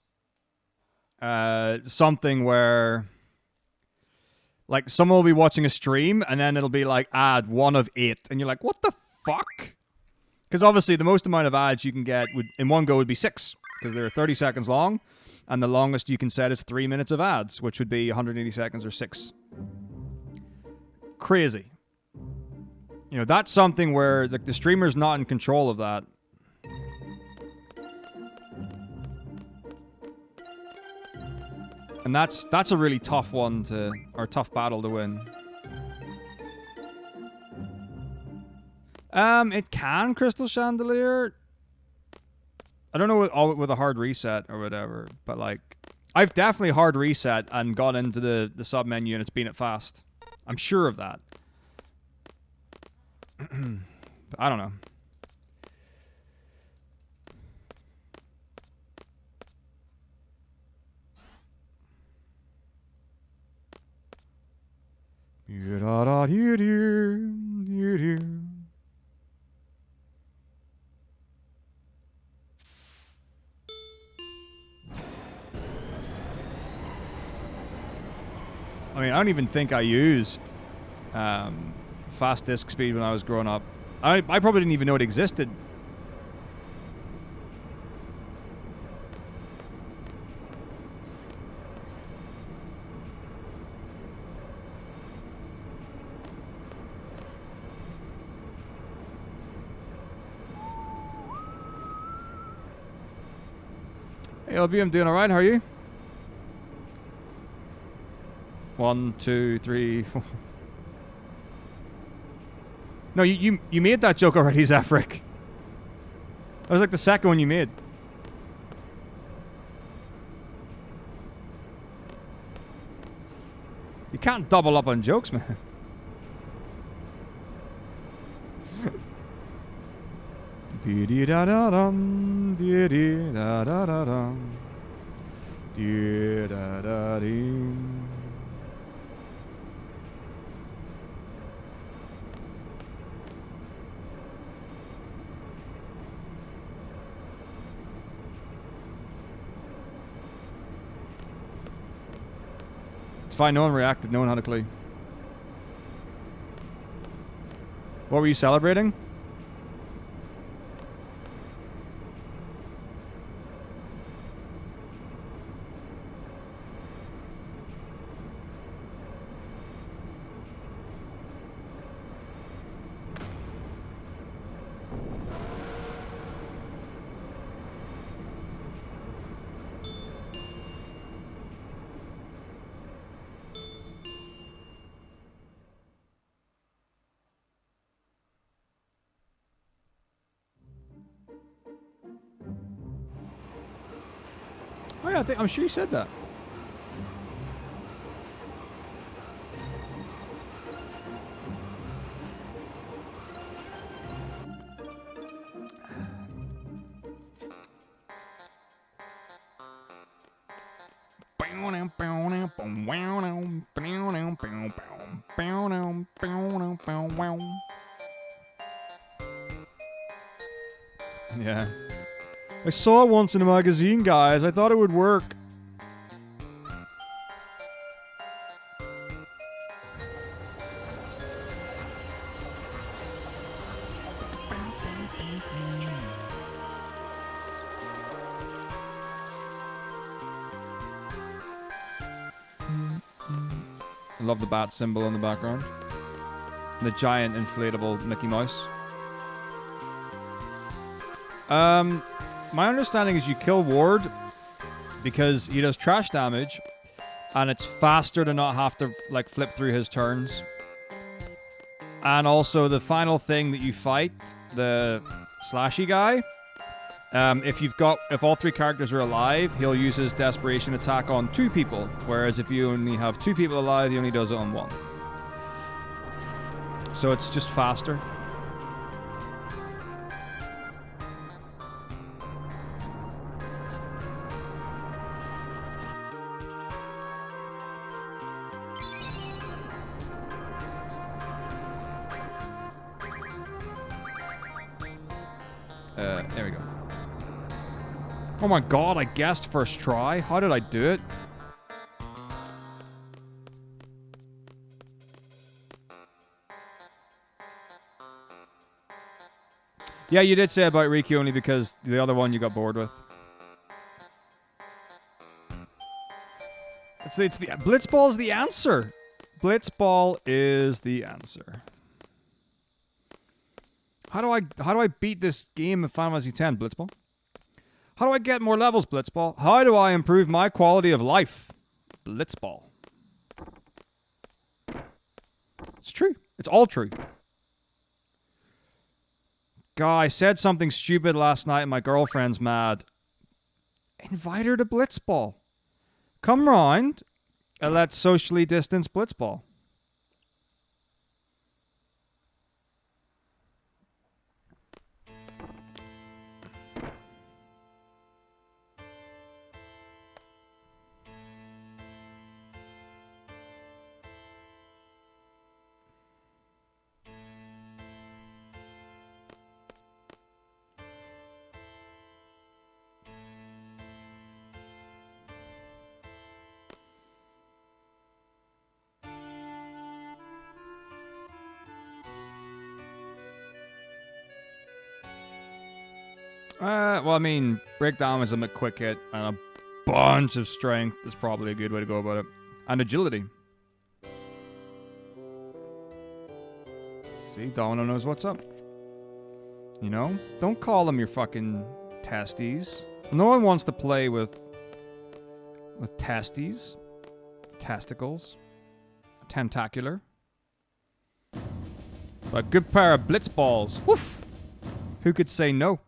something where, like, someone will be watching a stream, and then it'll be like, ad 1 of 8, and you're like, what the fuck? Because obviously, the most amount of ads you can get in one go would be 6, because they're 30 seconds long, and the longest you can set is 3 minutes of ads, which would be 180 seconds or 6. Crazy. You know, that's something where the streamer's not in control of that. And that's a really tough one to, or tough battle to win. It can, Crystal Chandelier. I don't know with a hard reset or whatever, but like, I've definitely hard reset and got into the sub menu and it's been it fast. I'm sure of that. But I don't know. I mean, I don't even think I used fast disk speed when I was growing up. I probably didn't even know it existed. Hey, LB, I'm doing alright. How are you? 1, 2, 3, 4. No, you made that joke already, Zafric. That was like the second one you made. You can't double up on jokes, man. It's fine, no one reacted, no one had a clue. What were you celebrating? Oh yeah, I'm sure you said that. Yeah. I saw it once in a magazine, guys. I thought it would work. I love the bat symbol in the background. The giant inflatable Mickey Mouse. My understanding is you kill Ward because he does trash damage, and it's faster to not have to like flip through his turns. And also the final thing that you fight, the slashy guy, if all three characters are alive, he'll use his desperation attack on 2 people, whereas if you only have 2 people alive, he only does it on 1. So it's just faster. There we go. Oh my god, I guessed first try. How did I do it? Yeah, you did say about Riku only because the other one you got bored with. It's the Blitzball is the answer. Blitzball is the answer. How do I beat this game of Final Fantasy X, Blitzball? How do I get more levels, Blitzball? How do I improve my quality of life? Blitzball. It's true. It's all true. God, I said something stupid last night and my girlfriend's mad. Invite her to Blitzball. Come round and let's socially distance Blitzball. Well, I mean, breakdown is a quick hit, and a bunch of strength is probably a good way to go about it. And agility. See, Domino knows what's up. You know? Don't call them your fucking testes. No one wants to play with testes. Testicles. Tentacular. But a good pair of Blitzballs. Woof! Who could say no?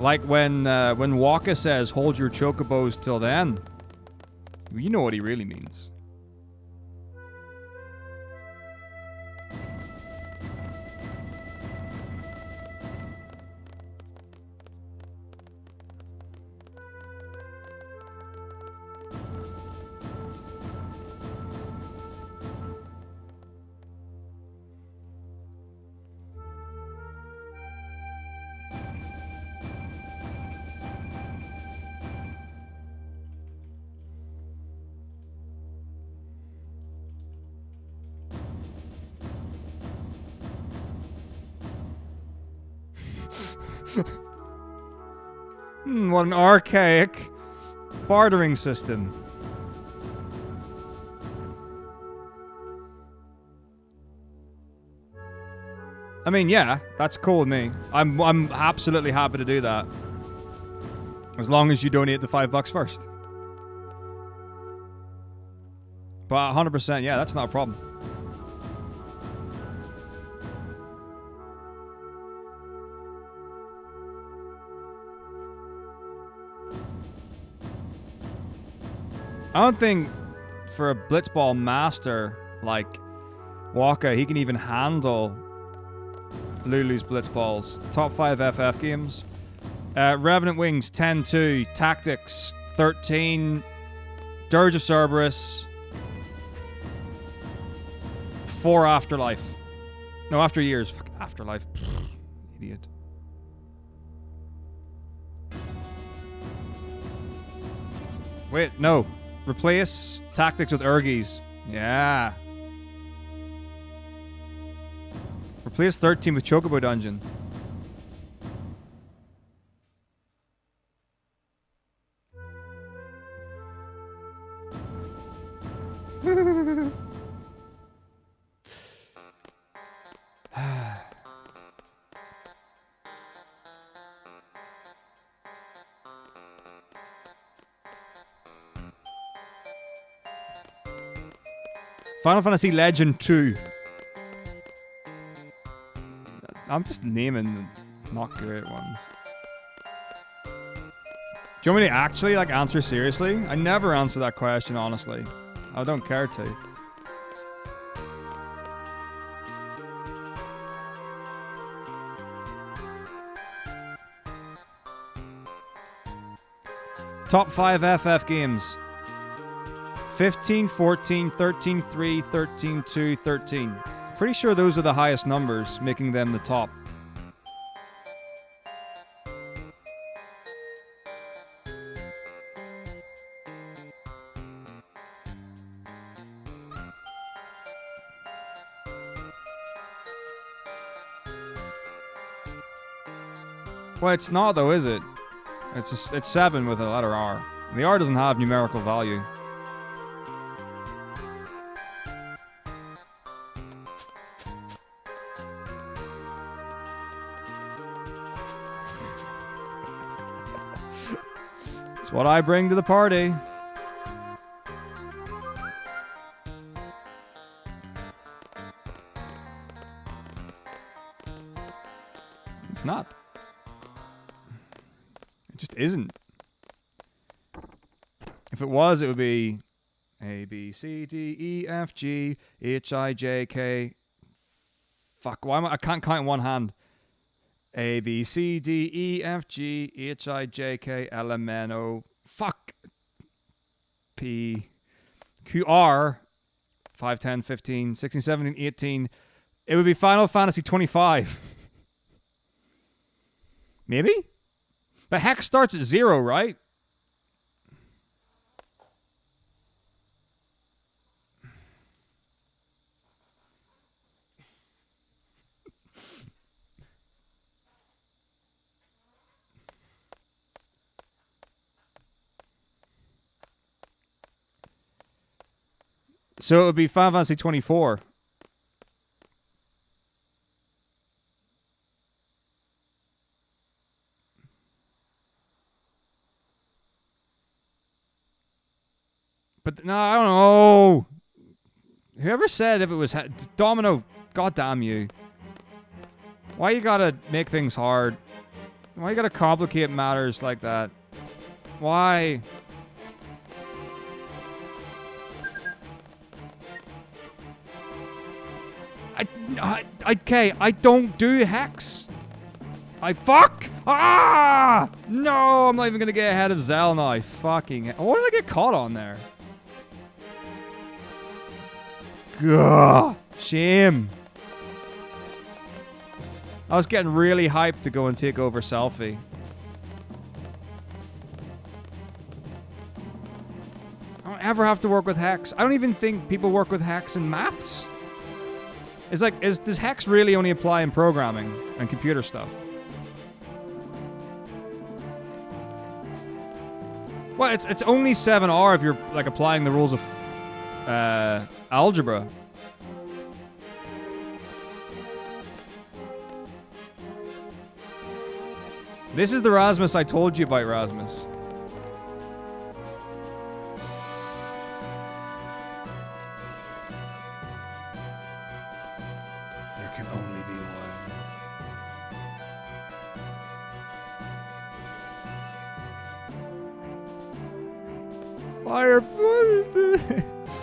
Like when Waka says, hold your chocobos till then. You know what he really means. What an archaic bartering system. I mean, yeah, that's cool with me. I'm absolutely happy to do that. As long as you donate the $5 first. But 100%, yeah, that's not a problem. I don't think for a Blitzball master like Waka, he can even handle Lulu's Blitzballs. Top 5 FF games. Revenant Wings, 10-2. Tactics, 13. Dirge of Cerberus. 4 Afterlife. No, after years. Fuck, afterlife. Pfft, idiot. Wait, no. Replace tactics with ergies. Yeah. Replace 13 with Chocobo Dungeon. Final Fantasy Legend 2. I'm just naming the not great ones. Do you want me to actually like answer seriously? I never answer that question honestly. I don't care to. Top 5 FF games. 15, 14, 13, 3, 13, 2, 13. Pretty sure those are the highest numbers, making them the top. Well, it's not though, is it? It's 7 with a letter R. And the R doesn't have numerical value. It's what I bring to the party. It's not. It just isn't. If it was, it would be A, B, C, D, E, F, G, H, I, J, K. Fuck, why am I can't count in one hand. A, B, C, D, E, F, G, H, I, J, K, L, M, N, O. Fuck. P, Q, R. 5, 10, 15, 16, 17, 18. It would be Final Fantasy 25. Maybe? But Hex starts at 0, right? So it would be Final Fantasy 24. But no, I don't know. Whoever said if it was Domino, goddamn you. Why you gotta make things hard? Why you gotta complicate matters like that? Why? Okay, I don't do Hex. Fuck! Ah! No, I'm not even gonna get ahead of Zell now. Fucking hell. What did I get caught on there? Gah! Shame. I was getting really hyped to go and take over Selfie. I don't ever have to work with Hex. I don't even think people work with Hex in maths. It's like, does Hex really only apply in programming and computer stuff? Well, it's only 7R if you're like applying the rules of algebra. This is the Rasmus I told you about, Rasmus. There can only be one. Fire, what is this?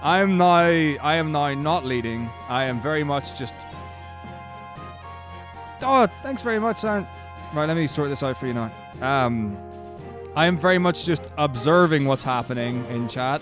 I am now not leading. I am very much just... Oh, thanks very much, Aaron. Right, let me sort this out for you now. I am very much just observing what's happening in chat.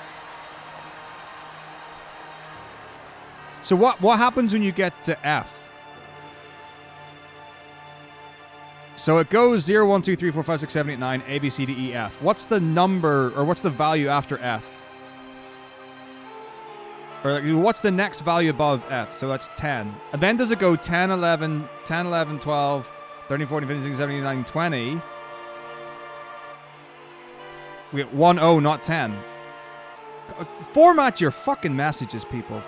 So what happens when you get to F? So it goes 0, 1, 2, 3, 4, 5, 6, 7, 8, 9, A, B, C, D, E, F. What's the number, or what's the value after F? Or like, what's the next value above F? So that's 10. And then does it go 10, 11, 10, 11, 12, 13, 14, 15, 16, 17, 18, 19, 20? We get 1, 0, not 10. Format your fucking messages, people.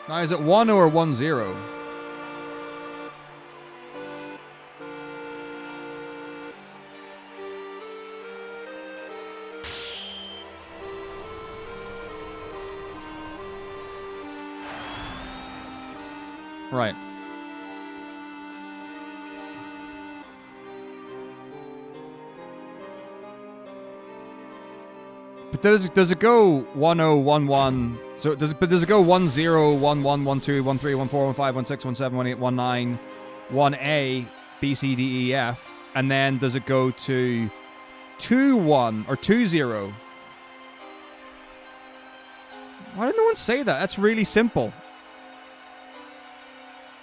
Now, is it 1 or 1, 0? Right. But does it go 1 0 1 1? So does it go 1 0 1 1 1 2 1 3 1 4 1 5 1 6 1 7 1 8 1 9 1 A B C D E F, and then does it go to 2 1 or 2 0? Why did no one say that? That's really simple.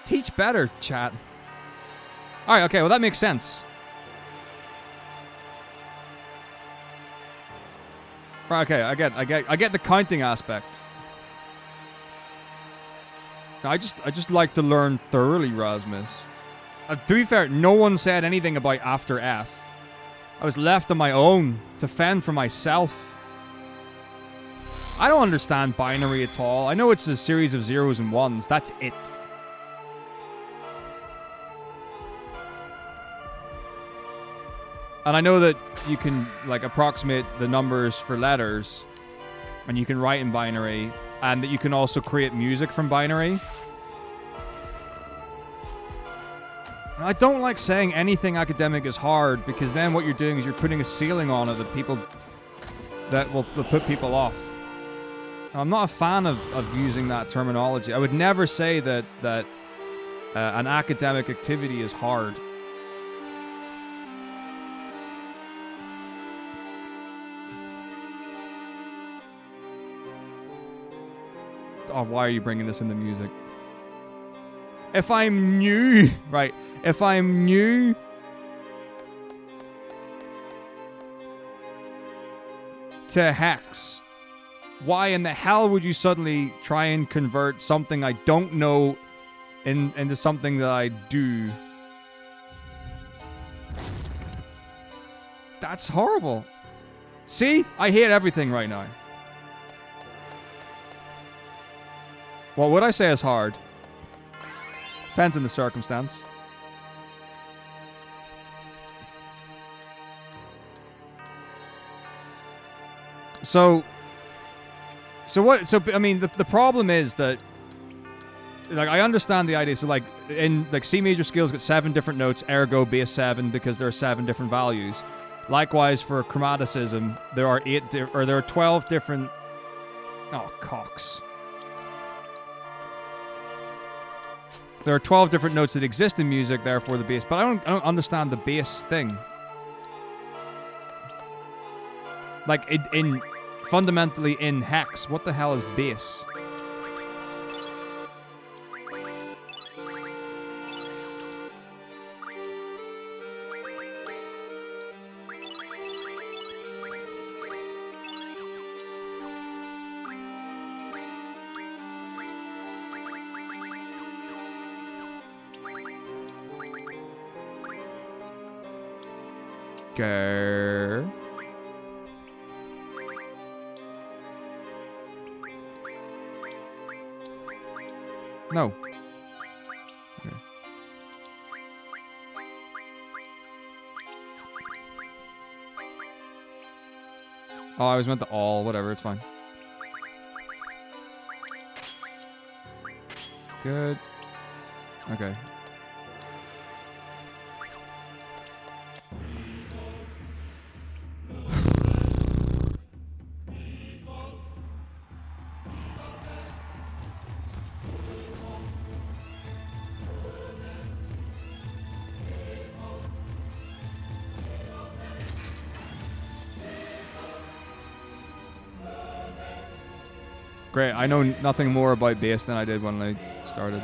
Teach better, chat. All right, okay, well that makes sense. Right, okay, I get the counting aspect. I just like to learn thoroughly, Rasmus. To be fair, no one said anything about after F. I was left on my own to fend for myself. I don't understand binary at all. I know it's a series of zeros and ones. That's it. And I know that you can, like, approximate the numbers for letters, and you can write in binary, and that you can also create music from binary. I don't like saying anything academic is hard, because then what you're doing is you're putting a ceiling on it that will put people off. I'm not a fan of using that terminology. I would never say that an academic activity is hard. Oh, why are you bringing this in the music? If I'm new, right? If I'm new to Hex, why in the hell would you suddenly try and convert something I don't know into something that I do? That's horrible. See? I hate everything right now. What would I say is hard? Depends on the circumstance. So I mean, the problem is that, like, I understand the idea. So, like, in, like, C major scales got 7 different notes, ergo base 7, because there are 7 different values. Likewise, for chromaticism, there are 12 different... Oh, cocks. There are 12 different notes that exist in music, therefore the bass. But I don't understand the bass thing. Like, fundamentally in Hex, what the hell is bass? Grr. No. Okay. Oh, I was meant to all. Whatever, it's fine. Good. Okay. Great. I know nothing more about base than I did when I started.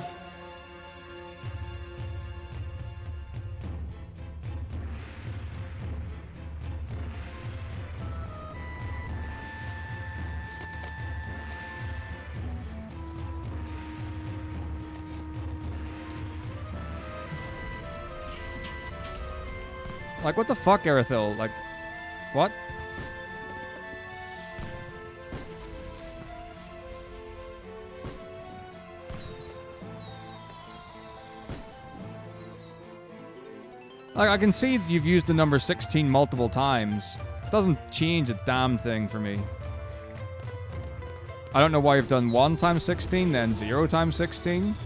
Like, what the fuck, Erithil? Like, what? Like, I can see you've used the number 16 multiple times. It doesn't change a damn thing for me. I don't know why you've done 1 times 16, then 0 times 16.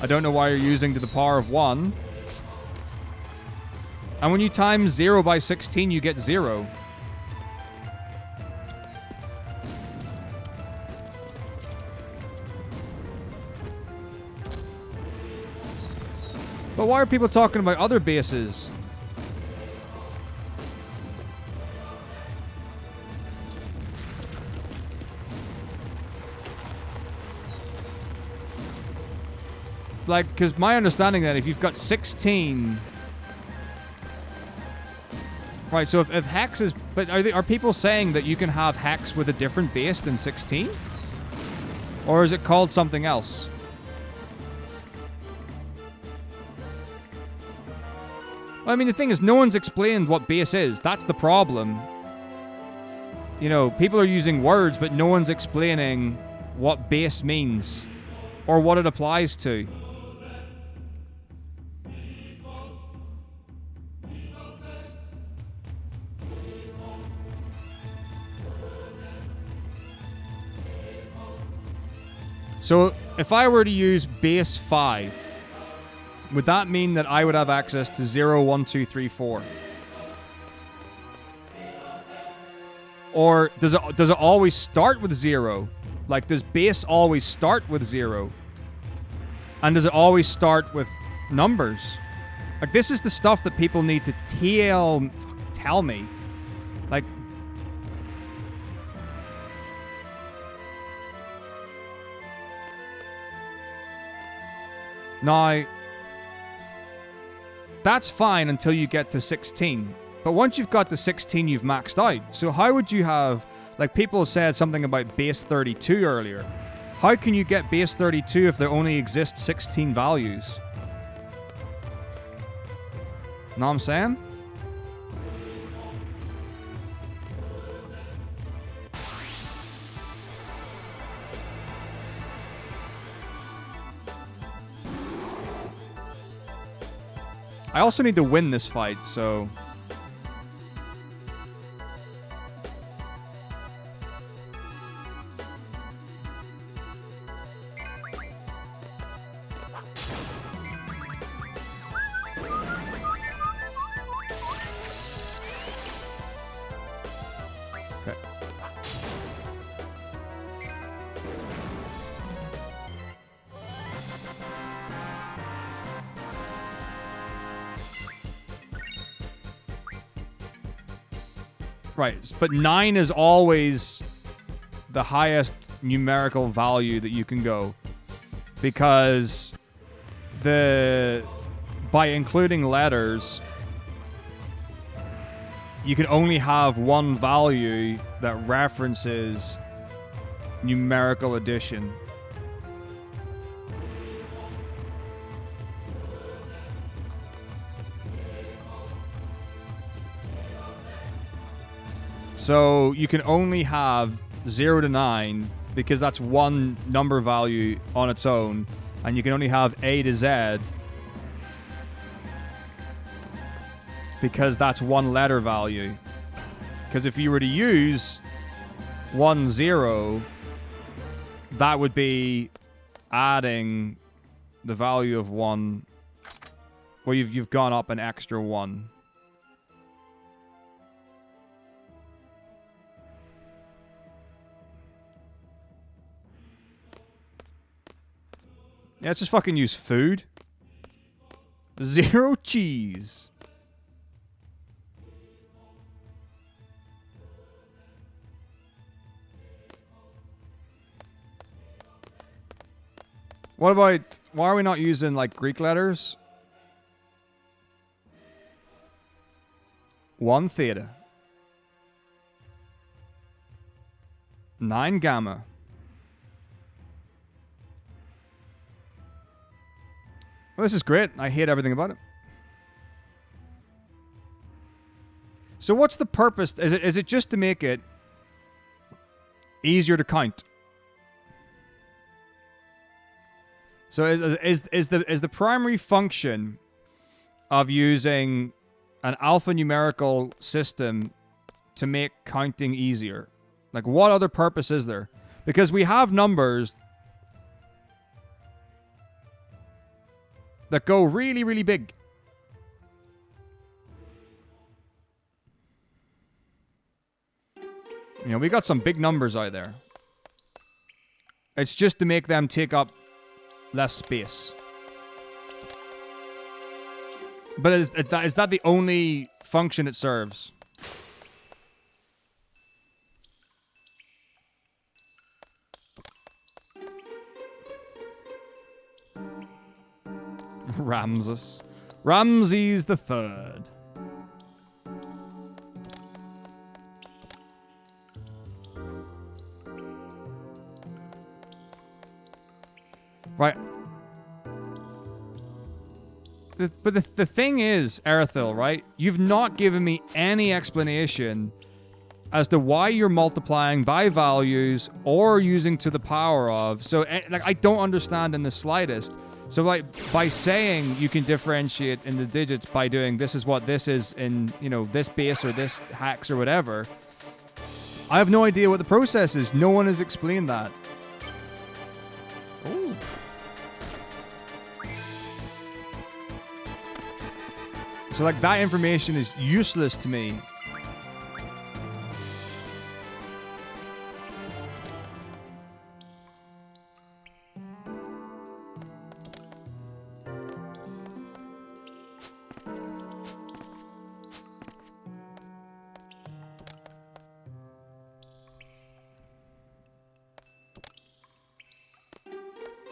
I don't know why you're using to the power of 1. And when you times 0 by 16, you get 0. But why are people talking about other bases? Like, because my understanding that if you've got 16... Right, so if hex is... But are people saying that you can have hex with a different base than 16? Or is it called something else? Well, I mean, the thing is, no one's explained what base is. That's the problem. You know, people are using words, but no one's explaining what base means. Or what it applies to. So, if I were to use base 5, would that mean that I would have access to 0, 1, 2, 3, 4? Or does it always start with 0? Like, does base always start with 0? And does it always start with numbers? Like, this is the stuff that people need to tell me. Like... Now, that's fine until you get to 16. But once you've got to 16, you've maxed out. So how would you have... Like, people said something about base 32 earlier. How can you get base 32 if there only exist 16 values? Know what I'm saying? I also need to win this fight, so... Okay. Right, but 9 is always the highest numerical value that you can go. Because by including letters, you can only have one value that references numerical addition. So you can only have 0 to 9 because that's one number value on its own, and you can only have A to Z because that's one letter value. Because if you were to use 1, 0, that would be adding the value of 1. Well, you've gone up an extra 1. Yeah, let's just fucking use food. 0 cheese. What about, why are we not using like Greek letters? 1 theta. 9 gamma. Well, this is great. I hate everything about it. So what's the purpose? Is it just to make it easier to count? So is the primary function of using an alphanumerical system to make counting easier? Like, what other purpose is there? Because we have numbers that go really, really big. You know, we got some big numbers out there. It's just to make them take up less space. But is that the only function it serves? Ramses the Third. Right. But the thing is, Erithil, right? You've not given me any explanation as to why you're multiplying by values or using to the power of. So, like, I don't understand in the slightest. So, like, by saying you can differentiate in the digits by doing this is what this is in, you know, this base or this hex or whatever, I have no idea what the process is. No one has explained that. Ooh. So, like, that information is useless to me.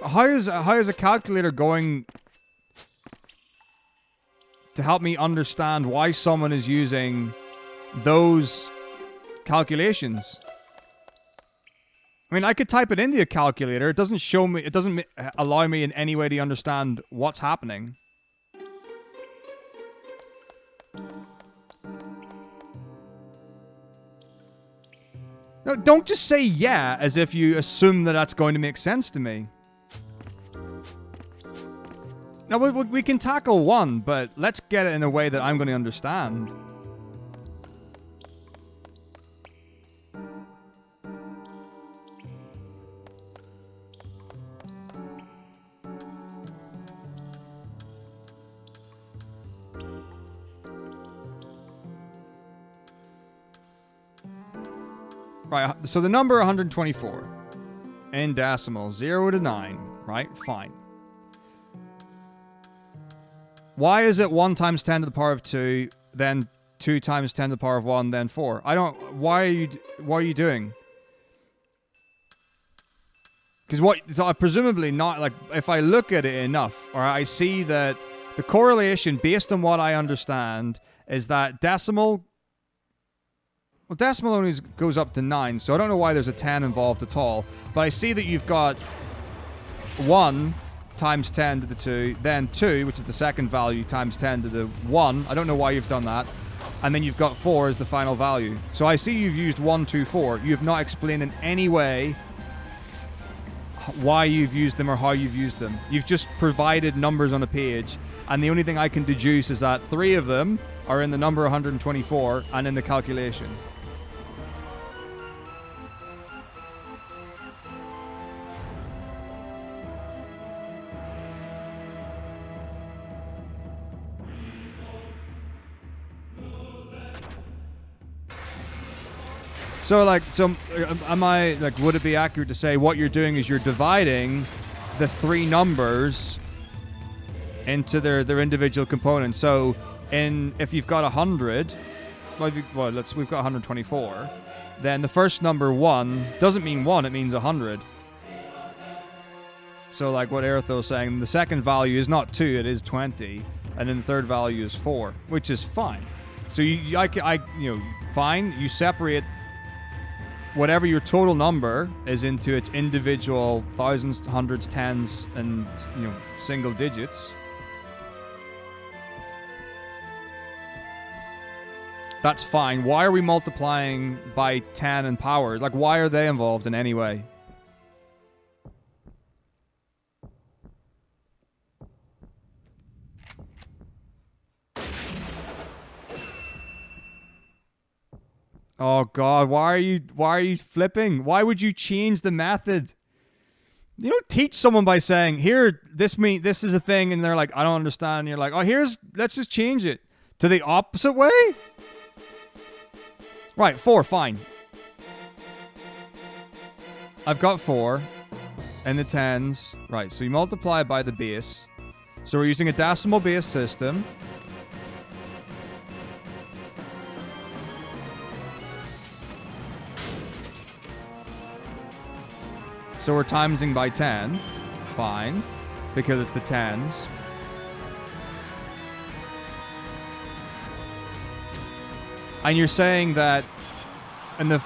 How is a calculator going to help me understand why someone is using those calculations? I mean, I could type it into a calculator. It doesn't show me. It doesn't allow me in any way to understand what's happening. No, don't just say yeah as if you assume that that's going to make sense to me. Now, we can tackle one, but let's get it in a way that I'm going to understand. Right, so the number 124 in decimal, 0 to 9, right? Fine. Why is it 1 times 10 to the power of 2, then 2 times 10 to the power of 1, then 4? I don't... Why are you doing? Because what... So presumably not... Like, if I look at it enough, or I see that the correlation, based on what I understand, is that decimal... Well, decimal only goes up to 9, so I don't know why there's a 10 involved at all. But I see that you've got 1... times 10 to the 2, then 2, which is the second value, times 10 to the 1. I don't know why you've done that. And then you've got 4 as the final value. So I see you've used 1, 2, 4. You have not explained in any way why you've used them or how you've used them. You've just provided numbers on a page, and the only thing I can deduce is that 3 of them are in the number 124 and in the calculation. So, like, am I, like, would it be accurate to say what you're doing is you're dividing the 3 numbers into their individual components? So, if you've got 100, we've got 124, then the first number 1 doesn't mean 1, it means 100. So like what Eartho's saying, the second value is not 2, it is 20, and then the third value is 4, which is fine. So fine. You separate whatever your total number is into its individual thousands, hundreds, tens, and single digits. That's fine. Why are we multiplying by 10 and power? Like, why are they involved in any way? Oh God, why are you flipping? Why would you change the method? You don't teach someone by saying, here, this is a thing, and they're like, I don't understand. And you're like, oh, let's just change it to the opposite way? Right, 4, fine. I've got 4 and the 10s. Right, so you multiply by the base. So we're using a decimal base system. So we're timesing by 10. Fine. Because it's the 10s. And you're saying that in the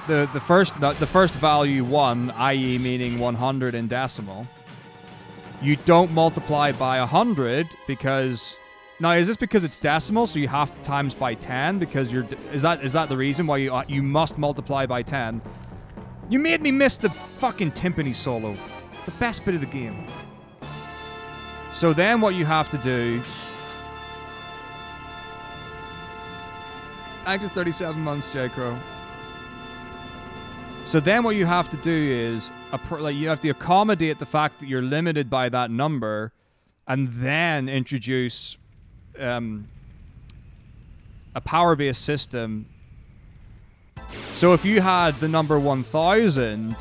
first value 1, i.e. meaning 100 in decimal, you don't multiply by 100 because... Now, is this because it's decimal, so you have to times by 10? Because is that the reason why you must multiply by 10? You made me miss the fucking timpani solo. The best bit of the game. So then what you have to do... Active 37 months, J. Crow. So then what you have to do is... you have to accommodate the fact that you're limited by that number, and then introduce a power-based system. So if you had the number 1000,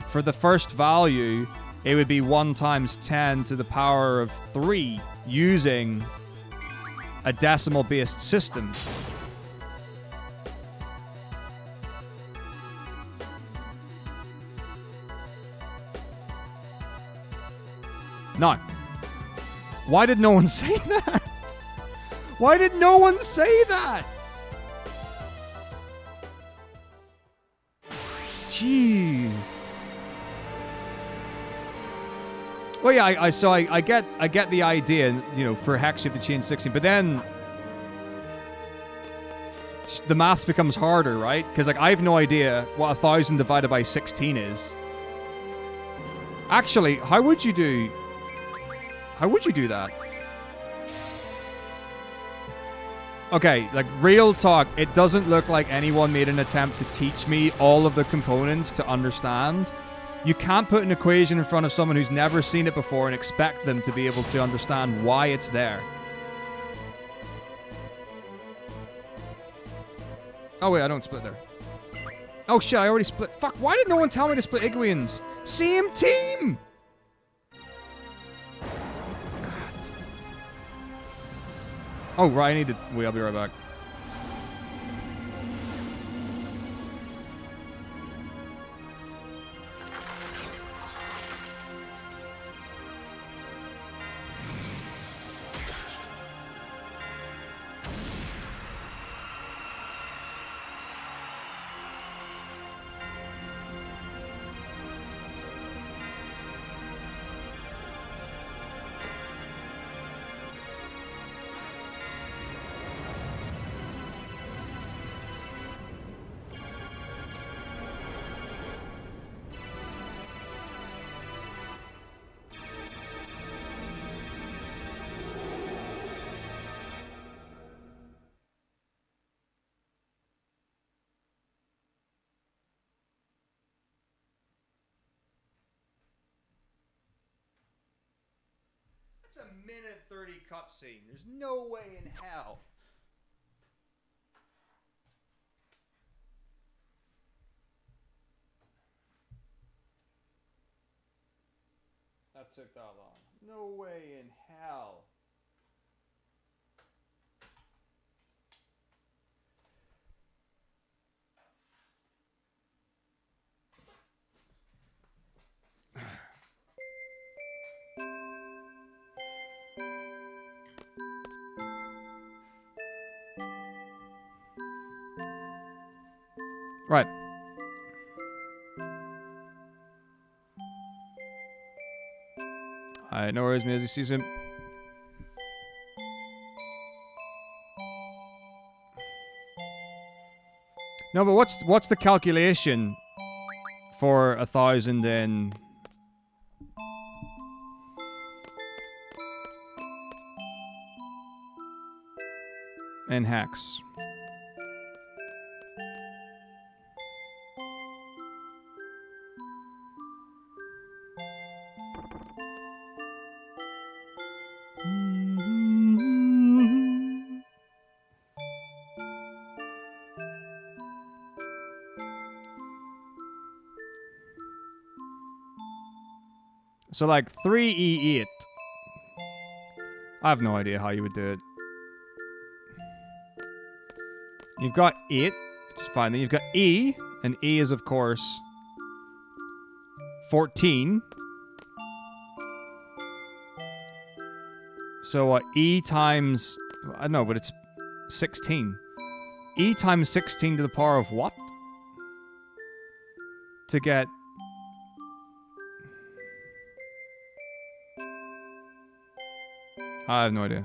for the first value, it would be 1 times 10 to the power of 3 using a decimal-based system. Now, why did no one say that? Why did no one say that? Jeez. Well, yeah, I get the idea, for hex you have to change 16, but then the maths becomes harder, right? Because I have no idea what 1000 divided by 16 is. Actually, how would you do that? Okay, real talk, it doesn't look like anyone made an attempt to teach me all of the components to understand. You can't put an equation in front of someone who's never seen it before and expect them to be able to understand why it's there. Oh wait, I don't split there. Oh shit, I already split. Fuck, why did no one tell me to split Iguians? Same team! Oh, right, I need to... Wait, I'll be right back. That's a minute 30 cutscene. There's no way in hell. That took that long. No way in hell. Right. Alright, no worries, Mizzy. See you soon. No, but what's the calculation for 1,000 in hex? So like 3E8. I have no idea how you would do it. You've got 8, which is fine. Then you've got E, and E is of course 14. So E times, I don't know, but it's 16. E times 16 to the power of what? To get... I have no idea.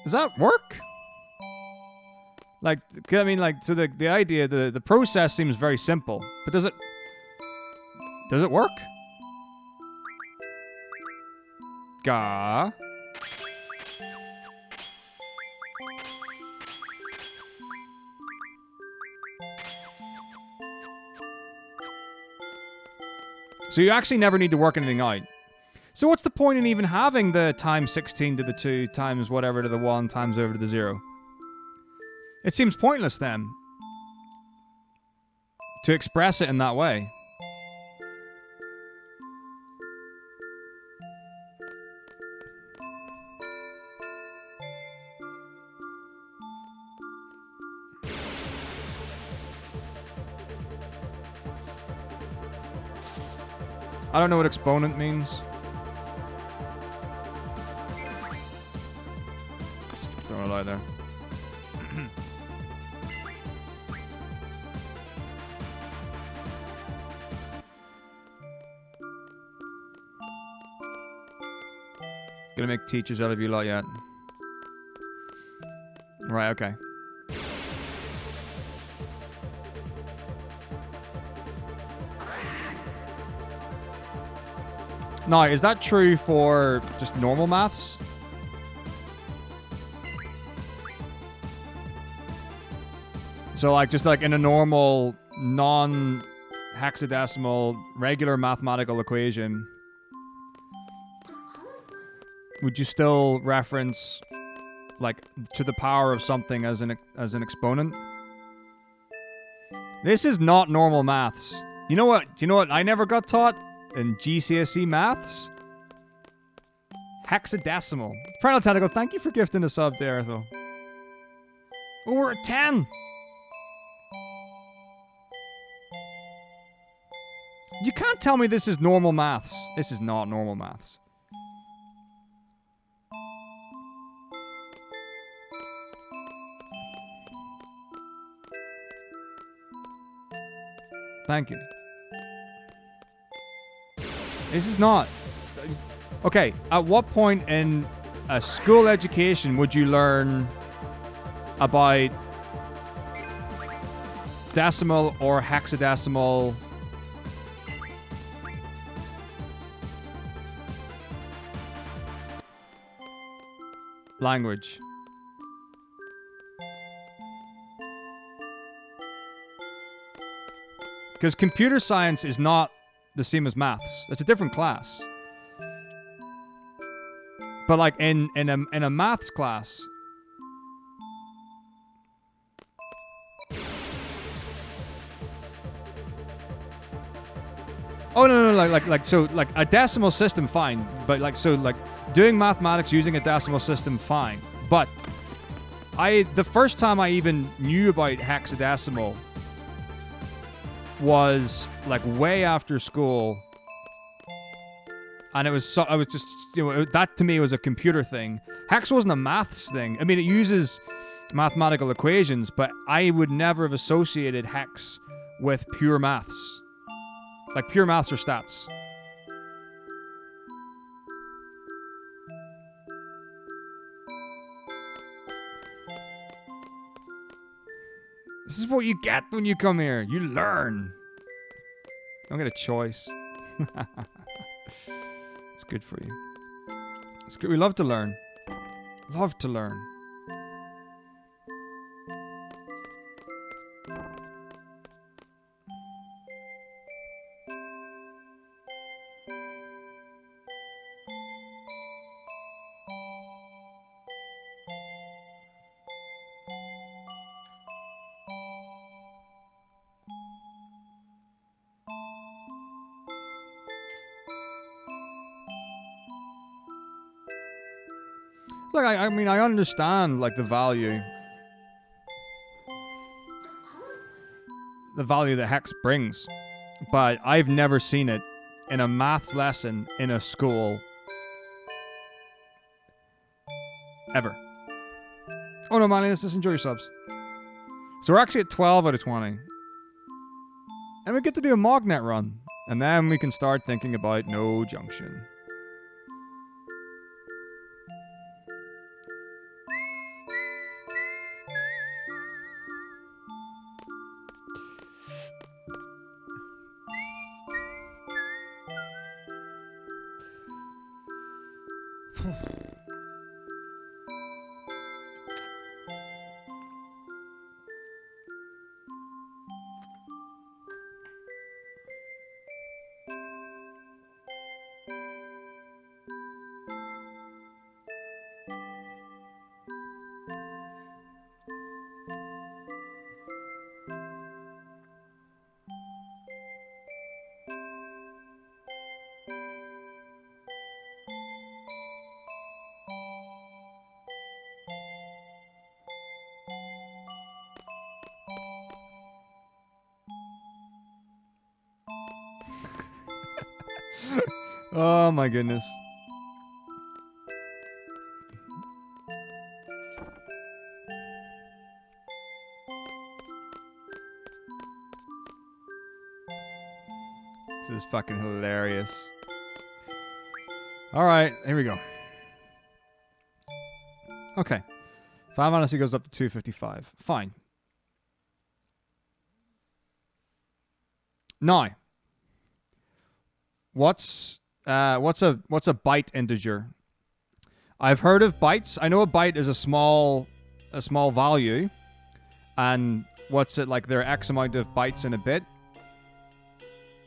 Does that work? Like, I mean, like, so the idea, the process seems very simple, but does it work? Gah. So you actually never need to work anything out. So what's the point in even having the times 16 to the 2 times whatever to the 1 times over to the 0? It seems pointless then to express it in that way. I don't know what exponent means. Just throw it out there. Gonna make teachers out of you lot yet. Right, okay. Now, is that true for just normal maths? So, like, just like in a normal, non-hexadecimal, regular mathematical equation, would you still reference, like, to the power of something as an exponent? This is not normal maths. You know what? Do you know what I never got taught in GCSE maths? Hexadecimal. Parental Tentacle, thank you for gifting a sub there, though. Oh, we're at 10! You can't tell me this is normal maths. This is not normal maths. Thank you. This is not... Okay, at what point in a school education would you learn about decimal or hexadecimal language? Because computer science is not the same as maths. It's a different class. But like in a maths class, oh no, like a decimal system, fine. But like, so like doing mathematics using a decimal system, fine. But the first time I even knew about hexadecimal was like way after school, and I was just, that to me was a computer thing. Hex wasn't a maths thing. I mean, it uses mathematical equations, but I would never have associated hex with pure maths, like pure maths or stats. This is what you get when you come here. You learn. Don't get a choice. It's good for you. It's good. We love to learn. Love to learn. Look, I mean, I understand, like, the value that hex brings, but I've never seen it in a maths lesson in a school ever. Oh no, Manly, let's just enjoy your subs. So we're actually at 12 out of 20. And we get to do a Mognet run. And then we can start thinking about no junction. Oh my goodness. This is fucking hilarious. Alright, here we go. Okay. 5 honestly goes up to 255. Fine. Now, what's a byte integer? I've heard of bytes. I know a byte is a small value, and what's it like? There are X amount of bytes in a bit.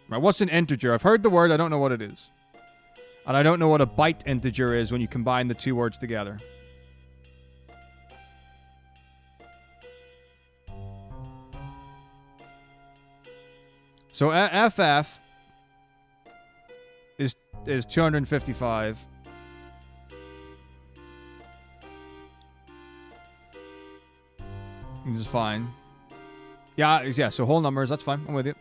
Right? What's an integer? I've heard the word. I don't know what it is, and I don't know what a byte integer is when you combine the two words together. So FF is 255. Which is fine. Yeah, so whole numbers, that's fine. I'm with you.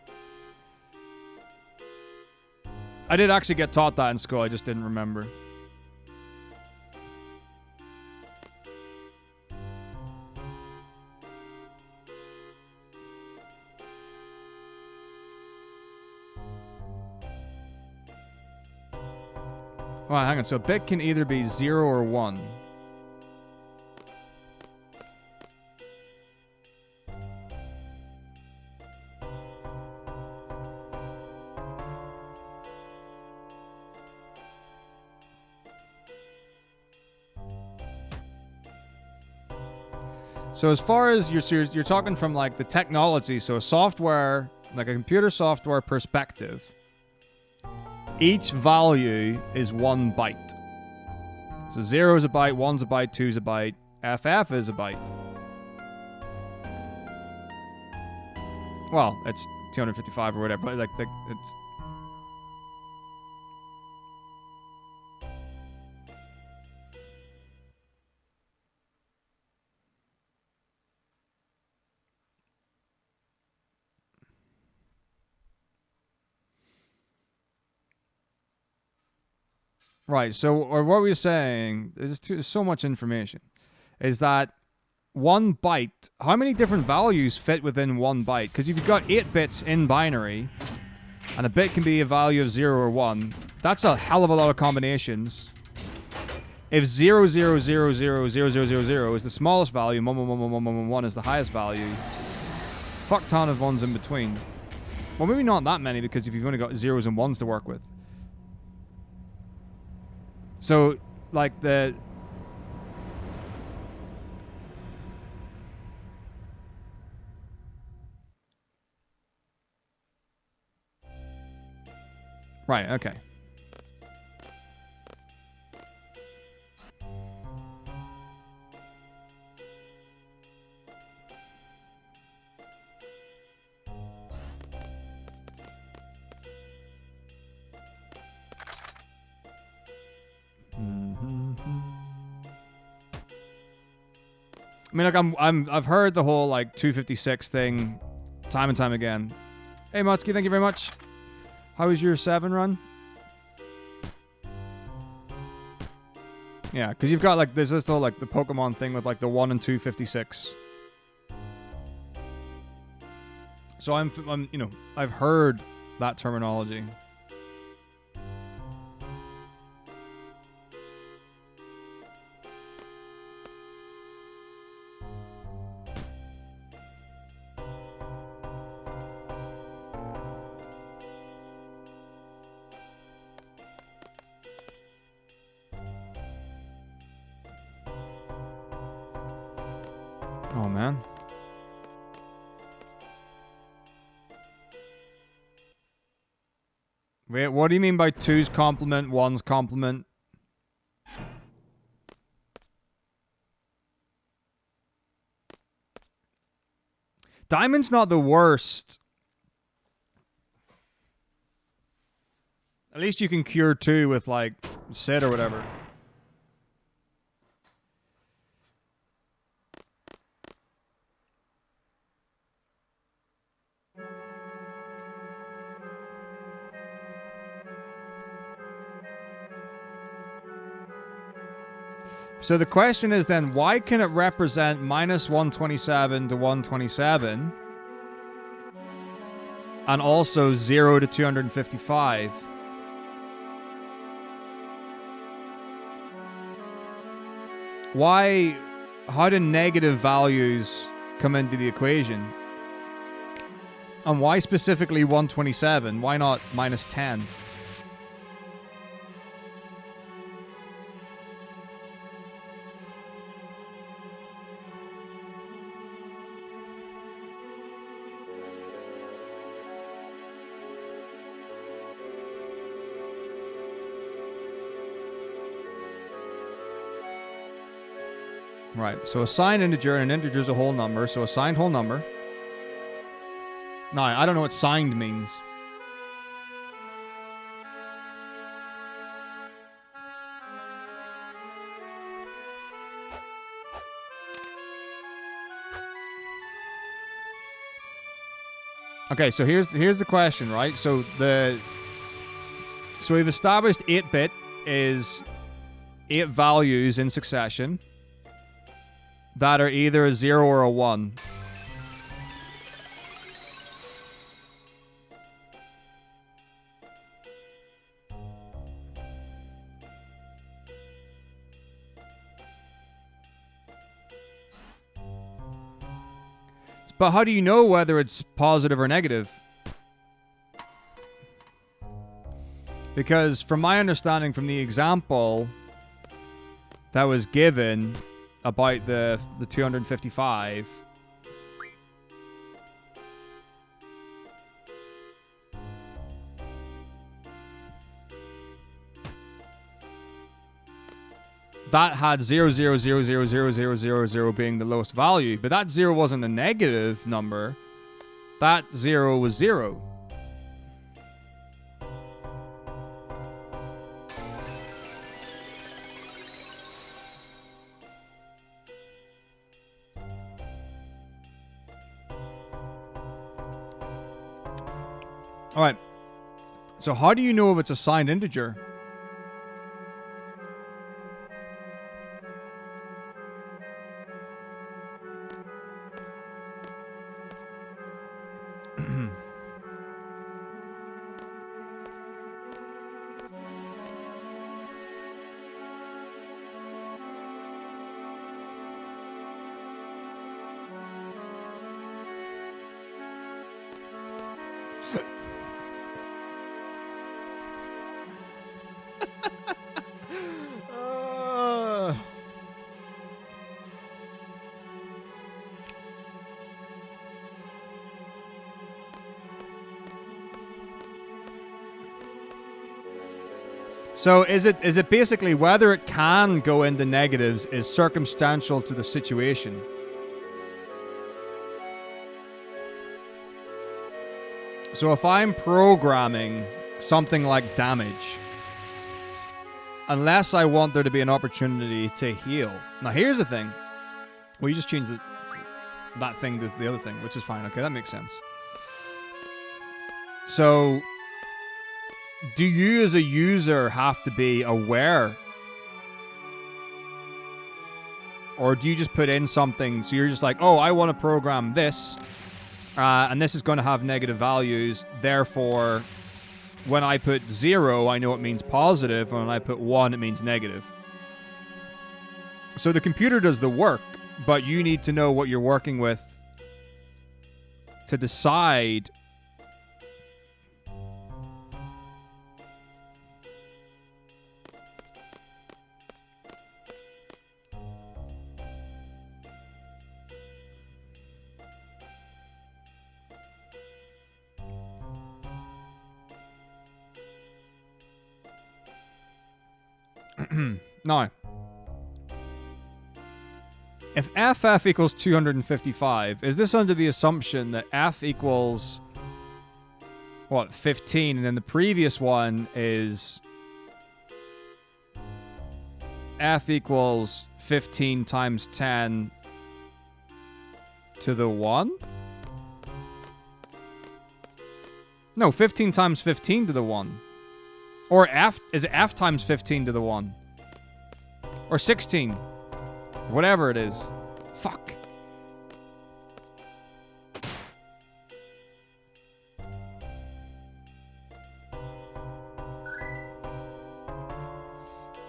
I did actually get taught that in school, I just didn't remember. Well, hang on. So a bit can either be 0 or 1. So as far as you're talking from like the technology, so a software, like a computer software perspective, each value is 1 byte. So 0 is a byte, 1's a byte, 2's a byte, FF is a byte. Well, it's 255 or whatever, but like it's... Right. So, or what we were saying, there's so much information, is that 1 byte, how many different values fit within 1 byte? Because if you've got 8 bits in binary, and a bit can be a value of 0 or 1, that's a hell of a lot of combinations. If 0, 0, 0, 0, 0, 0, 0, 0 is the smallest value, 1, 1, 1, 1, 1, 1, 1 is the highest value, fuck ton of ones in between. Well, maybe not that many, because if you've only got 0s and 1s to work with. So, like the... Right, okay. I mean, like, I've heard the whole, like, 256 thing time and time again. Hey, Mutsky, thank you very much. How was your 7 run? Yeah, because you've got, like, there's this whole, like, the Pokemon thing with, like, the 1 and 256. So I'm, you know, I've heard that terminology. Oh, man. Wait, what do you mean by 2's complement, 1's complement? Diamond's not the worst. At least you can cure 2 with, like, Sid or whatever. So the question is then, why can it represent minus 127 to 127 and also 0 to 255? Why, how do negative values come into the equation? And why specifically 127? Why not minus 10? Right, so a signed integer, and an integer is a whole number, so a signed whole number. No, I don't know what signed means. Okay, so here's the question, right? So we've established 8-bit is 8 values in succession that are either a 0 or a 1. But how do you know whether it's positive or negative? Because from my understanding from the example that was given about the 255, that had 0.0000000 being the lowest value, but that 0 wasn't a negative number. That 0 was 0. All right. So how do you know if it's a signed integer? So is it basically whether it can go into negatives is circumstantial to the situation? So if I'm programming something like damage, unless I want there to be an opportunity to heal. Now here's the thing. Well, you just changed that thing to the other thing, which is fine. Okay, that makes sense. So do you as a user have to be aware? Or do you just put in something, so you're just like, oh, I want to program this, and this is going to have negative values, therefore, when I put 0, I know it means positive, and when I put 1, it means negative. So the computer does the work, but you need to know what you're working with to decide. Now, if FF equals 255, is this under the assumption that F equals, what, 15, and then the previous one is F equals 15 times 10 to the 1? No, 15 times 15 to the 1. Or F, is it F times 15 to the 1? Or 16. Whatever it is. Fuck.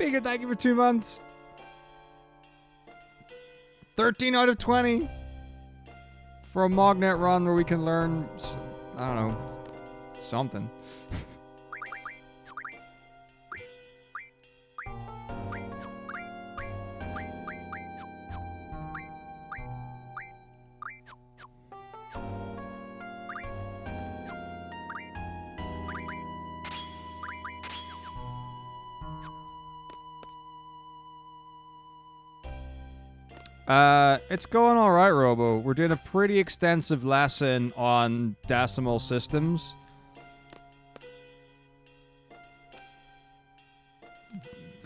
Bigger, thank you for 2 months. 13 out of 20. For a Mognet run where we can learn, I don't know, something. It's going alright, Robo. We're doing a pretty extensive lesson on decimal systems.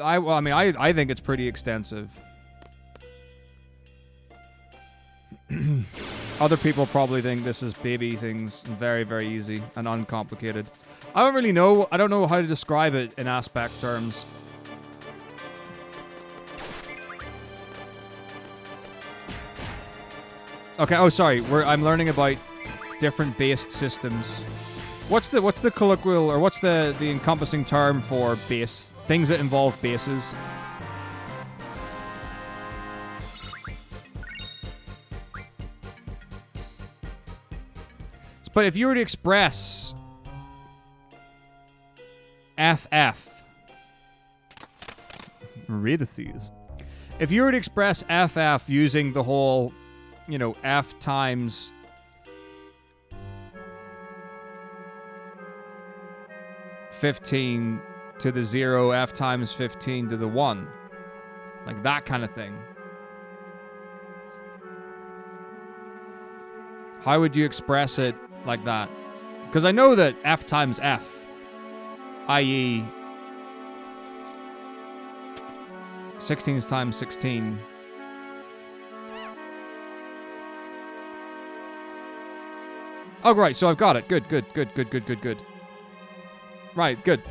I think it's pretty extensive. Other people probably think this is baby things and very, very easy and uncomplicated. I don't really know. I don't know how to describe it in aspect terms. Okay, oh sorry, I'm learning about different based systems. What's the colloquial, or what's the encompassing term for base? Things that involve bases? But if you were to express FF, Radices. If you were to express FF using the whole, you know, F times (15) to the 0, F times 15 to the 1. Like that kind of thing. How would you express it like that? Because I know that F times F, i.e. 16 times 16. Oh, right, so I've got it. Good. Right, good.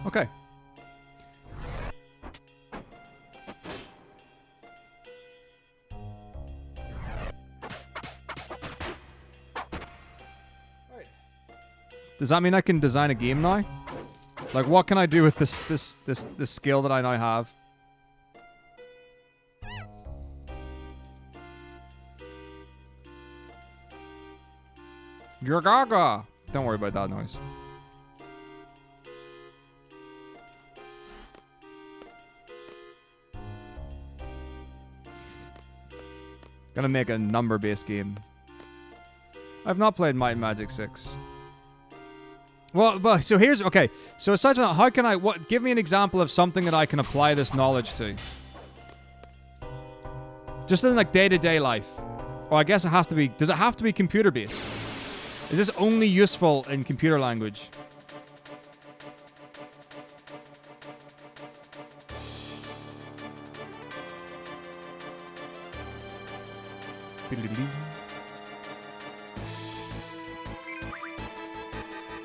Okay. Does that mean I can design a game now? Like, what can I do with this skill that I now have? You're gaga. Don't worry about that noise. Gonna make a number-based game. I've not played Might and Magic 6. Well, but so here's okay. So aside from that, how can I? What? Give me an example of something that I can apply this knowledge to. Just in like day-to-day life. Or I guess it has to be. Does it have to be computer-based? Is this only useful in computer language?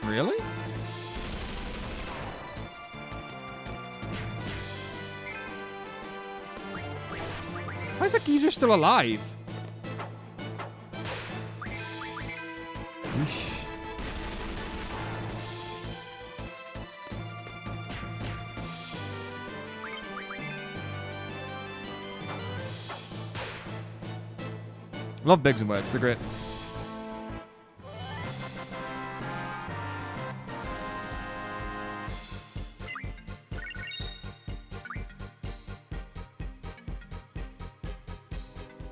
Really? Why is that geezer still alive? Love Biggs and Wedge, they're great.